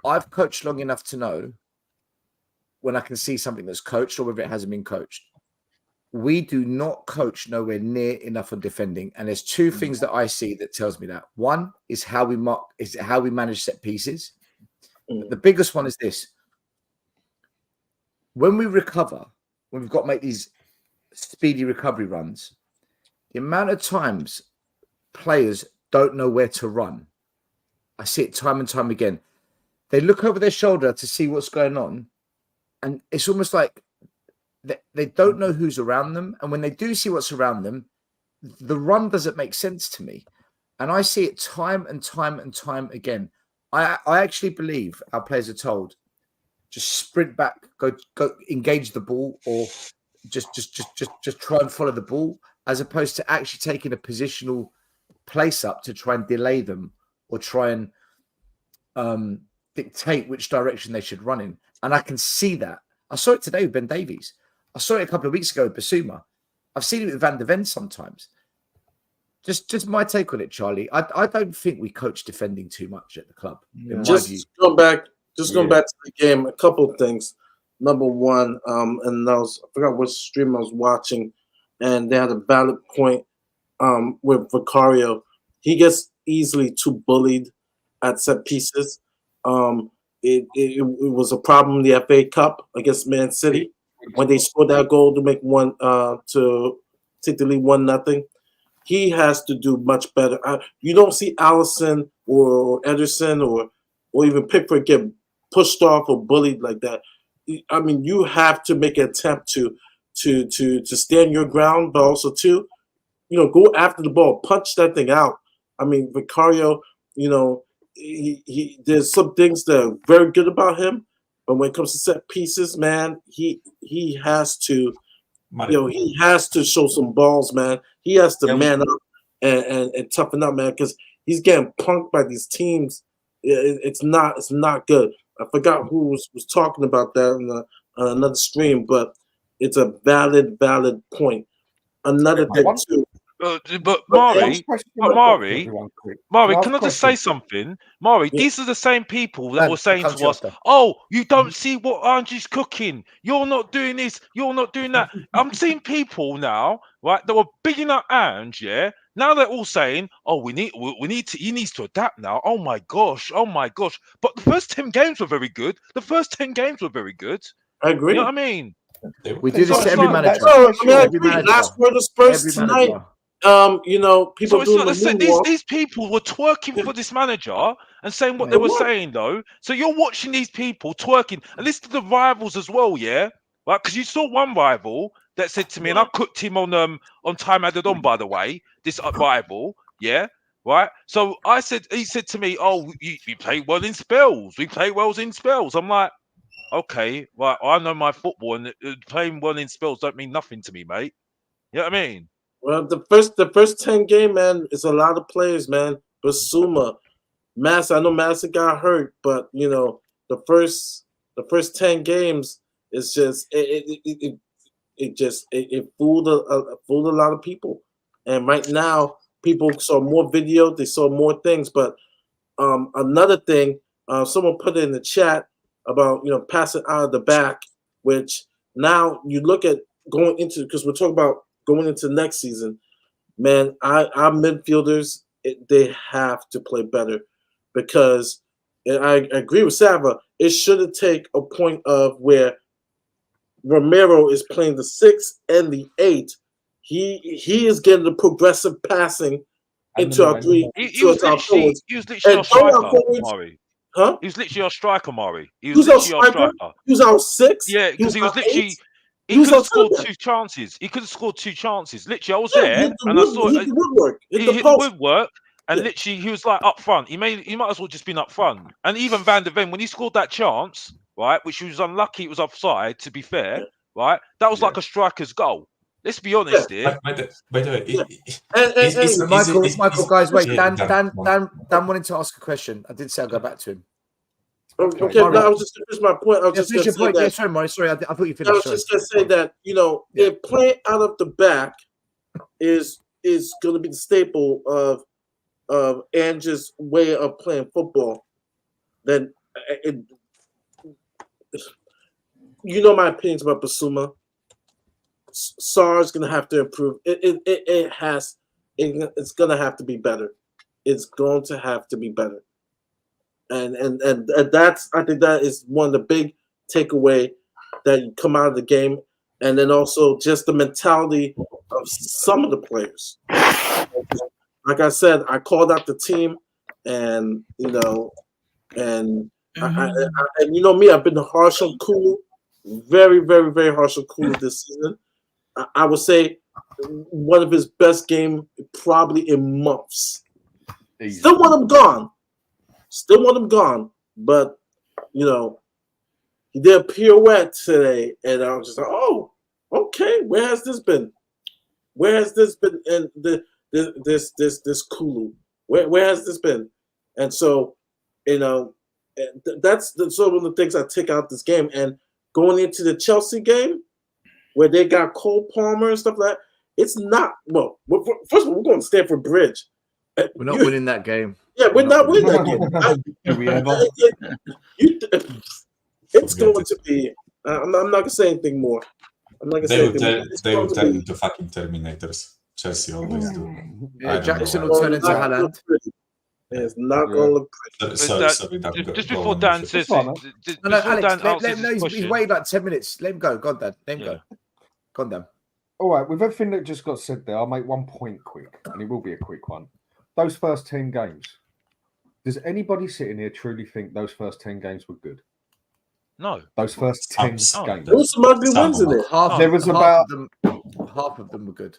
I've coached long enough to know when I can see something that's coached or whether it hasn't been coached. We do not coach nowhere near enough on defending. And there's 2 things that I see that tells me that. One is how we manage set pieces. The biggest one is this. When we recover, when we've got to make these speedy recovery runs, the amount of times players don't know where to run. I see it time and time again. They look over their shoulder to see what's going on. And it's almost like they don't know who's around them. And when they do see what's around them, the run doesn't make sense to me. And I see it time and time and time again. I actually believe our players are told, just sprint back, go engage the ball, or just try and follow the ball, as opposed to actually taking a positional place up to try and delay them or try and dictate which direction they should run in. And I can see that. I saw it today with Ben Davies. I saw it a couple of weeks ago with Basuma. I've seen it with Van der Ven sometimes. Just my take on it, Charlie. I don't think we coach defending too much at the club. Just going back to the game, a couple of things. Number one, and I forgot what stream I was watching, and they had a valid point with Vicario. He gets easily too bullied at set pieces. it was a problem in the FA Cup against Man City when they scored that goal to make to take the lead 1-0. He has to do much better. You don't see Allison or Ederson or even Pickford get pushed off or bullied like that. I mean, you have to make an attempt to stand your ground, but also to, go after the ball, punch that thing out. I mean, Vicario, he there's some things that are very good about him, but when it comes to set pieces, man, he has to, he has to show some balls, man. He has to man up and toughen up, man, because he's getting punked by these teams. It's not good. I forgot who was talking about that on another stream, but it's a valid point. Another thing too. But Mari, can I just say something? Mari, these are the same people that were saying to us, "Oh, you don't see what Ange's cooking. You're not doing this. You're not doing that." I'm seeing people now, right, that were bigging up Ange. Yeah, now they're all saying, "Oh, he needs to adapt now." Oh my gosh. But the first 10 games were very good. I agree. You know what I mean? We do this to every manager. Last word of Spurs tonight. People doing these people were twerking for this manager and saying what they were saying, though. So you're watching these people twerking, and this to the rivals as well, yeah, right? Because you saw one rival that said to me, and I cooked him on time added on, by the way. This rival, yeah, right. So he said to me, "Oh, you play well in spells. We play well in spells." I'm like, okay, right. I know my football, and playing well in spells don't mean nothing to me, mate. You know what I mean? Well, the first 10 game, man, is a lot of players, man. Basuma, I know Madison got hurt, but the first 10 games is just it fooled a lot of people. And right now, people saw more video, they saw more things. But another thing, someone put it in the chat about passing out of the back, which now you look at going into, because we're talking about going into next season, man, our midfielders, they have to play better, because I agree with Sava. It shouldn't take a point of where Romero is playing the 6 and the 8. He is getting the progressive passing into our 3. He was literally our striker, Mari. Huh? He was literally our striker, Mari. He was our striker. He was our 6. Yeah, because he was literally. 8. He could have scored 2 chances. Literally, I was there and I saw it. He hit the woodwork, and literally he was like up front. He might as well just been up front. And even Van der Ven, when he scored that chance, right, which he was unlucky, it was offside. To be fair, right, that was like a striker's goal. Let's be honest here. By the way, Michael, guys, wait. Dan wanted to ask a question. I did say I'll go back to him. Okay, no, I was just going to finish my point. I was just going to say that. Yeah, sorry, Maury. Sorry, I thought you finished. I was just going to say that, if playing out of the back is going to be the staple of Ange's way of playing football, then my opinions about Basuma. Sar's going to have to improve. It's going to have to be better. It's going to have to be better. And that's, I think that is one of the big takeaway that you come out of the game, and then also just the mentality of some of the players. Like I said, I called out the team, and and me, I've been harsh on Kulu, very, very, very harsh on Kulu this season. I would say one of his best game probably in months. Still want him gone. But he did a pirouette today, and I was just like, oh, okay, where has this been? And this Kulu? Where has this been? And so, that's sort of the things I take out this game. And going into the Chelsea game, where they got Cole Palmer and stuff like that, it's not, well, first of all, we're going to Stamford Bridge. We're not winning that game. Yeah, we're not winning that game. It's going to be, I'm not going to say anything more. They will turn into fucking Terminators. Chelsea always do. Yeah, Jackson will turn into Haaland. It's not going to look pretty. Sorry, Dan, just go before on, Dan Midfield. says, No, before Alex, Dan answers his he's question, waited like 10 minutes. Let him go. Go on, Dan. Let him go. Go on, Dan. All right, with everything that just got said there, I'll make one point quick, and it will be a quick one. Those first 10 games, does anybody sitting here truly think those first 10 games were good? No. Those first 10 games. There was some ugly wins in it. There was about half of them were good.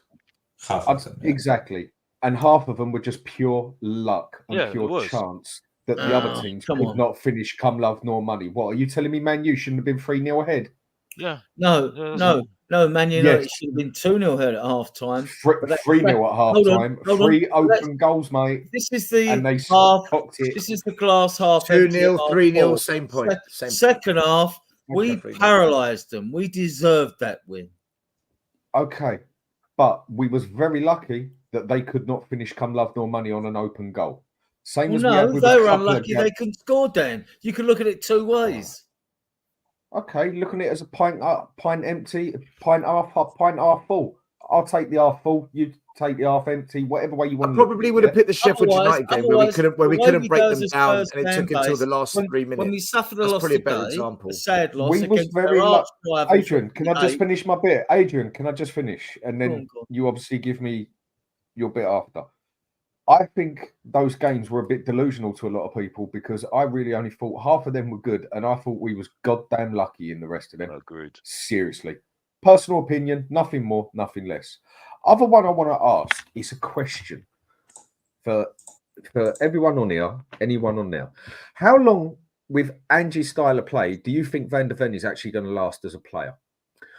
Exactly. And half of them were just pure luck and Yeah, it pure was. chance that the other teams come could on. not finish come love nor money. What, are you telling me Man U shouldn't have been 3-0 ahead? Yeah. No, Man United should have been 2-0 ahead at half time. 3-0 at half time. Three open goals, mate. This is the and they half. cocked it. This is the glass half. 2-0, 3-0, same point. Second half, we paralysed them. We deserved that win. Okay. But we was very lucky that they could not finish come love nor money on an open goal. Same as we had with they a were couple unlucky. of They couldn't score, Dan. You can look at it two ways. Okay, looking at it as a pint empty, pint half full. I'll take the half full. You take the half empty. Whatever way you want. I probably would have picked the Sheffield United game where we couldn't break them down, and it took until the last 3 minutes. When we suffered a loss probably a better today, example. a sad loss. We was against very their lucky. arch-rivals Adrian, can I just finish my bit? Adrian, can I just finish? And then Go on. you obviously give me your bit after. I think those games were a bit delusional to a lot of people because I really only thought half of them were good, and I thought we was goddamn lucky in the rest of them. Agreed. Seriously. Personal opinion, nothing more, nothing less. Other one I want to ask is a question for everyone on here, anyone on there. How long, with Ange's style of play, do you think Van der Ven is actually going to last as a player?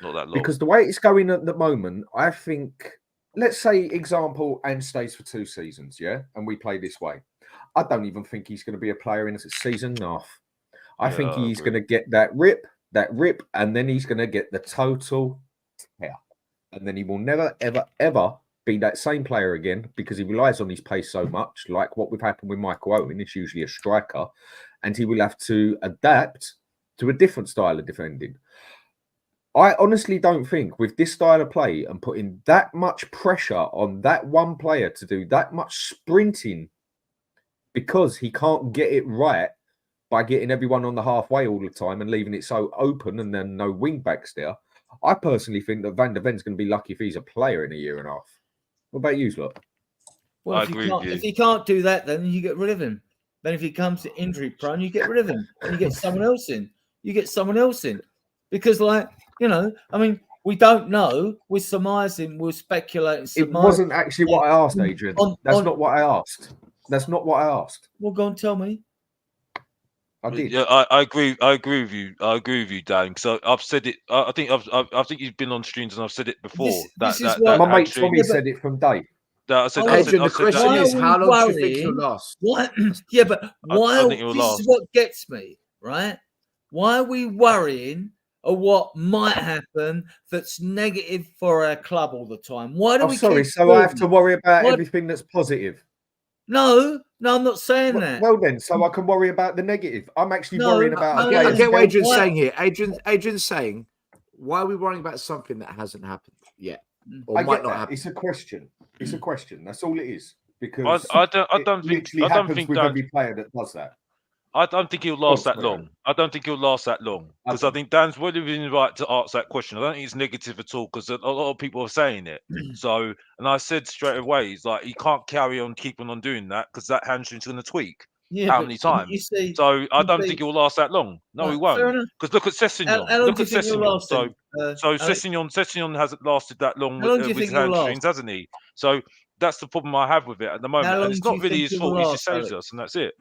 Not that long. Because the way it's going at the moment, I think, let's say, example, Ange stays for 2 seasons, yeah? And we play this way. I don't even think he's going to be a player in a season and a half. I think he's going to get that rip, and then he's going to get the total tear. And then he will never, ever, ever be that same player again because he relies on his pace so much, like what would happen with Michael Owen. It's usually a striker, and he will have to adapt to a different style of defending. I honestly don't think with this style of play and putting that much pressure on that one player to do that much sprinting because he can't get it right by getting everyone on the halfway all the time and leaving it so open and then no wing backs there. I personally think that Van der Ven's going to be lucky if he's a player in a year and a half. What about you, Slot? Well, if he can't do that, then you get rid of him. Then if he comes to injury prone, you get rid of him and you get someone else in. Because, like, you know, I mean, we don't know. We're surmising, we're speculating. It wasn't actually what I asked, Adrian. That's not what I asked. That's not what I asked. Well, go and tell me. I did. Yeah, I agree. I agree with you. I agree with you, Dan. So I've said it. I think you've been on streams and I've said it before. My mate Tommy said it from Dave. Adrian, the question is, how long do you think he'll last? What? Yeah, but why? This is what gets me, right? Why are we worrying of what might happen that's negative for our club all the time? Why do we? Sorry, so I have to worry about everything that's positive. No, I'm not saying that. Well, then, so I can worry about the negative. I'm actually worrying about. I get what Adrian's saying here. Adrian's saying, why are we worrying about something that hasn't happened yet, or might not happen? It's a question. It's a question. That's all it is. Because I don't think with every player that does that. I don't think he'll last that long. I don't think he'll last that long because I think Dan's well within right to ask that question. I don't think it's negative at all because a lot of people are saying it. So, and I said straight away, it's like he can't carry on keeping on doing that because that hamstring's going to tweak. Yeah, how many times? So I don't think he'll last that long. No, he won't. Because look at Sessegnon. Look at Sessegnon. So Sessegnon hasn't lasted that long with his hamstrings, hasn't he? So that's the problem I have with it at the moment. And it's not really his fault. He just saves us, and that's it.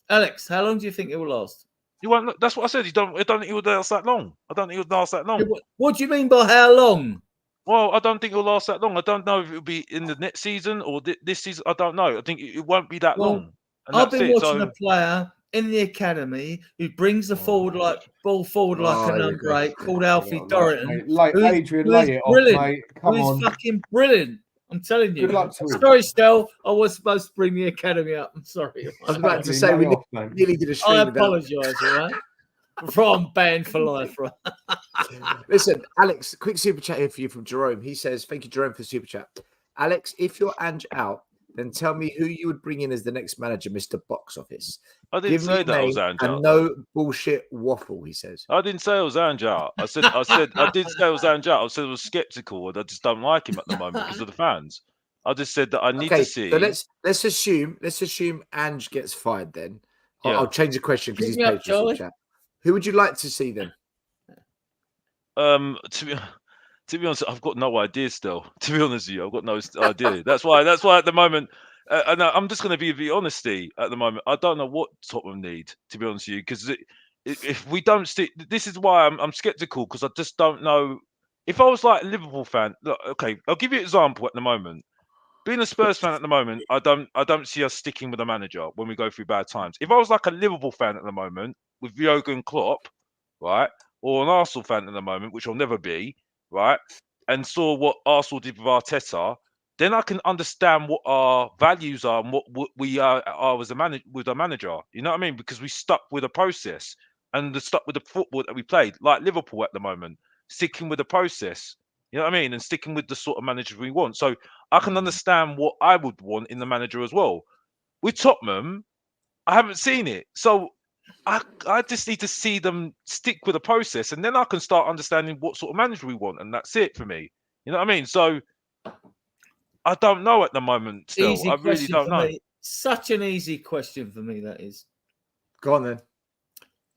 Alex, how long do you think it will last? You won't. That's what I said. I don't think it will last that long. I don't think it will last that long. What do you mean by how long? Well, I don't think it will last that long. I don't know if it will be in the next season or this season. I don't know. I think it won't be that long. And I've been watching a player in the academy who brings the ball forward like a number 8 called Alfie Dorrington. Adrian, lay it off, mate. Come on. Who's fucking brilliant. I'm telling you. Good luck to him. Sorry, Stel. I was supposed to bring the academy up. I'm sorry. I was about to say we nearly did a stream. I apologise, all right? From banned for life, right? Listen, Alex, quick super chat here for you from Jerome. He says, thank you, Jerome, for the super chat. Alex, if you're Ange out, then tell me who you would bring in as the next manager, Mr. Box Office. I didn't Give me say a that was name Ange. and no bullshit waffle, he says. I didn't say it was Ange. I did say it was Ange. I said I was skeptical and I just don't like him at the moment because of the fans. I just said that I need to see. So let's assume Ange gets fired then. Yeah. I'll change the question because he's Keep me up, paid for the chat. Who would you like to see then? To be honest, I've got no idea still. To be honest with you, I've got no idea. That's why at the moment, and I'm just going to be honesty at the moment. I don't know what Tottenham need, to be honest with you, because if we don't stick, this is why I'm skeptical, because I just don't know. If I was like a Liverpool fan, look, okay, I'll give you an example at the moment. Being a Spurs fan at the moment, I don't see us sticking with a manager when we go through bad times. If I was like a Liverpool fan at the moment with Jurgen Klopp, right, or an Arsenal fan at the moment, which I'll never be, right, and saw what Arsenal did with Arteta, then I can understand what our values are and what we are as a manager. You know what I mean? Because we stuck with a process and stuck with the football that we played, like Liverpool at the moment, sticking with the process. You know what I mean? And sticking with the sort of manager we want. So I can understand what I would want in the manager as well. With Tottenham, I haven't seen it. So I just need to see them stick with the process, and then I can start understanding what sort of manager we want, and that's it for me. You know what I mean? So I don't know at the moment still. Easy I really question don't for know. me. Such an easy question for me, that is. Go on then.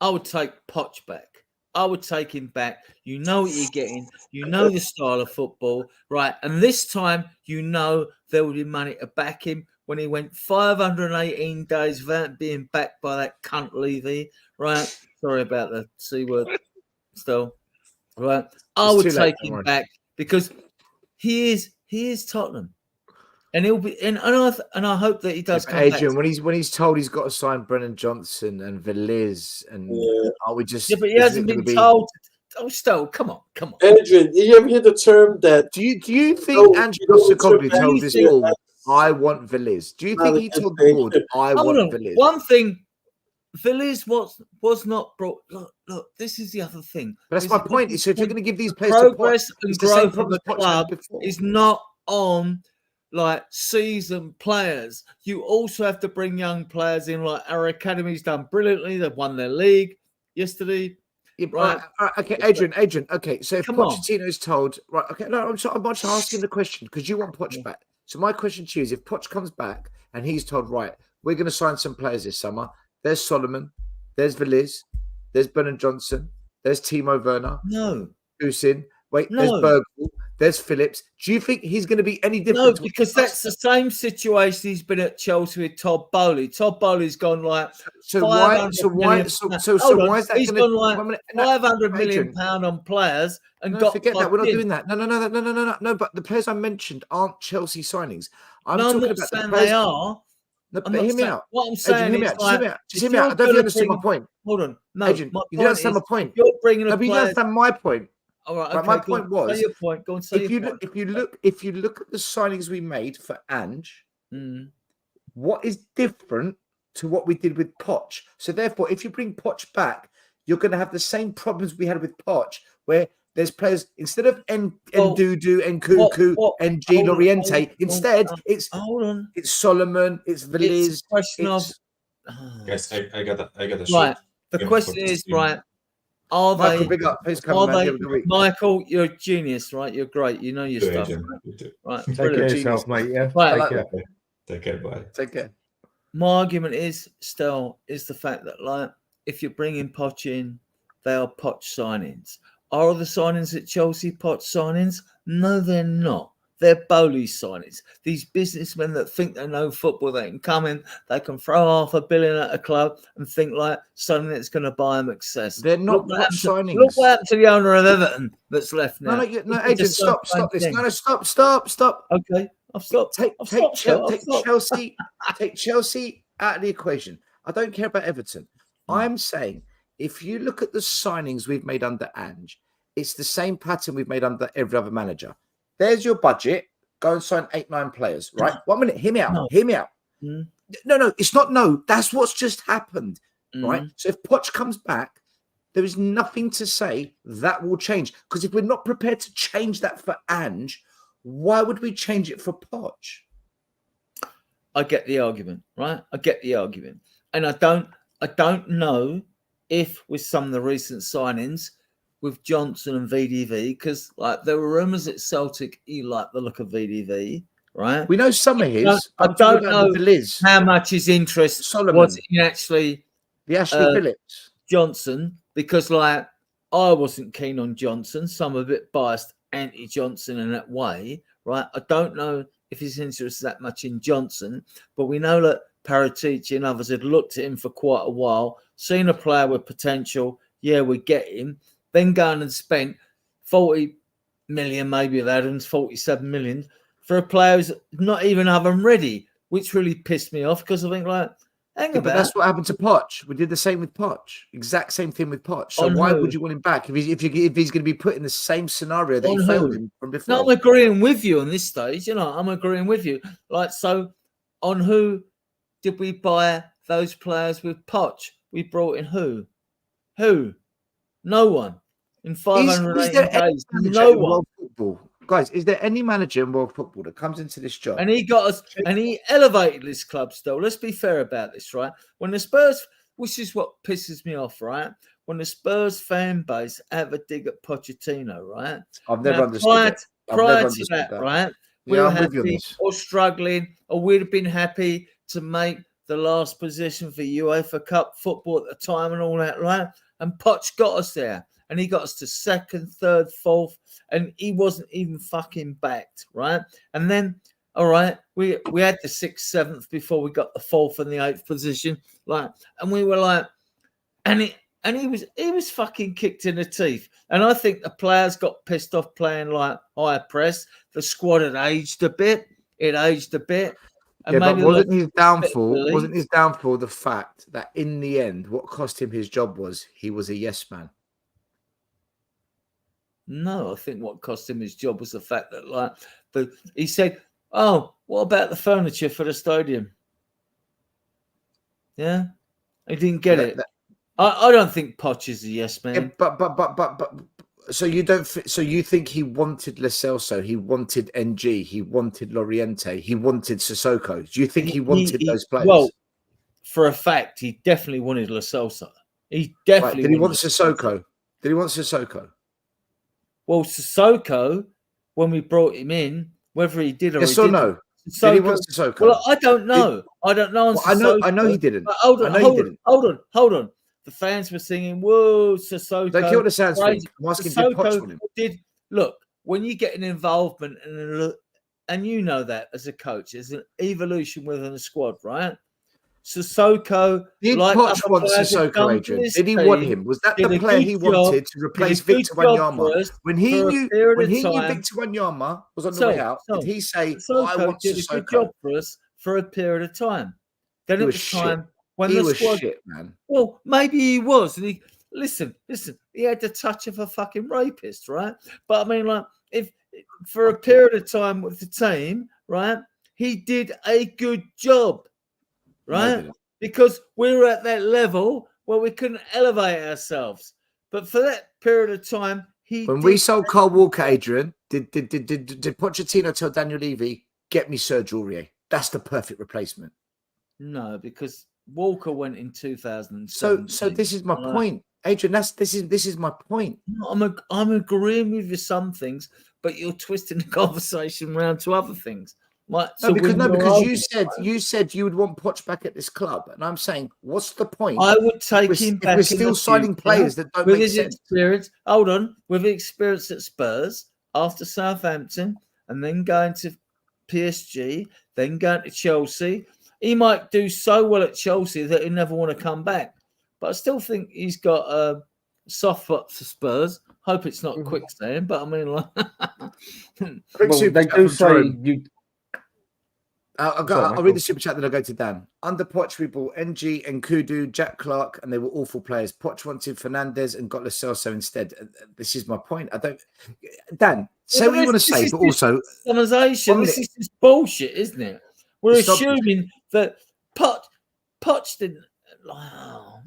I would take Poch back. I would take him back. You know what you're getting. You know the style of football, right? And this time, you know there will be money to back him. When he went 518 days without being backed by that cunt Levy, right? Sorry about the C word still, right? I would take him back because he is Tottenham. And he'll be, and I hope that he does come Adrian, back. when he's told he's got to sign Brennan Johnson and Veliz, and are we just? Yeah, but he hasn't been told. Oh, still, come on. Adrian, you ever hear the term that? Do you think Ange Postecoglou told this board, "I want Veliz"? Do you think he told the board, "I want Veliz"? One thing, Veliz was not brought. Look, this is the other thing. But that's my point. So if you're going to give these players progress and the same growth of the Poch club had before. is not on like seasoned players. You also have to bring young players in. Like our academy's done brilliantly. They've won their league yesterday. Yeah, right. Okay, Adrian. Okay, so if Pochettino is told, right? Okay, no, I'm just asking the question because you want Poch back. So my question to you is: if Poch comes back and he's told, right, we're going to sign some players this summer. There's Solomon, there's Veliz, there's Brennan Johnson, there's Timo Werner, Usin. There's Bergvall, there's Phillips. Do you think he's going to be any different? No, because that's the same situation he's been at Chelsea with Todd Bowley. Todd Bowley's gone like why is that he's gone like 500 million pound on players and got forget that. We're not doing that. No. But the players I mentioned aren't Chelsea signings. I'm talking not about saying the players. they are. No, but hear me out. What I'm saying is, just hear me out. I don't think you understand my point. Hold on, no, Adrian, you don't understand my point. You're bringing a player. You don't understand my point. All right, okay, my point was, say your point. Go and say if you look at the signings we made for Ange, what is different to what we did with Poch? So therefore, if you bring Poch back, you're going to have the same problems we had with Poch, where there's players instead of Ndudu, Nkuku, and G Loriente. Instead, it's Solomon, it's Veliz. It's a question of Guys, I got a right. The question is right. Are Michael, they? big up. Please come, are man. they? Michael, you're a genius, right? You're great. You know your stuff. Right. Take care of yourself, mate. Yeah. Right. Take care. Bye. Take care. My argument is the fact that like if you're bringing Poch in, they are Poch signings. Are the signings at Chelsea Poch signings? No, they're not. They're Bowley signings. These businessmen that think they know football, they can come in, they can throw $500 million at a club and think like something that's going to buy them access. They're not signings. Look what happened to the owner of Everton that's left now. No, Adrian, stop this. No, stop. Okay, I've stopped. Take Chelsea out of the equation. I don't care about Everton. I'm saying if you look at the signings we've made under Ange, it's the same pattern we've made under every other manager. There's your budget. Go and sign 8-9 players, right? 1 minute. Hear me out. No, it's not no. That's what's just happened, right? So if Poch comes back, there is nothing to say that will change. Because if we're not prepared to change that for Ange, why would we change it for Poch? I get the argument, right? I get the argument, and I don't know if with some of the recent signings with Johnson and VDV, because like there were rumours at Celtic he liked the look of VDV, right? We know some of his. I I'm talking don't about know the Liz how much his interest Solomon, was in actually the Ashley Phillips Johnson, because like I wasn't keen on Johnson, so I'm a bit biased anti-Johnson in that way, right? I don't know if his interest is that much in Johnson, but we know that Paratici and others had looked at him for quite a while, seen a player with potential. Yeah, we get him. Then going and spent 40 million, maybe of Adams, 47 million for a player who's not even oven ready, which really pissed me off because I think like, hang about. But that's what happened to Poch. We did the same with Poch. Exact same thing with Poch. So why would you want him back if he's going to be put in the same scenario that he failed in from before? No, I'm agreeing with you on this stage. You know, I'm agreeing with you. Like, so on who did we buy those players with Poch? We brought in who? Who? No one. In 580 days, no one. Football? Guys, is there any manager in world football that comes into this job? And he got us, and he elevated this club still. Let's be fair about this, right? When the Spurs, which is what pisses me off, right? When the Spurs fan base have a dig at Pochettino, right? I've never understood it. Prior to that, right? We were happy or struggling, or we'd have been happy to make the last position for UEFA Cup football at the time and all that, right? And Poch got us there. And he got us to second, third, fourth, and he wasn't even fucking backed, right? And then, all right, we had the 6th, 7th before we got the 4th and the 8th position, like, and we were like, and he was fucking kicked in the teeth. And I think the players got pissed off playing like higher press. The squad had aged a bit. It aged a bit. And yeah, but wasn't his downfall the fact that in the end, what cost him his job was he was a yes man? No, I think what cost him his job was the fact that, he said, "Oh, what about the furniture for the stadium?" Yeah, he didn't get it. I don't think Poch is a yes man. Yeah, but so you don't. So you think he wanted Lo Celso, he wanted Ange, he wanted Loriente, he wanted Sissoko? Do you think he wanted those players? Well, for a fact, he definitely wanted Lo Celso. He definitely did. He want Sissoko? Did he want Sissoko? Well, Sissoko, when we brought him in, whether he did or yes he didn't. No? Did he want Sissoko? Well, I don't know. I don't know. Well, I know he didn't. Hold on. The fans were singing, "Whoa, Sissoko!" Don't kill the sounds. I'm asking, did Poch want him? Look, when you get an involvement and you know that as a coach, there's an evolution within a squad, right? Sissoko. Did Poch want Sissoko, Adrian? Did he want him? Was that the player he wanted to replace Victor Wanyama? When he knew Victor Wanyama was on the way out, did he say, "I want Sissoko"? Did a good job for us for a period of time. Then it was time when he was shit, man. Well, maybe he was, and he listen. He had the touch of a fucking rapist, right? But I mean, like, if for a period of time with the team, right, he did a good job. Right? No, because we were at that level where we couldn't elevate ourselves. But for that period of time, when we sold Carl Walker, Adrian, did Pochettino tell Daniel Levy, "Get me Serge Aurier"? That's the perfect replacement. No, because Walker went in 2007. So this is my point, Adrian. This is my point. No, I'm agreeing with you some things, but you're twisting the conversation around to other things. Because you said you would want Poch back at this club, and I'm saying, what's the point? I would take him back. We're still signing players that don't make sense. Experience, hold on, with experience at Spurs, after Southampton, and then going to PSG, then going to Chelsea. He might do so well at Chelsea that he'll never want to come back. But I still think he's got a soft spot for Spurs. Hope it's not quicksand, but I mean, like, they do say you. I'll read the super chat, then I'll go to Dan. Under Poch, we bought NG and Kudu, Jack Clark, and they were awful players. Poch wanted Fernandez and got Lo Celso instead. This is my point. Dan, say what you want to say, but also... This is just bullshit, isn't it? We're assuming that Poch didn't...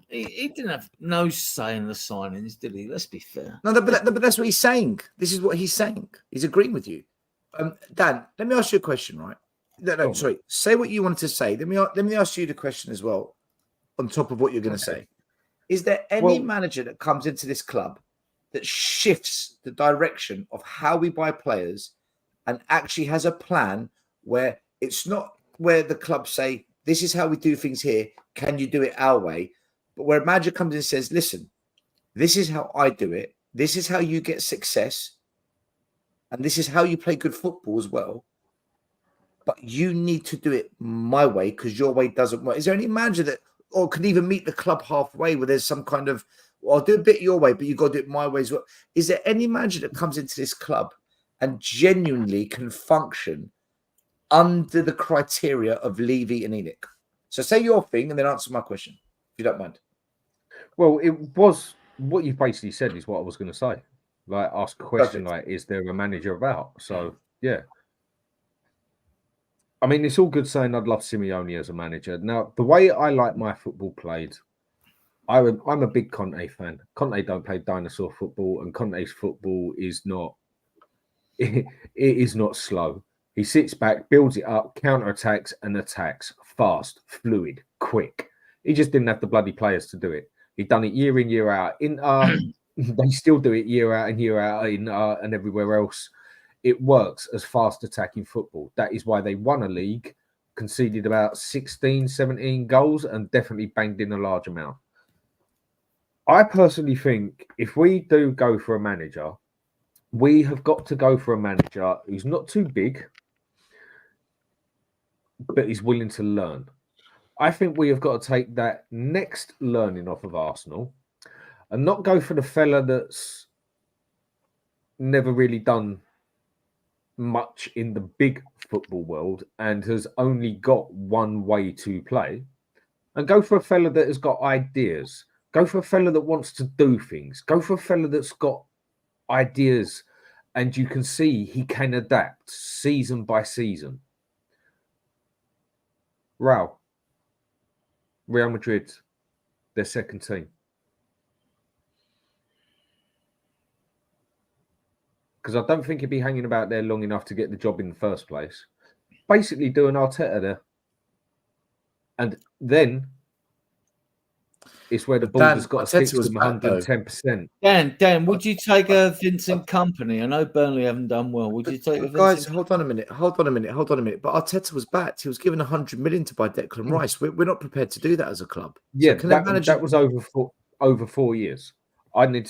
He didn't have no say in the signings, did he? Let's be fair. No, but that's what he's saying. This is what he's saying. He's agreeing with you. Dan, let me ask you a question, right? No, sorry. Say what you wanted to say. Let me ask you the question as well, on top of what you're going to say. Is there any manager that comes into this club that shifts the direction of how we buy players and actually has a plan where it's not where the club say, this is how we do things here, can you do it our way? But where a manager comes in and says, listen, this is how I do it, this is how you get success, and this is how you play good football as well. But you need to do it my way because your way doesn't work. Is there any manager that, or can even meet the club halfway where there's some kind of, well, I'll do a bit your way, but you've got to do it my way as well? Is there any manager that comes into this club and genuinely can function under the criteria of Levy and Enoch? So say your thing and then answer my question, if you don't mind. Well, it was what you basically said is what I was going to say. Like, ask a question like, is there a manager about? So, yeah. I mean, it's all good saying I'd love Simeone as a manager. Now, the way I like my football played, I'm a big Conte fan. Conte don't play dinosaur football, and Conte's football is not, it is not slow. He sits back, builds it up, counter-attacks and attacks fast, fluid, quick. He just didn't have the bloody players to do it. He'd done it year in, year out. They still do it year out and year out and everywhere else. It works as fast attacking football. That is why they won a league, conceded about 16, 17 goals, and definitely banged in a large amount. I personally think if we do go for a manager, we have got to go for a manager who's not too big, but is willing to learn. I think we have got to take that next learning off of Arsenal and not go for the fella that's never really done much in the big football world and has only got one way to play, and go for a fella that has got ideas. Go for a fella that wants to do things. Go for a fella that's got ideas and you can see he can adapt season by season. Real Madrid, their second team. Because I don't think he'd be hanging about there long enough to get the job in the first place. Basically doing Arteta there. And then it's where the ball has got to stick to them 110%. Dan, would you take a Vincent Company? I know Burnley haven't done well. Would you take a Vincent? Guys, hold on a minute. But Arteta was backed. He was given 100 million to buy Declan Rice. We're not prepared to do that as a club. Yeah, so that was over 4 years. We need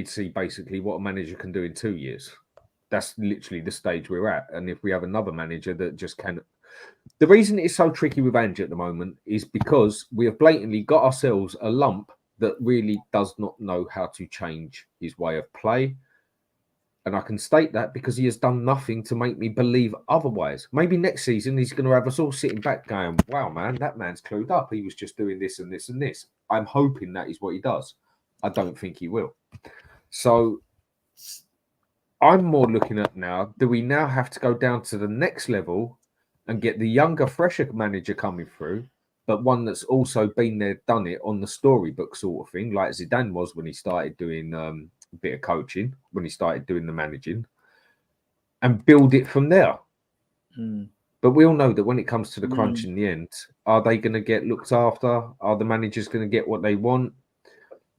to see basically what a manager can do in 2 years. That's literally the stage we're at. And if we have another manager that just can... The reason it's so tricky with Ange at the moment is because we have blatantly got ourselves a lump that really does not know how to change his way of play. And I can state that because he has done nothing to make me believe otherwise. Maybe next season he's going to have us all sitting back going, wow, man, that man's clued up. He was just doing this and this and this. I'm hoping that is what he does. I don't think he will. So I'm more looking at now, do we now have to go down to the next level and get the younger, fresher manager coming through, but one that's also been there, done it on the storybook sort of thing, like Zidane was when he started doing a bit of coaching, when he started doing the managing, and build it from there. But we all know that when it comes to the crunch in the end, are they going to get looked after? Are the managers going to get what they want?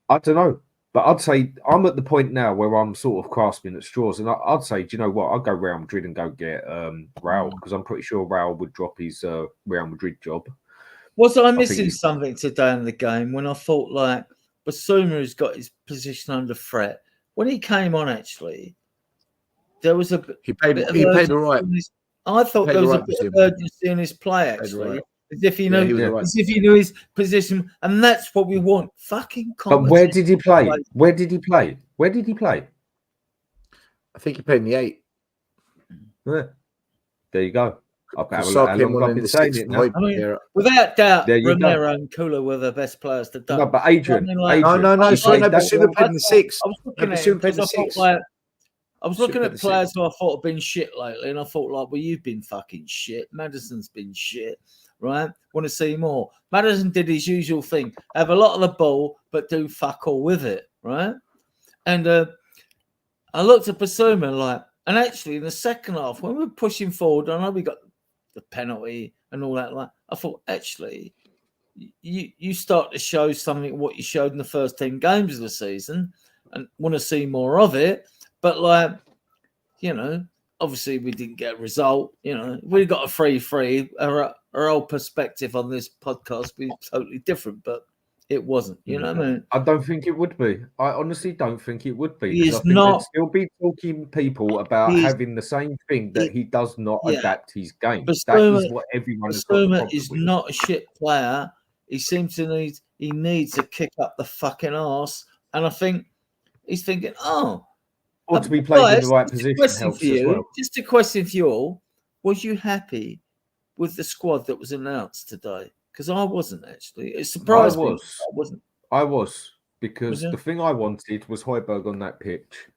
I don't know. But I'd say I'm at the point now where I'm sort of grasping at straws. And I'd say, do you know what? I'll go Real Madrid and go get Raul, because I'm pretty sure Raul would drop his Real Madrid job. Was I missing something today in the game when I thought like Basuma has got his position under threat? When he came on, actually, there was a he played all right. I thought there was a bit of urgency in his play, actually. As if he knew his position, and that's what we want. Fucking competence. But where did he play? Where did he play? Where did he play? I think he played in the 8. Yeah. There you go. I've been saying it now. I mean, without doubt, Romero and Kula were the best players to do. No, but Adrian, Basuma played in the 6. I was looking at him because I thought like I was looking at players who I thought have been shit lately, and I thought like, well, you've been fucking shit. Maddison's been shit. Right? Want to see more. Maddison did his usual thing. Have a lot of the ball, but do fuck all with it. Right? And I looked at Basuma like, and actually in the second half, when we were pushing forward, I know we got the penalty and all that. Like, I thought, actually, you start to show something what you showed in the first 10 games of the season, and want to see more of it. But like, you know, obviously we didn't get a result. You know, we got a 3-3. Our whole perspective on this podcast would be totally different, but it wasn't. You know what I mean? I don't think it would be. I honestly don't think it would be. He Because I is think not- there'd still be talking people about He is- having the same thing that he does not Yeah. adapt his game. Basuma, That is what everyone has got a Basuma problem is with. not a shit player. He seems to needs to kick up the fucking arse. And I think he's thinking, Or to be played in the guys, right just a position question helps for as you. well. Just a question for you all. Was you happy with the squad that was announced today? Because I wasn't actually. It surprised me. I was because Was you? the thing I wanted was Højbjerg on that pitch.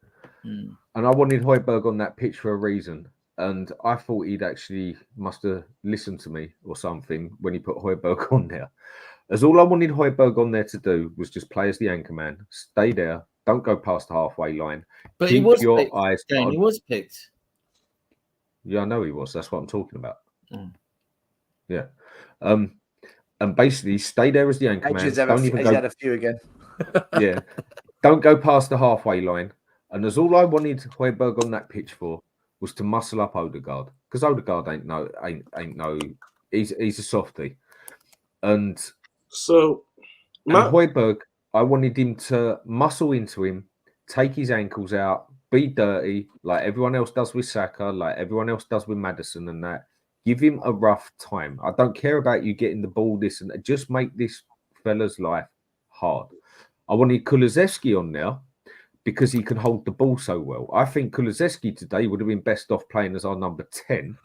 Mm. And I wanted Højbjerg on that pitch for a reason. And I thought he'd actually must have listened to me or something when he put Højbjerg on there. As all I wanted Højbjerg on there to do was just play as the anchor man, stay there, don't go past the halfway line. But keep he was your picked. eyes Again, on. he was picked. Yeah, I know he was. That's what I'm talking about. Mm. Yeah. And basically stay there as the anchor man. Don't even go. Had a few again. Yeah. Don't go past the halfway line. And as all I wanted Højbjerg on that pitch for was to muscle up Odegaard. Because Odegaard ain't no he's a softie. And so Højbjerg, I wanted him to muscle into him, take his ankles out, be dirty, like everyone else does with Saka, like everyone else does with Maddison and that. Give him a rough time. I don't care about you getting the ball, this and that. Just make this fella's life hard. I wanted Kulusevski on there because he can hold the ball so well. I think Kulusevski today would have been best off playing as our number 10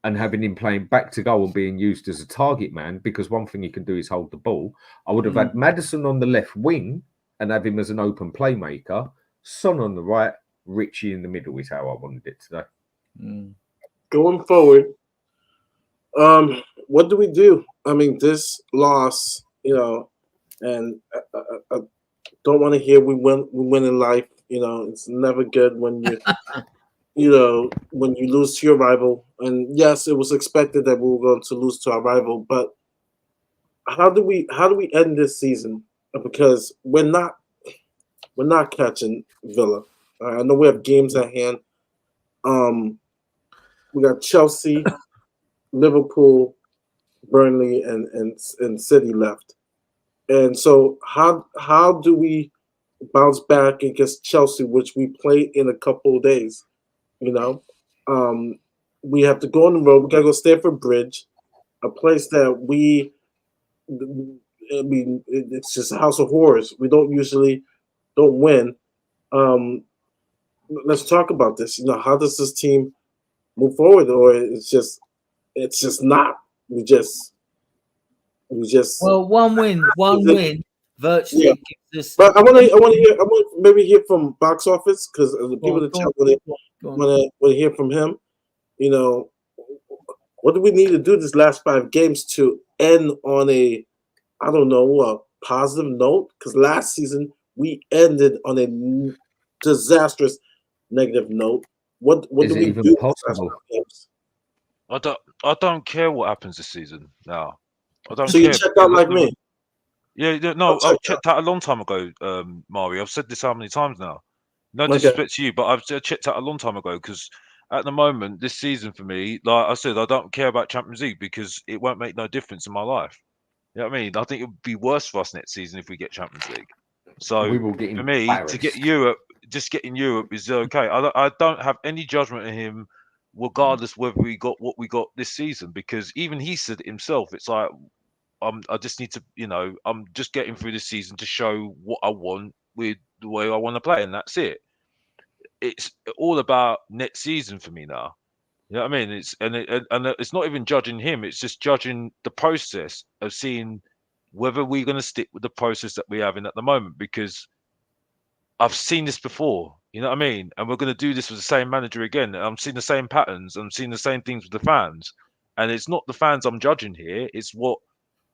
and having him playing back to goal and being used as a target man, because one thing he can do is hold the ball. I would have had Maddison on the left wing and have him as an open playmaker. Son on the right, Richie in the middle is how I wanted it today. Going forward, what do we do? I mean, this loss, and I don't want to hear we win in life. It's never good when you, when you lose to your rival. And yes, it was expected that we were going to lose to our rival, but how do we end this season? Because we're not catching Villa. I know we have games at hand. We got Chelsea, Liverpool, Burnley, and City left. And so how do we bounce back against Chelsea, which we play in a couple of days? We have to go on the road. We got to go Stamford Bridge, a place that it's just a house of horrors. We don't win. Let's talk about this. How does this team move forward, or it's just not. We just. Well, one win virtually gives us. But I want to maybe hear from box office, because the people in the chat want to hear from him. What do we need to do this last 5 games to end on a positive note? Because last season we ended on a disastrous negative note. What do we do? Possible? I don't care what happens this season now. I don't so care. You checked out like me? Yeah, no, I checked out a long time ago, Mario. I've said this how many times now? No disrespect to you, but I've checked out a long time ago, because at the moment, this season for me, like I said, I don't care about Champions League because it won't make no difference in my life. You know what I mean? I think it would be worse for us next season if we get Champions League. So we will get for me, to get Europe, just getting Europe is okay. I don't have any judgment in him, regardless whether we got what we got this season, because even he said it himself. It's like, I just need to, I'm just getting through this season to show what I want with the way I want to play, and that's it. It's all about next season for me now. You know what I mean? It's not even judging him. It's just judging the process of seeing whether we're going to stick with the process that we have in at the moment, because I've seen this before. You know what I mean? And we're going to do this with the same manager again. I'm seeing the same patterns. I'm seeing the same things with the fans. And it's not the fans I'm judging here. It's what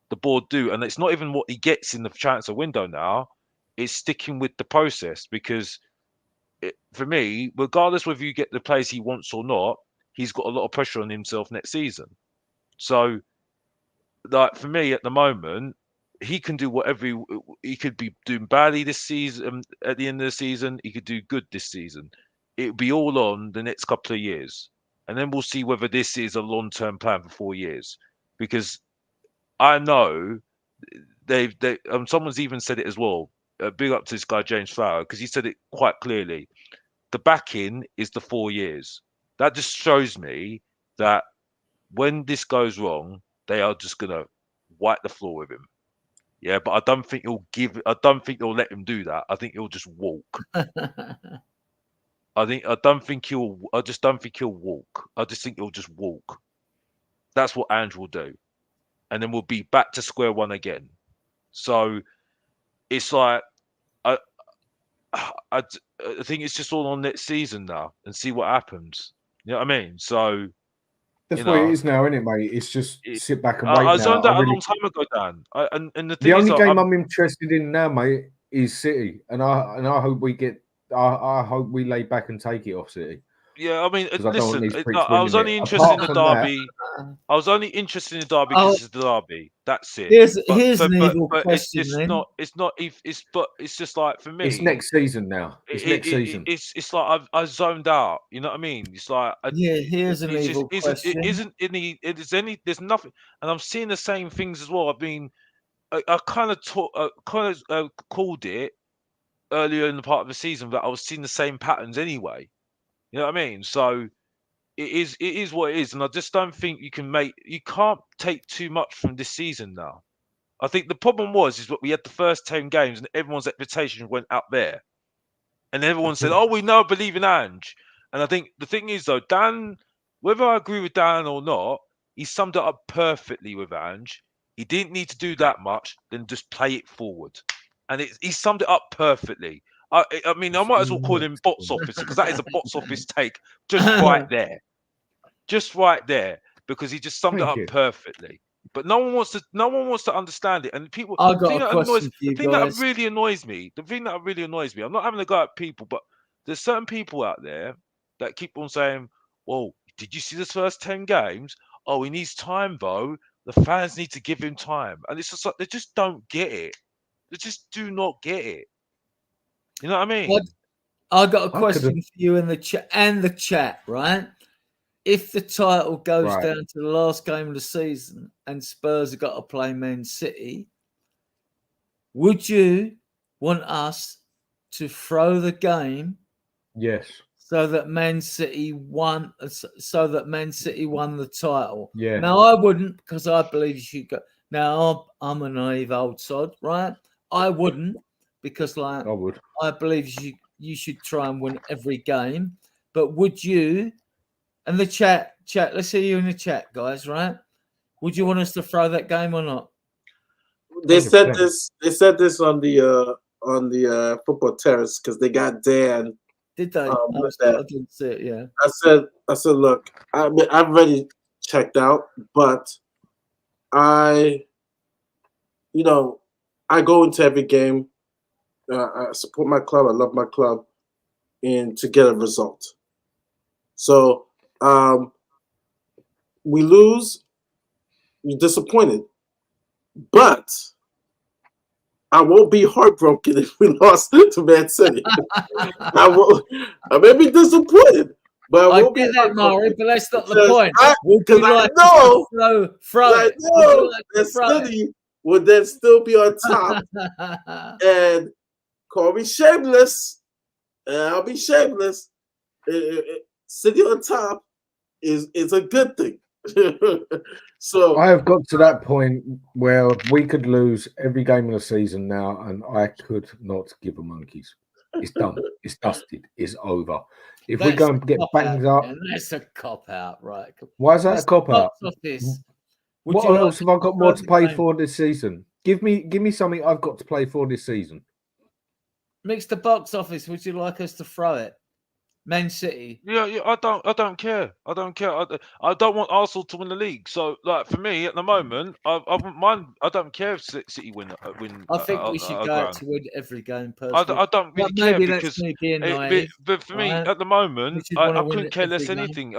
the board do. And it's not even what he gets in the transfer window now. It's sticking with the process, because for me, regardless whether you get the players he wants or not, he's got a lot of pressure on himself next season. So, like for me at the moment, he can do whatever he could be doing badly this season. At the end of the season, he could do good this season. It'll be all on the next couple of years, and then we'll see whether this is a long-term plan for 4 years. Because I know someone's even said it as well. Big up to this guy James Flower, because he said it quite clearly. The back-in is the 4 years. That just shows me that when this goes wrong, they are just gonna wipe the floor with him. Yeah, but I don't think they'll let him do that. I think he'll just walk. I just don't think he'll walk. I just think he'll just walk. That's what Ange will do. And then we'll be back to square one again. So it's like I think it's just all on next season now and see what happens. You know what I mean? So that's what it is now, isn't it, mate? It's just sit back and wait. I zoned out a long time ago, Dan. And the only game I'm interested in now, mate, is City, and I hope we get. I hope we lay back and take it off City. Yeah, I mean, listen, I was only interested in the derby. I was only interested in the derby because it's the derby. That's it. Here's an evil question. It's just like for me. It's next season now. It's next season. It's like I zoned out. You know what I mean? It's like here's an evil question. There's nothing, and I'm seeing the same things as well. I kind of called it earlier in the part of the season that I was seeing the same patterns anyway. You know what I mean? So it is what it is, and I just don't think you can't take too much from this season now. I think the problem is that we had the first 10 games and everyone's expectation went out there, and everyone said, "Oh, we now believe in Ange." And I think the thing is though, Dan, whether I agree with Dan or not, he summed it up perfectly with Ange. He didn't need to do that much, then just play it forward, and he summed it up perfectly. I mean, I might as well call him box office because that is a box office take just right there. Just right there, because he just summed it up perfectly. But no one wants to understand it. And people the thing that really annoys me, I'm not having a go at people, but there's certain people out there that keep on saying, "Well, did you see the first 10 games? Oh, he needs time, though. The fans need to give him time." And it's just like they just don't get it. They just do not get it. You know what I mean? I got a question for you in the chat, right? If the title goes down to the last game of the season and Spurs have got to play Man City, would you want us to throw the game? Yes. So that Man City won. So that Man City won the title. Yeah. Now I wouldn't, because I believe you should go. Now I'm a naive old sod, right? I wouldn't, because like I believe you should try and win every game. But would you? And the chat, let's see you in the chat, guys, right? Would you want us to throw that game or not? They said this. They said this on the football terrace because they got Dan. Did they? I didn't see it. Yeah. I said, look, I've already checked out, but I go into every game. I support my club. I love my club, and to get a result. So we lose, you're disappointed, but I won't be heartbroken if we lost to Man City. I may be disappointed, but I won't get be that, Murray, but that's not the point. Because I know that City would then still be on top and call me shameless, and I'll be shameless. City on top is a good thing. So I have got to that point where we could lose every game of the season now, and I could not give a monkeys. It's done. It's dusted. It's over. If we go and get banged up, that's a cop out, right? Why is that a cop out? What else have I got more to play for this season? Give me something I've got to play for this season. Mix the box office. Would you like us to throw it? Man City. Yeah. I don't care. I don't want Arsenal to win the league. So, like for me at the moment, I wouldn't mind. I don't care if City win. I think we should go out to win every game. Personally, I don't really care because. Me being naive, but for me at the moment, I couldn't care less anything.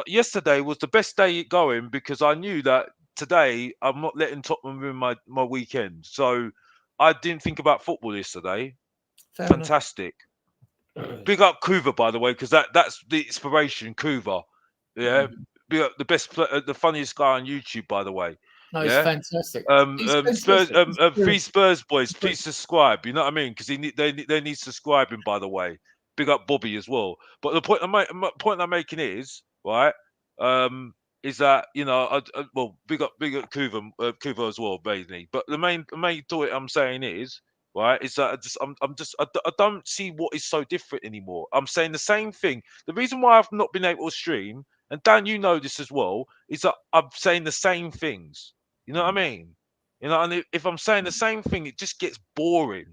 Yesterday was the best day going because I knew that today I'm not letting Tottenham ruin my weekend. So I didn't think about football yesterday. Fair Fantastic. Big up Kuva, by the way, because that's the inspiration. Kuva, yeah. Big up the best, the funniest guy on YouTube, by the way. No, he's Yeah. fantastic. Spurs, He's three Spurs boys, please subscribe. You know what I mean? Because they need subscribing, by the way. Big up Bobby as well. But the point I'm making is right. Is that well, big up Kuva as well, basically. But the main thought I'm saying is right is that I don't see what is so different anymore. I'm saying the same thing. The reason why I've not been able to stream, and Dan, you know this as well, is that I'm saying the same things. You know what I mean? You know, and if I'm saying the same thing, it just gets boring.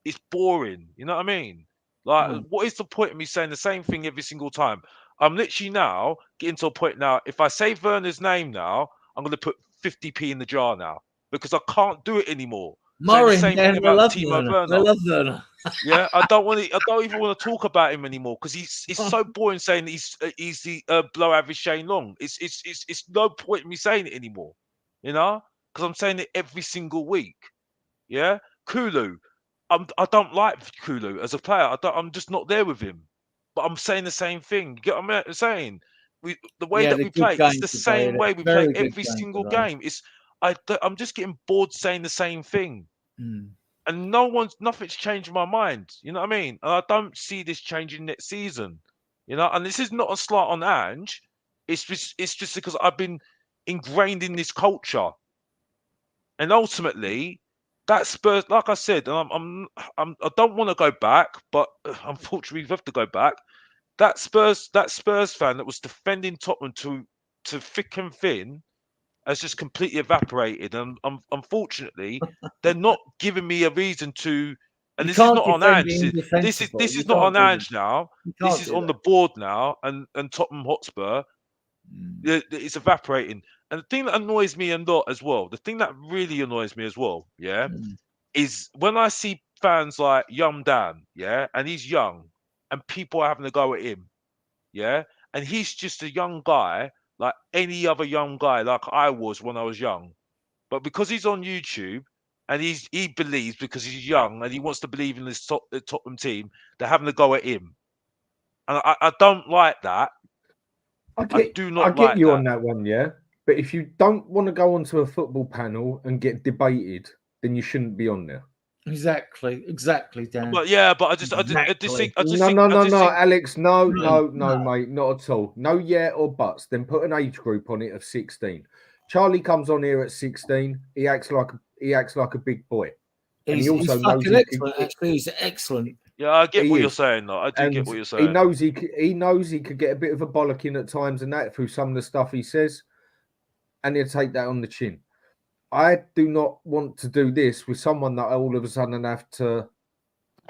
It's boring. You know what I mean? Like, what is the point of me saying the same thing every single time? I'm literally now getting to a point now. If I say Werner's name now, I'm going to put 50p in the jar now because I can't do it anymore. Murray, saying the same man, thing I about love Timo Werner. Werner. I love Werner. Yeah, I don't even want to talk about him anymore because it's so boring saying he's the below average Shane Long. It's no point in me saying it anymore, you know, because I'm saying it every single week. Yeah, Kulu, I don't like Kulu as a player. I'm just not there with him. But I'm saying the same thing. You get what I'm saying? The way Yeah, that the we good play game is the today. same way we play Very good every game single today. game. I'm just getting bored saying the same thing. And nothing's changed my mind. You know what I mean? And I don't see this changing next season. You know, and this is not a slight on Ange. It's just because I've been ingrained in this culture. And ultimately, that Spurs, like I said, and I don't want to go back, but unfortunately we have to go back. That Spurs fan that was defending Tottenham to thick and thin has just completely evaporated. And unfortunately, they're not giving me a reason to. And You this is can't not on defend Ange. the indefensible. This You is not can't on do Ange now. You This can't is do on the board now, and Tottenham Hotspur. It's evaporating. And the thing that annoys me a lot as well, the thing that really annoys me as well, yeah, is when I see fans like Young Dan, yeah, and he's young, and people are having to go at him, yeah, and he's just a young guy like any other young guy, like I was when I was young, but because he's on YouTube and he believes because he's young and he wants to believe in this Tottenham team, they're having to go at him, and I don't like that. I do not I get like you that. on that one, yeah. But if you don't want to go onto a football panel and get debated, then you shouldn't be on there. Exactly, Dan. But yeah, but I just think, No, Alex, no, mate, not at all. No, yeah or buts. Then put an age group on it of 16. Charlie comes on here at 16. He acts like a big boy, and he also knows Actually, he's excellent. Yeah, I get what you're saying, though. I do get what you're saying. He knows he could get a bit of a bollocking at times and that through some of the stuff he says, and he'll take that on the chin. I do not want to do this with someone that I all of a sudden have to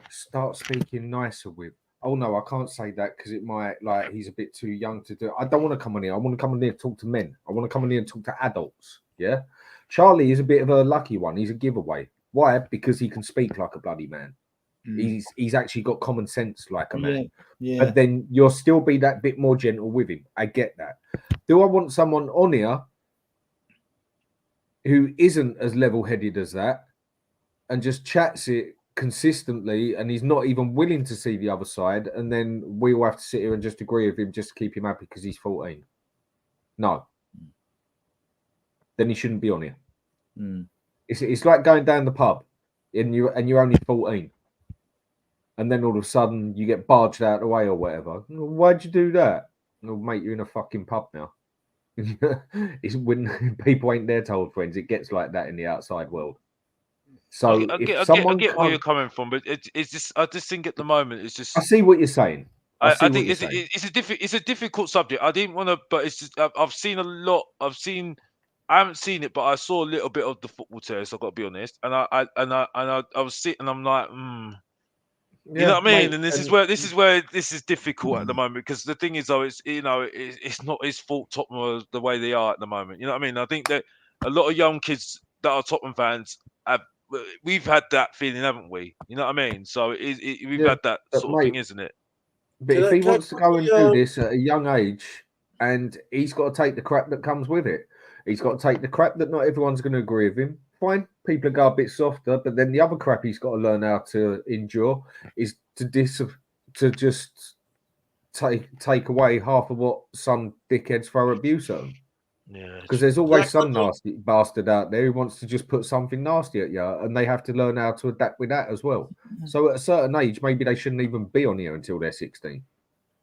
start speaking nicer with. Oh no, I can't say that because it might he's a bit too young to do it. I don't want to come on here. I want to come on here and talk to men. I want to come on here and talk to adults. Yeah. Charlie is a bit of a lucky one. He's a giveaway. Why? Because he can speak like a bloody man. He's actually got common sense like a man. Yeah. But then you'll still be that bit more gentle with him. I get that. Do I want someone on here who isn't as level-headed as that and just chats it consistently and he's not even willing to see the other side, and then we all have to sit here and just agree with him just to keep him happy because he's 14? No. Then he shouldn't be on here. It's like going down the pub and you're only 14. And then all of a sudden you get barged out of the way or whatever. Why'd you do that? Oh, mate, you're in a fucking pub now. It's when people ain't their told friends. It gets like that in the outside world. So I get where you're coming from, but it's just I just think at the moment it's just. I see what you're saying. I think it's a difficult subject. I didn't want to, but it's just I've seen a lot. I haven't seen it, but I saw a little bit of the football test. I've got to be honest, and I was sitting. I'm like, you know what I mean? Mate, and this is where this is difficult at the moment because the thing is, though, it's not his fault. Tottenham are the way they are at the moment. You know what I mean? I think that a lot of young kids that are Tottenham fans we've had that feeling, haven't we? You know what I mean? So we've had that sort of thing, isn't it? But if he wants to go and do this at a young age, and he's got to take the crap that comes with it. He's got to take the crap that not everyone's going to agree with him. Fine, people go a bit softer, but then the other crap he's got to learn how to endure is to just take away half of what some dickheads throw abuse at him. Yeah, because there's always some nasty bastard out there who wants to just put something nasty at you, and they have to learn how to adapt with that as well. So at a certain age, maybe they shouldn't even be on here until they're 16.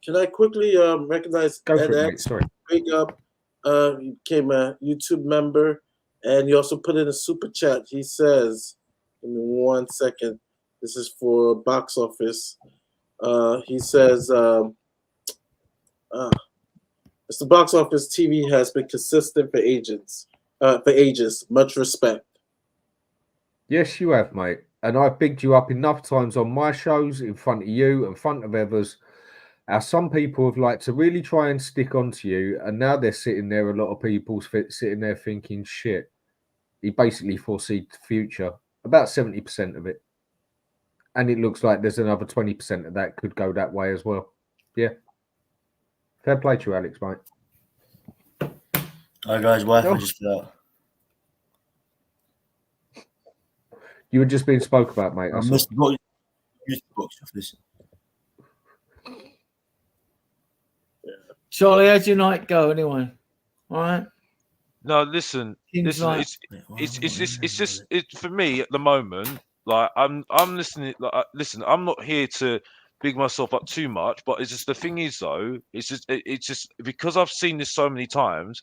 Can I quickly recognize Go for Ed it, X? mate. Sorry. Big up. He became a YouTube member, and he also put in a super chat. He says, give me 1 second. This is for box office. He says, it's the box office TV has been consistent for ages. Much respect. Yes, you have, mate. And I've bigged you up enough times on my shows, in front of you, in front of others. How some people have liked to really try and stick onto you, and now they're sitting there, a lot of people sitting there thinking, shit, he basically foresees the future. About 70% of it. And it looks like there's another 20% of that could go that way as well. Yeah. Fair play to you, Alex, mate. Hi, guys. Wife, I just forgot. You were just being spoke about, mate. I missed the box office. Charlie, how'd your night go anyway? All right. No, listen. Seems Listen, like- it's just for me at the moment. Like I'm listening. Like, listen, I'm not here to big myself up too much, but it's just the thing is though. It's just because I've seen this so many times,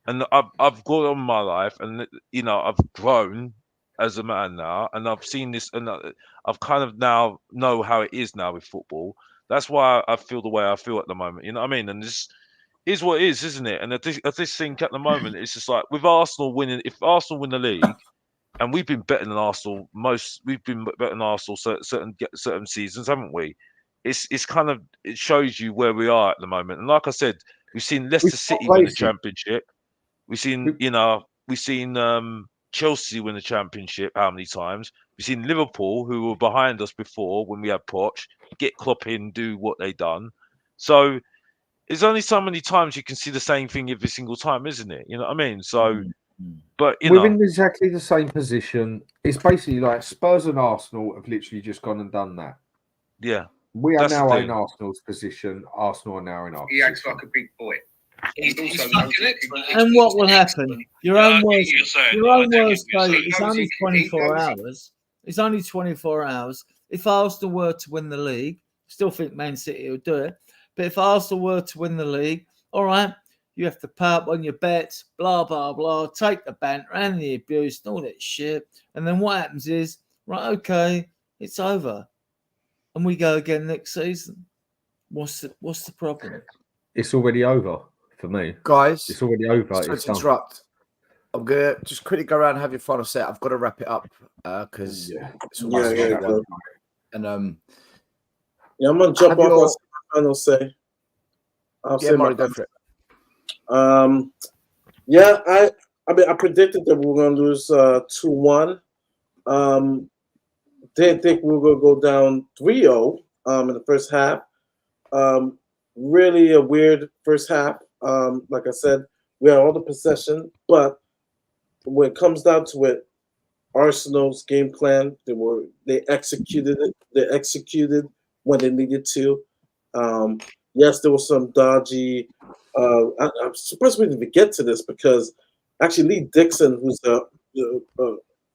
and I've gone on my life, and you know I've grown as a man now, and I've seen this, and I've kind of now know how it is now with football. That's why I feel the way I feel at the moment. You know what I mean? And this is what it is, isn't it? And at this thing at the moment, it's just like with Arsenal winning. If Arsenal win the league, and we've been better than Arsenal we've been better than Arsenal certain seasons, haven't we? It's kind of, it shows you where we are at the moment. And like I said, we've seen Leicester City win the championship. We've seen Chelsea win the championship how many times? We've seen Liverpool, who were behind us before when we had Poch, get Klopp in, do what they done. So there's only so many times you can see the same thing every single time, isn't it? You know what I mean? So, but we're in exactly the same position. It's basically like Spurs and Arsenal have literally just gone and done that. Yeah. We are That's the now thing. in Arsenal's position. Arsenal are now in our He acts position. like a big boy. And what will happen? Your own worst day. It's only 24 hours. It's only 24 hours. If Arsenal were to win the league, still think Man City will do it. But if Arsenal were to win the league, all right, you have to pay up on your bets, blah, blah, blah, take the banter and the abuse and all that shit. And then what happens is, right, okay, it's over. And we go again next season. What's the problem? It's already over for me. Guys, it's already over. Sorry It's to done. interrupt. I'm gonna just quickly go around and have your final set. I've got to wrap it up because it's almost Yeah. one. And I'm gonna jump off on my final say. I'll say Murray, my go for it. I mean, I predicted that we were gonna lose 2-1. Didn't think we were gonna go down 3-0 in the first half. Really a weird first half. Like I said, we had all the possession, but when it comes down to it, Arsenal's game plan, they executed it. They executed when they needed to. Yes, there was some dodgy. I'm surprised we didn't even get to this because actually Lee Dixon, who's the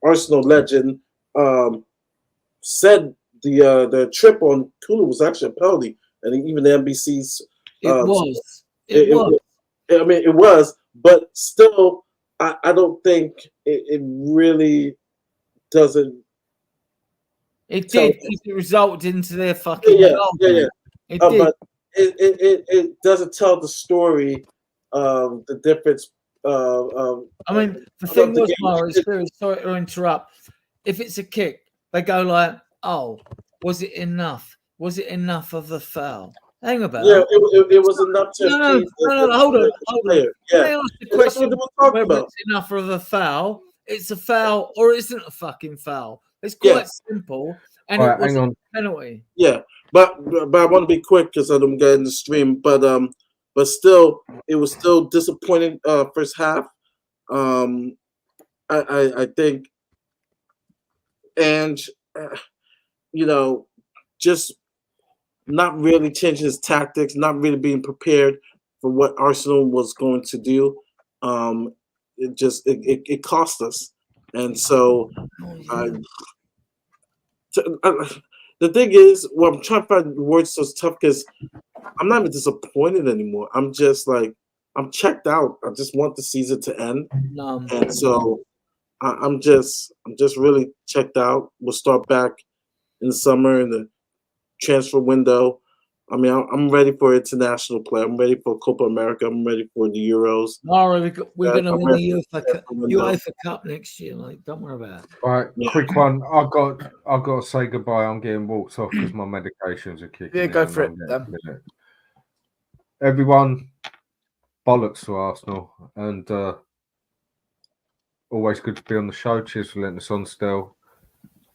Arsenal legend, said the trip on Kulu was actually a penalty, and even the NBC's. It was. I mean, it was, but still, I don't think it really doesn't. It did. It resulted into their fucking goal. Yeah. It did. But it doesn't tell the story of the difference. I mean, the thing was, Morris, sorry to interrupt. If it's a kick, they go like, "Oh, was it enough? Was it enough of a foul?" Hang about. Yeah, it was enough to. No, hold on. Yeah, they ask the question whether it's enough of a foul. It's a foul or it isn't a fucking foul. It's quite simple, and All it right, was hang a on. penalty. Yeah, but I want to be quick because I don't get in the stream. But but still, it was still disappointing first half. I think Ange, just not really changing his tactics, not really being prepared for what Arsenal was going to do. It cost us, and so the thing is, I'm trying to find words so tough because I'm not even disappointed anymore. I'm just like, I'm checked out. I just want the season to end, and so I'm just really checked out. We'll start back in the summer in the transfer window. I mean, I'm ready for international play. I'm ready for Copa America. I'm ready for the Euros. We're going to win the UEFA Cup next year. Like, don't worry about it. All right, quick one. I've got to say goodbye. I'm getting walked off because my medications are kicking in. Yeah, go for it. Everyone, bollocks to Arsenal, and always good to be on the show. Cheers for letting us on still.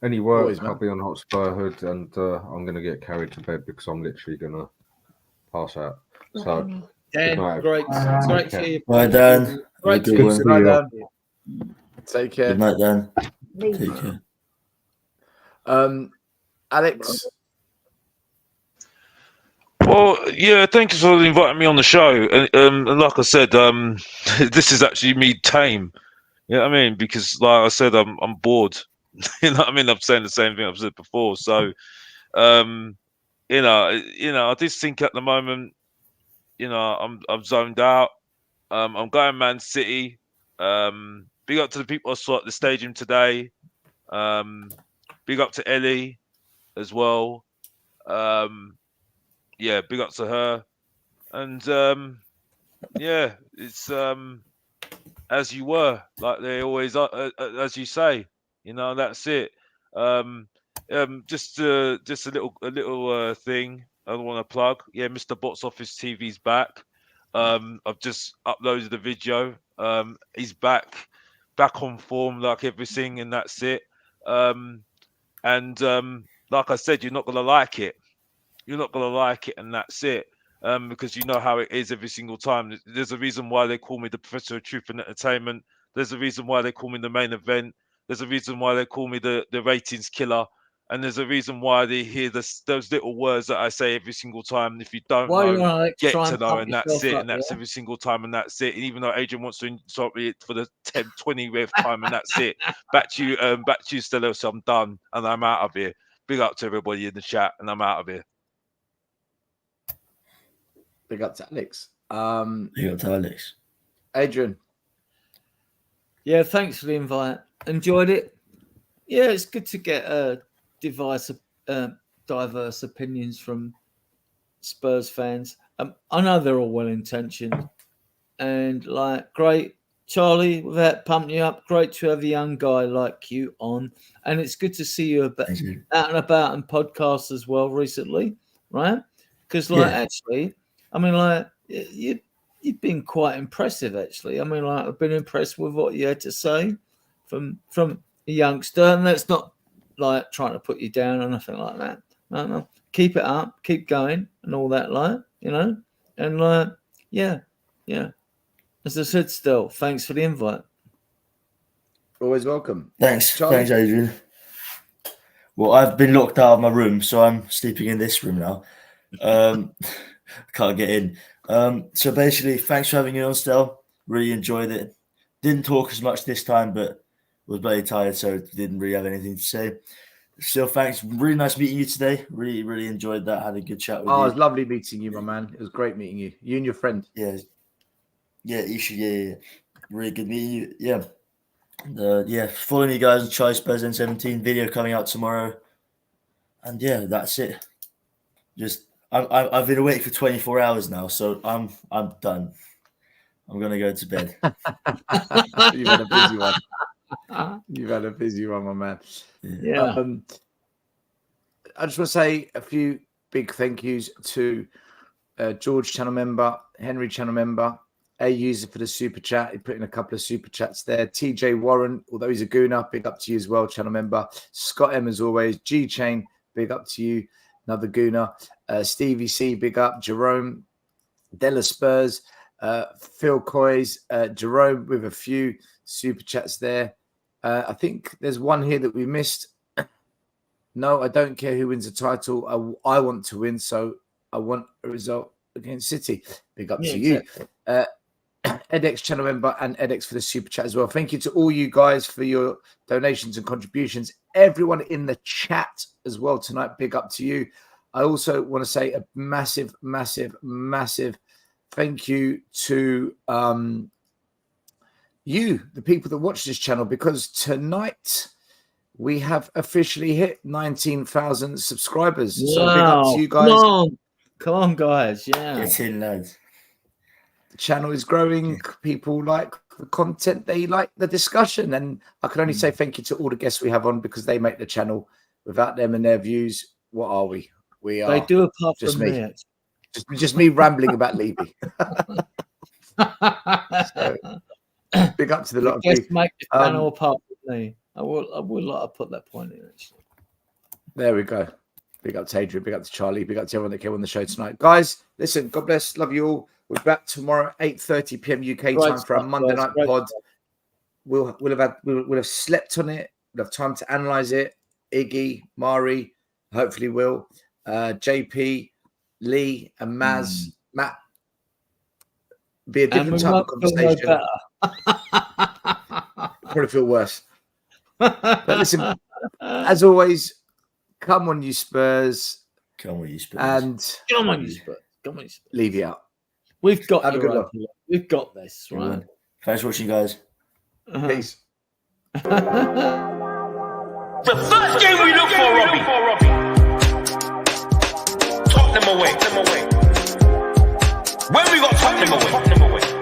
Any work, Always, I'll be on Hotspur Hood, and I'm going to get carried to bed because I'm literally going to pass out. So, Dan, great to see you. Bye, Dan. Great to good see to Dan. you. Take care. Good night, Dan. Take care. Alex. Well, yeah, thank you for inviting me on the show. And like I said, this is actually me tame. You know what I mean? Because like I said, I'm bored. You know what I mean? I'm saying the same thing I've said before. So, I just think at the moment, I'm zoned out. I'm going Man City. Big up to the people I saw at the stadium today. Big up to Ellie as well. Yeah, big up to her. And it's as you were, like they always are, as you say. That's it. Just a little thing I want to plug. Yeah, Mr. Box Office TV's back. I've just uploaded the video. He's back on form like everything, and that's it. Like I said, you're not gonna like it. You're not gonna like it, and that's it. Because you know how it is every single time. There's a reason why they call me the Professor of Truth and Entertainment. There's a reason why they call me the main event. There's a reason why they call me the ratings killer. And there's a reason why they hear those little words that I say every single time. And if you don't know, get to know, and that's it. And that's every single time, and that's it. And even though Adrian wants to insult me for the 20th time, and that's it. Back to you, Stella. So I'm done, and I'm out of here. Big up to everybody in the chat, and I'm out of here. Big up to Alex. Big up to Alex. Adrian. Yeah, thanks for the invite. Enjoyed it. Yeah, it's good to get diverse opinions from Spurs fans. I know they're all well intentioned, and like great, Charlie, without pumping you up, great to have a young guy like you on, and it's good to see you out and about in podcasts as well recently, right? Because actually, I mean, like you've been quite impressive actually. I mean, like I've been impressed with what you had to say from a youngster, and that's not like trying to put you down or nothing like that. No. Keep it up, keep going, and all that, and yeah. As I said, still, thanks for the invite. Always welcome. Thanks, Charlie? Thanks, Adrian. Well, I've been locked out of my room, so I'm sleeping in this room now. Can't get in. So basically, thanks for having me on, Stel. Really enjoyed it. Didn't talk as much this time, but was very tired, so didn't really have anything to say. Still, thanks. Really nice meeting you today. Really, really enjoyed that. Had a good chat with you. Oh, it was lovely meeting you, my man. It was great meeting you. You and your friend. Yeah, you should. Yeah. Really good meeting you. Yeah. Follow me, guys. On Charlie Spurs N17 video coming out tomorrow. And yeah, that's it. Just I've been awake for 24 hours now, so I'm done. I'm gonna go to bed. You've had a busy one. You've had a busy one, my man. Yeah. I just want to say a few big thank yous to George channel member, Henry channel member, A user for the super chat. He put in a couple of super chats there. TJ Warren, although he's a gooner, big up to you as well, channel member. Scott M as always. G Chain, big up to you, another gooner. Stevie C, big up. Jerome, Della Spurs, Phil Coys, Jerome with a few super chats there. I think there's one here that we missed. No, I don't care who wins the title. I want to win, so I want a result against City. Big up to you. edX channel member and edX for the super chat as well. Thank you to all you guys for your donations and contributions. Everyone in the chat as well tonight, big up to you. I also want to say a massive, massive, massive thank you to you, the people that watch this channel, because tonight we have officially hit 19,000 subscribers. Wow. So big up to you guys. Come on, guys. Yeah. Get in, lads. The channel is growing. People like the content. They like the discussion. And I can only say thank you to all the guests we have on, because they make the channel. Without them and their views, what are we? We are. They do, apart just from me. me. Just me rambling about Levy. So, big up to the lot of people. Make the channel apart from me. I would like to put that point in, actually. There we go. Big up to Adrian, big up to Charlie, big up to everyone that came on the show tonight. Guys, listen, God bless, love you all. We're back tomorrow, 8:30 p.m. UK time for our Monday night pod. We'll have slept on it. We'll have time to analyze it. Iggy, Mari, hopefully Will, JP, Lee, and Maz. Matt. Be a different type of conversation. Probably feel worse. But listen, as always, come on, you Spurs. Come on, you Spurs. And come on, you Spurs. Come on, you Spurs. Leave you out. We've got Have a good one. We've got this, right? Thanks for watching, guys. Peace. The first game we look for, Robbie. Tottenham away. When we got Tottenham away.